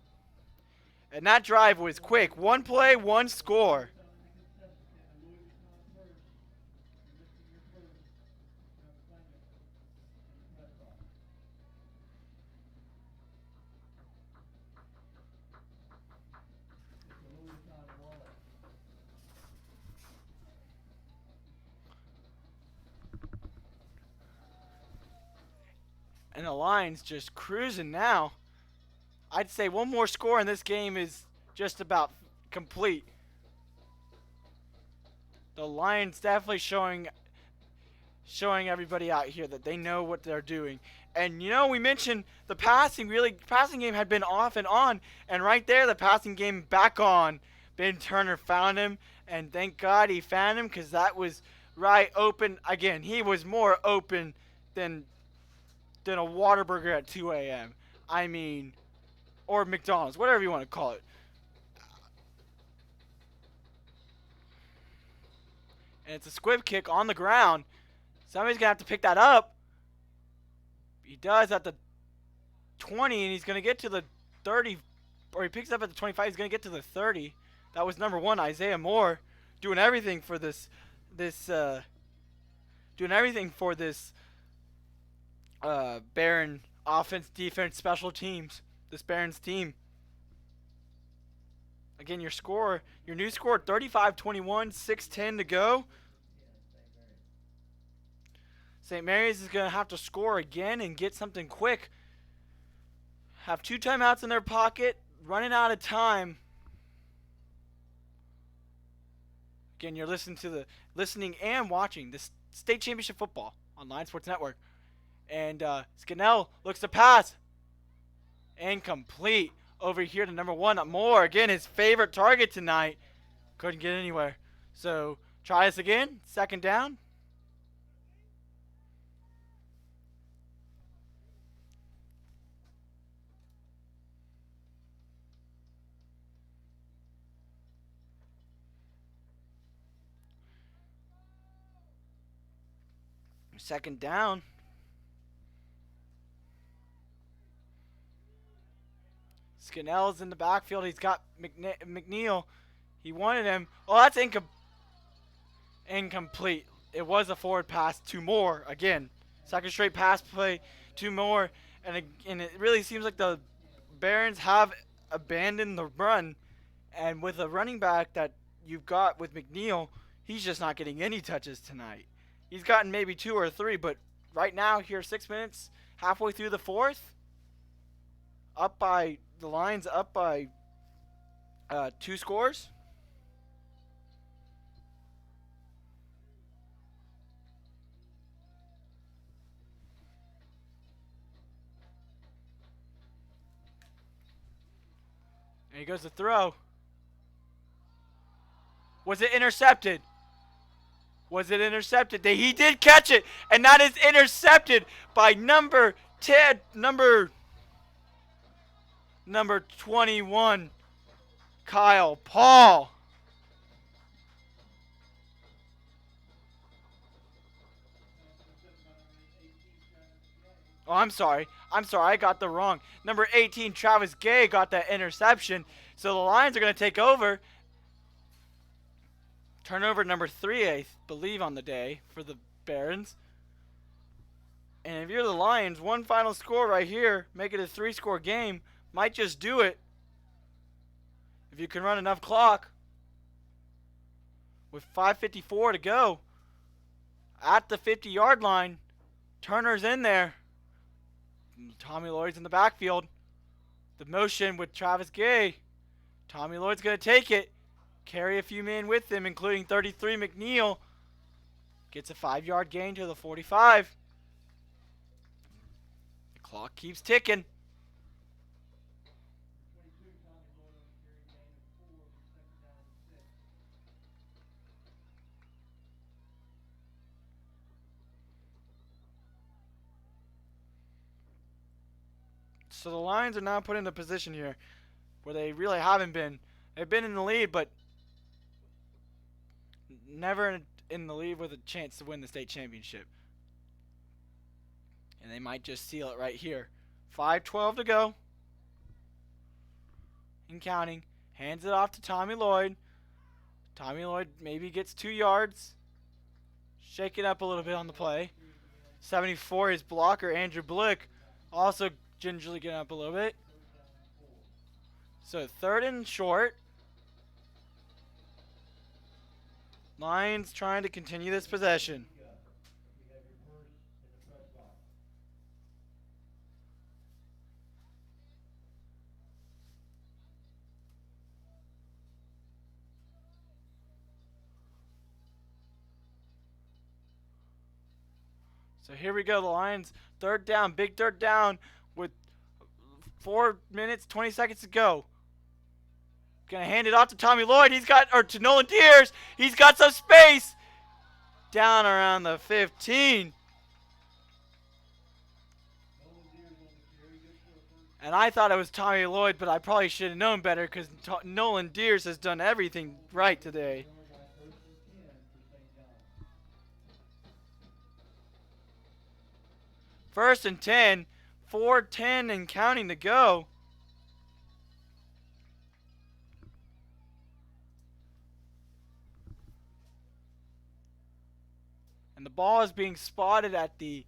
And that drive was quick. One play, one score. And the Lions just cruising now. I'd say one more score and this game is just about complete. The Lions definitely showing everybody out here that they know what they're doing. And we mentioned the passing game had been off and on, and right there the passing game back on. Ben Turner found him, and thank God he found him because that was right open. Again, he was more open than a Whataburger at 2 a.m. I mean, or McDonald's, whatever you want to call it. And it's a squib kick on the ground. Somebody's going to have to pick that up. He does at the 20, and he's going to get to the 30. Or he picks up at the 25. He's going to get to the 30. That was number 1, Isaiah Moore, doing everything for this Baron offense, defense, special teams. This Barons team. Again, your new score, 35-21, 6:10 to go. St. Mary's is going to have to score again and get something quick. Have 2 timeouts in their pocket, running out of time. Again, you're listening and watching this state championship football on Lion Sports Network. And Scannell looks to pass. Incomplete. Over here to number 1, Moore. Again, his favorite target tonight. Couldn't get anywhere. So, try this again. 2nd down. Second down. Scannell's in the backfield. He's got McNeil. He wanted him. Oh, that's incomplete. It was a forward pass to Moore again. Second straight pass play to Moore. And it really seems like the Barons have abandoned the run. And with a running back that you've got with McNeil, he's just not getting any touches tonight. He's gotten maybe 2 or 3, but right now, here 6 minutes, halfway through the 4th, the Lions up by 2 scores. And he goes to throw. Was it intercepted? Was it intercepted? He did catch it, and that is intercepted by number 10, number 21, Kyle Paul. Oh, I'm sorry. I got the wrong. Number 18, Travis Gay, got that interception. So the Lions are going to take over. Turnover number 3, I believe, on the day for the Barons. And if you're the Lions, one final score right here, make it a 3-score game, might just do it. If you can run enough clock. With 5:54 to go. At the 50-yard line, Turner's in there. Tommy Lloyd's in the backfield. The motion with Travis Gay. Tommy Lloyd's going to take it. Carry a few men with him, including 33 McNeil. Gets a 5-yard gain to the 45. The clock keeps ticking. So the Lions are now put in a position here. where they really haven't been. They've been in the lead, but never in the lead with a chance to win the state championship. And they might just seal it right here. 5:12 to go. And counting. Hands it off to Tommy Lloyd. Tommy Lloyd maybe gets 2 yards. Shake it up a little bit on the play. 74, his blocker, Andrew Blick, also gingerly getting up a little bit. So 3rd and short. Lions trying to continue this possession. So here we go, the Lions, 3rd down, big 3rd down with 4 minutes, 20 seconds to go. Gonna hand it off to Tommy Lloyd. To Nolan Deers. He's got some space. Down around the 15. And I thought it was Tommy Lloyd, but I probably should have known better because Nolan Deers has done everything right today. First and 10. 4:10 and counting to go. And the ball is being spotted at the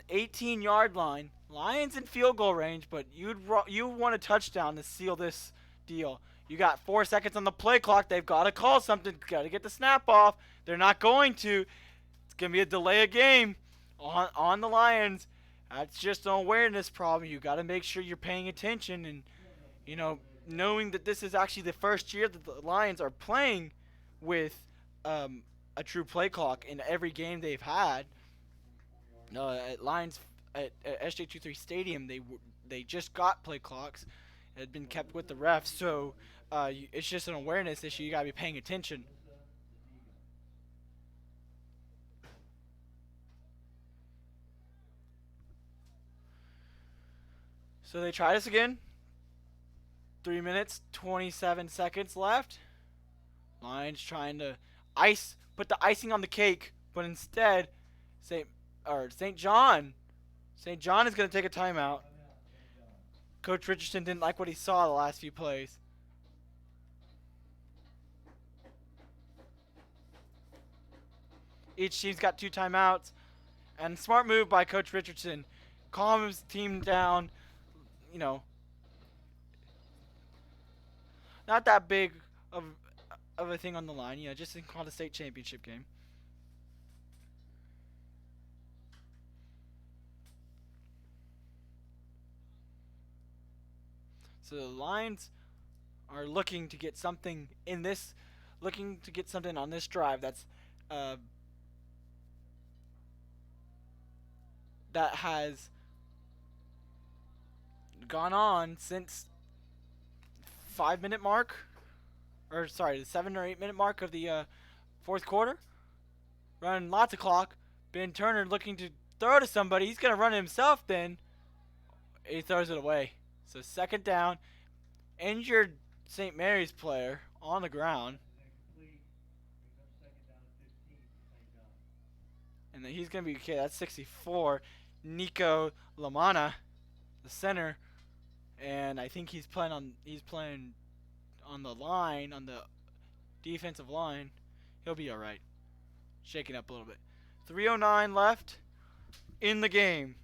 18-yard line. Lions in field goal range, but you want a touchdown to seal this deal. You got 4 seconds on the play clock. They've got to call something. Got to get the snap off. They're not going to. It's going to be a delay of game on the Lions. That's just an awareness problem. You got to make sure you're paying attention and, knowing that this is actually the first year that the Lions are playing with a true play clock in every game they've had. At SJ23 Stadium, they just got play clocks. It had been kept with the refs, so it's just an awareness issue. You gotta be paying attention. So they try this again. 3 minutes, 27 seconds left. Lions trying to put the icing on the cake, but instead, St. John is going to take a timeout. Coach Richardson didn't like what he saw the last few plays. Each team's got 2 timeouts, and smart move by Coach Richardson. Calm his team down. Not that big of a thing on the line, just called a state championship game. So the Lions are looking to get something on this drive that has gone on since 5-minute mark, the 7 or 8 minute mark of the 4th quarter. Running lots of clock. Ben Turner looking to throw to somebody. He's gonna run it himself. Then he throws it away. So 2nd down. Injured St. Mary's player on the ground. And then he's gonna be okay. That's 64. Nico Lamana, the center. And I think he's playing on the line, on the defensive line. He'll be alright. Shaking up a little bit. 3:09 left in the game.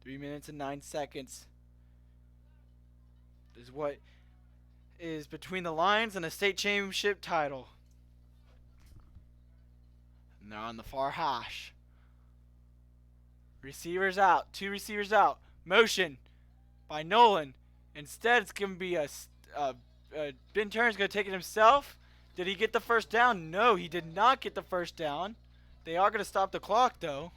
3 minutes and 9 seconds is what is between the Lions and a state championship title. And they're on the far hash. Receivers out. 2 receivers out. Motion by Nolan. Instead, it's going to be Ben Turner's going to take it himself. Did he get the first down? No, he did not get the first down. They are going to stop the clock, though.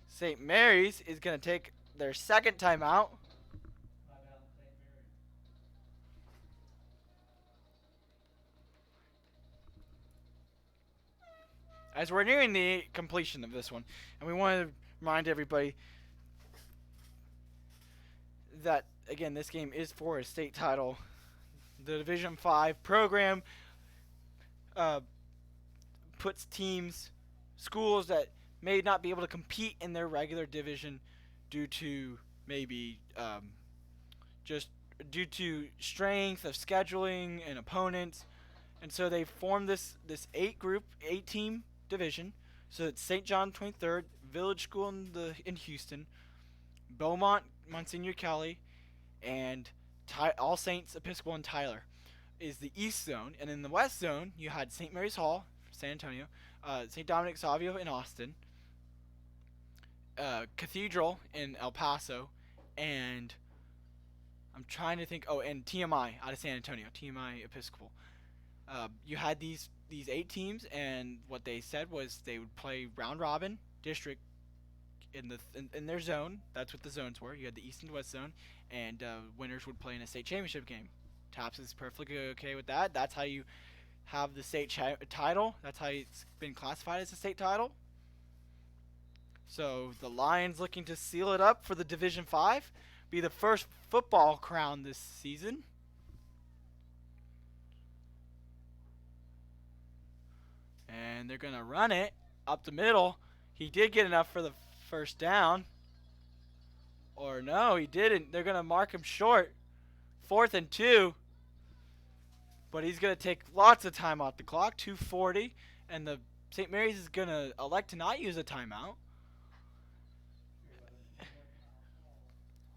St. Mary's is going to take their 2nd timeout. As we're nearing the completion of this one, and we want to remind everybody that again, this game is for a state title. The Division 5 program uh, puts teams, schools that may not be able to compete in their regular division due to maybe just due to strength of scheduling and opponents, and so they formed this 8 team division. So it's St. John 23rd, Village School in Houston, Beaumont, Monsignor Kelly, and All Saints Episcopal in Tyler is the East Zone, and in the West Zone you had St. Mary's Hall, San Antonio, St. Dominic Savio in Austin, Cathedral in El Paso, and I'm trying to think. Oh, and TMI out of San Antonio, TMI Episcopal. You had these 8 teams, and what they said was they would play round robin district in their zone. That's what the zones were. You had the East and West Zone, and winners would play in a state championship game. TAPPS is perfectly okay with that. That's how you have the state title. That's how it's been classified as a state title. So the Lions looking to seal it up for the Division 5, be the first football crown this season. And they're going to run it up the middle. He did get enough for the first down. Or no, he didn't. They're going to mark him short. 4th and 2. But he's going to take lots of time off the clock, 2:40. And the St. Mary's is going to elect to not use a timeout.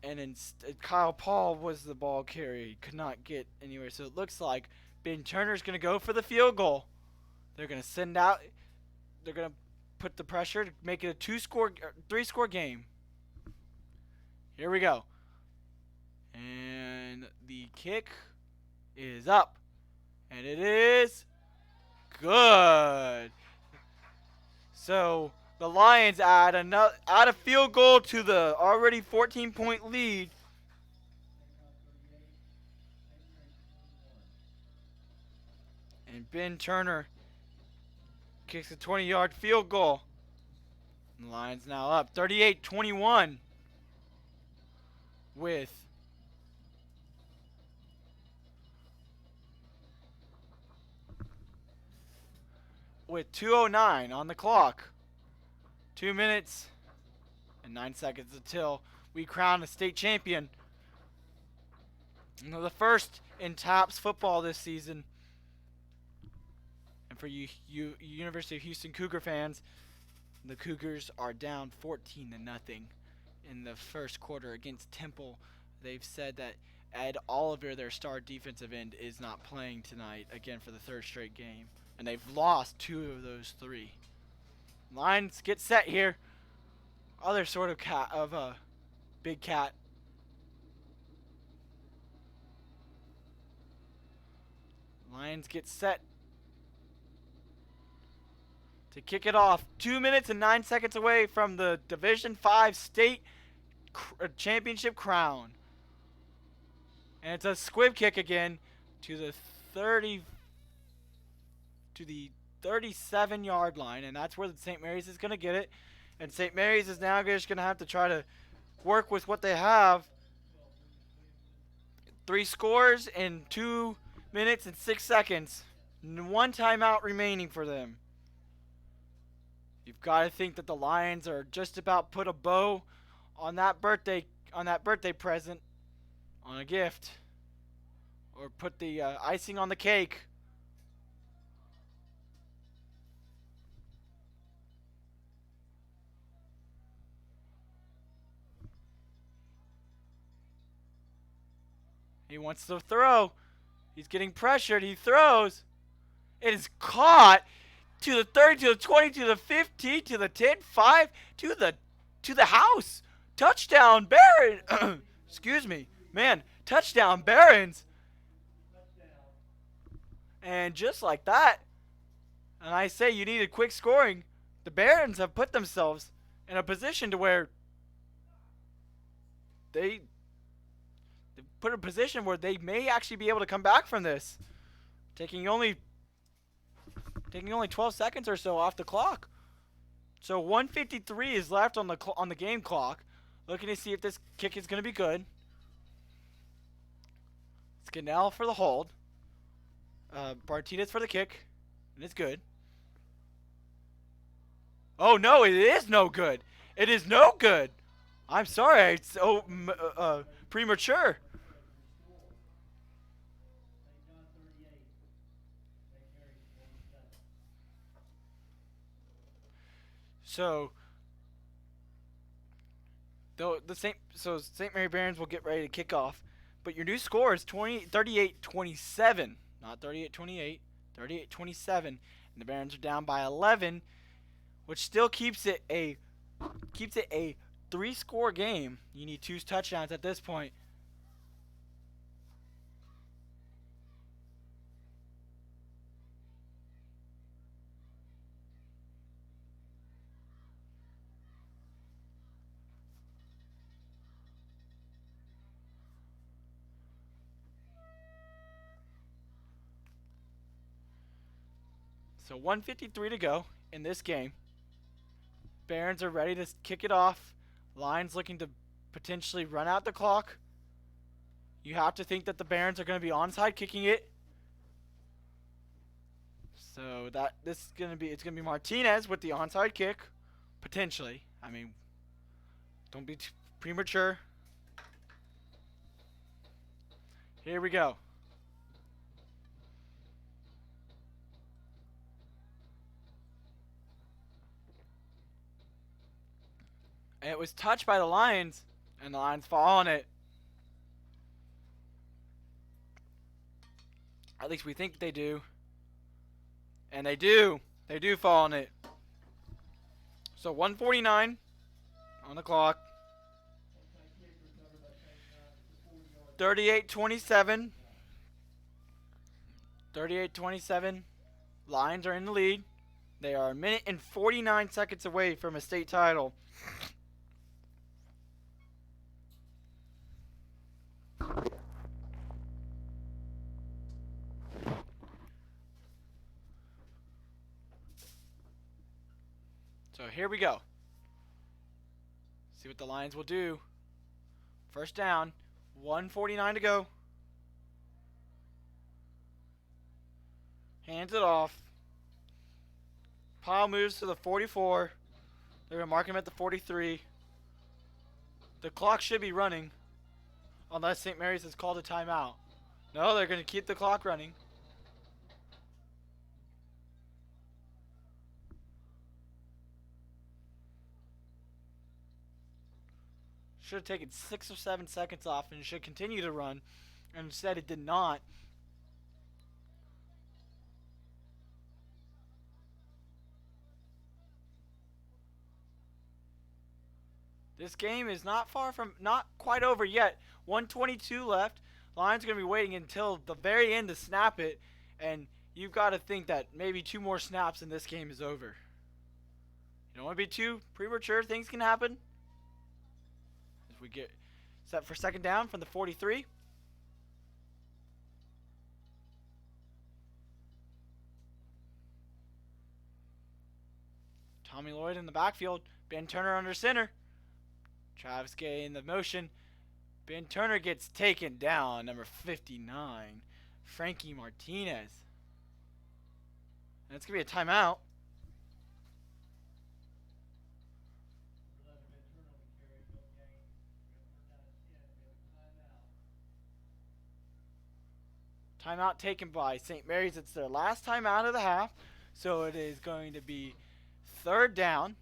And Kyle Paul was the ball carrier. He could not get anywhere. So it looks like Ben Turner's going to go for the field goal. They're going to send out. They're going to put the pressure to make it a 3-score game. Here we go. And the kick is up. And it is good. So the Lions add a field goal to the already 14-point lead. And Ben Turner kicks a 20-yard field goal. And the Lions now up 38-21 with 2:09 on the clock. 2 minutes and 9 seconds until we crown a state champion. The first in TAPPS football this season. And for you University of Houston Cougar fans, the Cougars are down 14-0 in the first quarter against Temple. They've said that Ed Oliver, their star defensive end, is not playing tonight again for the 3rd straight game. And they've lost 2 of those 3. Lions get set here. Other sort of big cat. Lions get set to kick it off. 2 minutes and 9 seconds away from the Division 5 state championship crown. And it's a squib kick again to the 37-yard line, and that's where the St. Mary's is going to get it. And St. Mary's is now just going to have to try to work with what they have. 3 scores in 2 minutes and 6 seconds. 1 timeout remaining for them. You've got to think that the Lions are just about put a bow on that birthday present, on a gift, or put the icing on the cake. He wants to throw. He's getting pressured. He throws. It is caught to the 30, to the 20, to the 15, to the 10, 5, to the house. Touchdown, Barron. Excuse me. Man, touchdown, Barons. And just like that, and I say you needed quick scoring, the Barons have put themselves in a position to where they put in a position where they may actually be able to come back from this, taking only 12 seconds or so off the clock. So 1:53 is left on the game clock. Looking to see if this kick is going to be good. Scannell for the hold. Martinez for the kick. And it's good. Oh, no, it is no good. It is no good. I'm sorry. It's so premature. St. John 38, St. Mary's 47. So St. Mary Barons will get ready to kick off, but your new score is 38-27, not 38-28, 38-27, and the Barons are down by 11, which still keeps it a 3-score game. You need 2 touchdowns at this point. So 1:53 to go in this game. Barons are ready to kick it off. Lions looking to potentially run out the clock. You have to think that the Barons are going to be onside kicking it. So it's going to be Martinez with the onside kick, potentially. I mean, don't be too premature. Here we go. And it was touched by the Lions, and the Lions fall on it. At least we think they do. And they do. They do fall on it. So 1:49 on the clock. 38-27. 38-27. Lions are in the lead. They are a minute and 49 seconds away from a state title. So here we go. See what the Lions will do. First down. 1:49 to go. Hands it off. Pile moves to the 44. They're going to mark him at the 43. The clock should be running. Unless St. Mary's has called a timeout. No, they're going to keep the clock running. Should have taken 6 or 7 seconds off and it should continue to run. And instead it did not. This game is not quite over yet. 1:22 left. Lions are going to be waiting until the very end to snap it. And you've got to think that maybe 2 more snaps and this game is over. You don't want to be too premature. Things can happen. As we get set for second down from the 43. Tommy Lloyd in the backfield. Ben Turner under center. Travis Gay in the motion. Ben Turner gets taken down. Number 59. Frankie Martinez. And it's going to be a timeout. Timeout taken by St. Mary's. It's their last timeout of the half. So it is going to be third down.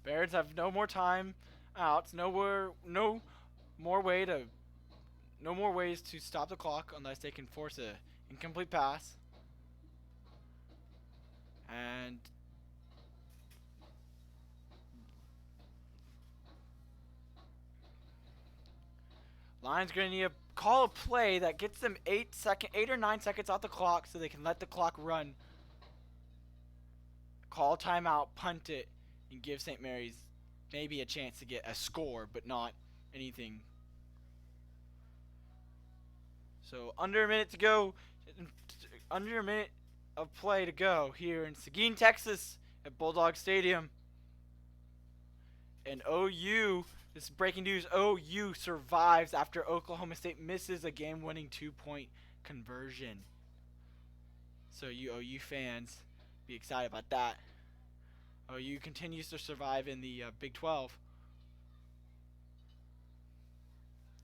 Barons have no more time outs. No more ways to stop the clock unless they can force a incomplete pass. And Lions going to need to call a play that gets them 8 or 9 seconds off the clock so they can let the clock run. Call timeout, punt it, and give St. Mary's maybe a chance to get a score, but not anything. So under a minute to go, under a minute of play to go here in Seguin, Texas at Bulldog Stadium. And OU, this is breaking news, OU survives after Oklahoma State misses a game-winning 2-point conversion. So you OU fans, be excited about that. OU continues to survive in the Big 12.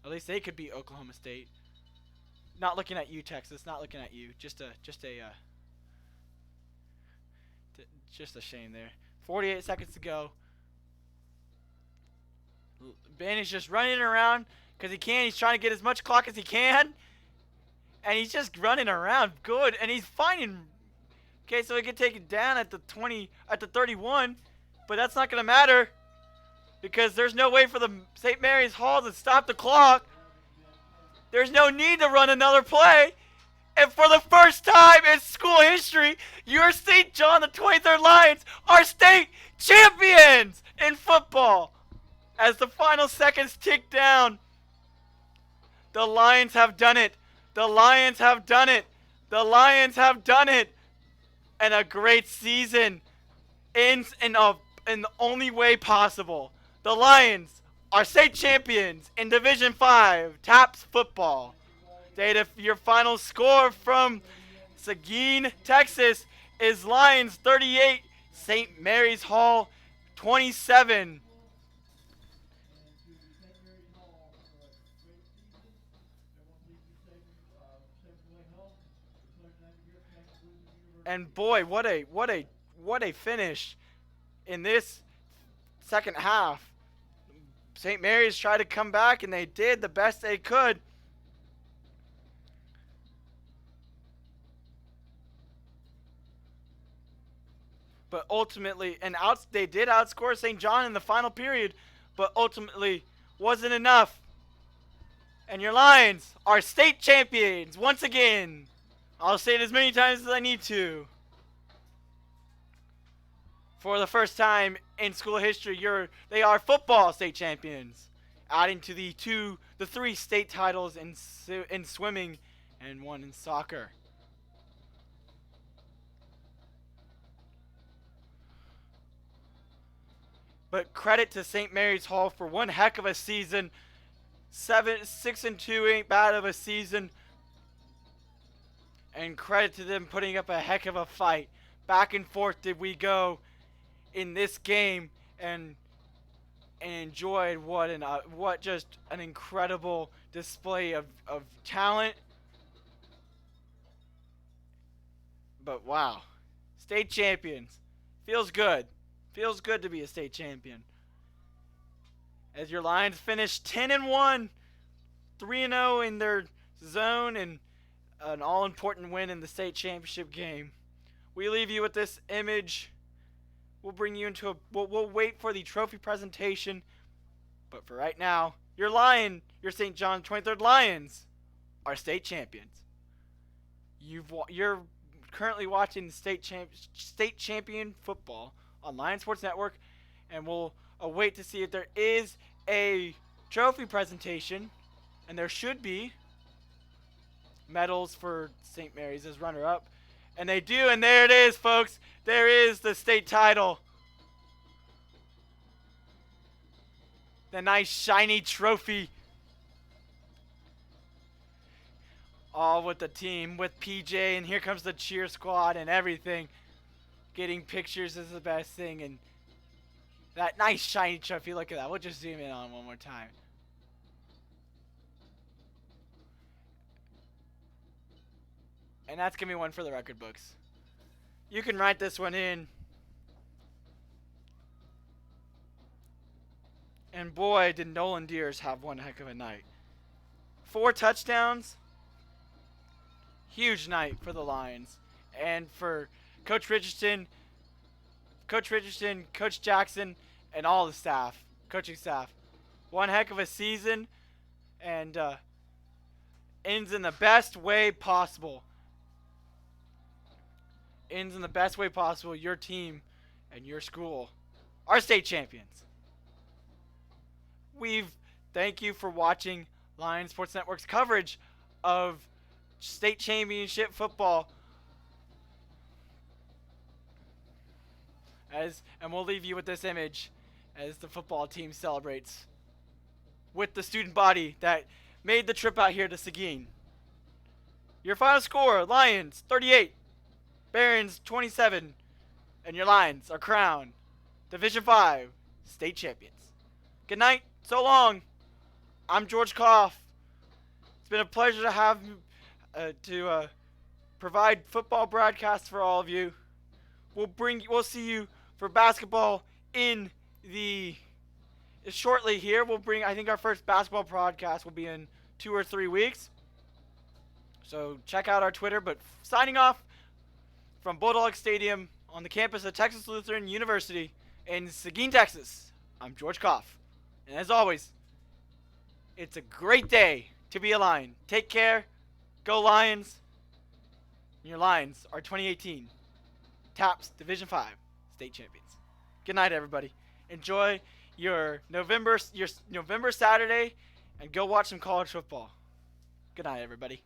At least they could beat Oklahoma State. Not looking at you, Texas. Not looking at you. Just a shame there. 48 seconds to go. Ben is just running around because he can. He's trying to get as much clock as he can. And he's just running around good. And he's finding... Okay, so he can take it down at the 31. But that's not going to matter. Because there's no way for the St. Mary's Hall to stop the clock. There's no need to run another play. And for the first time in school history, your St. John, the 23rd Lions, are state champions in football. As the final seconds tick down, the Lions have done it. The Lions have done it. The Lions have done it. And a great season in the only way possible. The Lions are state champions in Division 5 TAPPS football. Your final score from Seguin, Texas is Lions 38, St. Mary's Hall 27. And boy, what a finish in this second half. St. Mary's tried to come back, and they did the best they could. But ultimately, they did outscore St. John in the final period, but ultimately wasn't enough. And your Lions are state champions once again. I'll say it as many times as I need to. For the first time in school history, they are football state champions, adding to the 3 state titles in swimming and 1 in soccer. But credit to St. Mary's Hall for one heck of a season. 6-2 ain't bad of a season. And credit to them putting up a heck of a fight. Back and forth did we go in this game, and enjoyed what just an incredible display of talent. But wow, state champions, feels good. Feels good to be a state champion. As your Lions finish 10-1, 3-0 in their zone, and an all-important win in the state championship game. We leave you with this image. We'll bring you into we'll wait for the trophy presentation. But for right now, your St. John 23rd Lions are state champions. You're currently watching state champion football on Lion Sports Network, and we'll await to see if there is a trophy presentation, and there should be medals for St. Mary's as runner-up. And they do, and there it is, folks. There is the state title. The nice shiny trophy. All with the team, with PJ, and here comes the cheer squad and everything. Getting pictures is the best thing, and that nice shiny trophy, look at that. We'll just zoom in on one more time. And that's going to be one for the record books. You can write this one in. And boy, did Nolan Deers have one heck of a night. 4 touchdowns. Huge night for the Lions. And for Coach Richardson, Coach Jackson, and all the staff, coaching staff. One heck of a season, and ends in the best way possible. Ends in the best way possible. Your team and your school are state champions. Thank you for watching Lion Sports Network's coverage of state championship football. And we'll leave you with this image as the football team celebrates with the student body that made the trip out here to Seguin. Your final score, Lions 38, Barons 27, and your Lions are crowned Division 5 state champions. Good night. So long. I'm George Kopf. It's been a pleasure to have provide football broadcasts for all of you. We'll see you for basketball in the shortly here. I think our first basketball broadcast will be in 2 or 3 weeks. So check out our Twitter. But signing off from Bulldog Stadium on the campus of Texas Lutheran University in Seguin, Texas, I'm George Kopf. And as always, it's a great day to be a Lion. Take care. Go Lions. And your Lions are 2018 TAPPS Division 5 state champions. Good night, everybody. Enjoy your November Saturday and go watch some college football. Good night, everybody.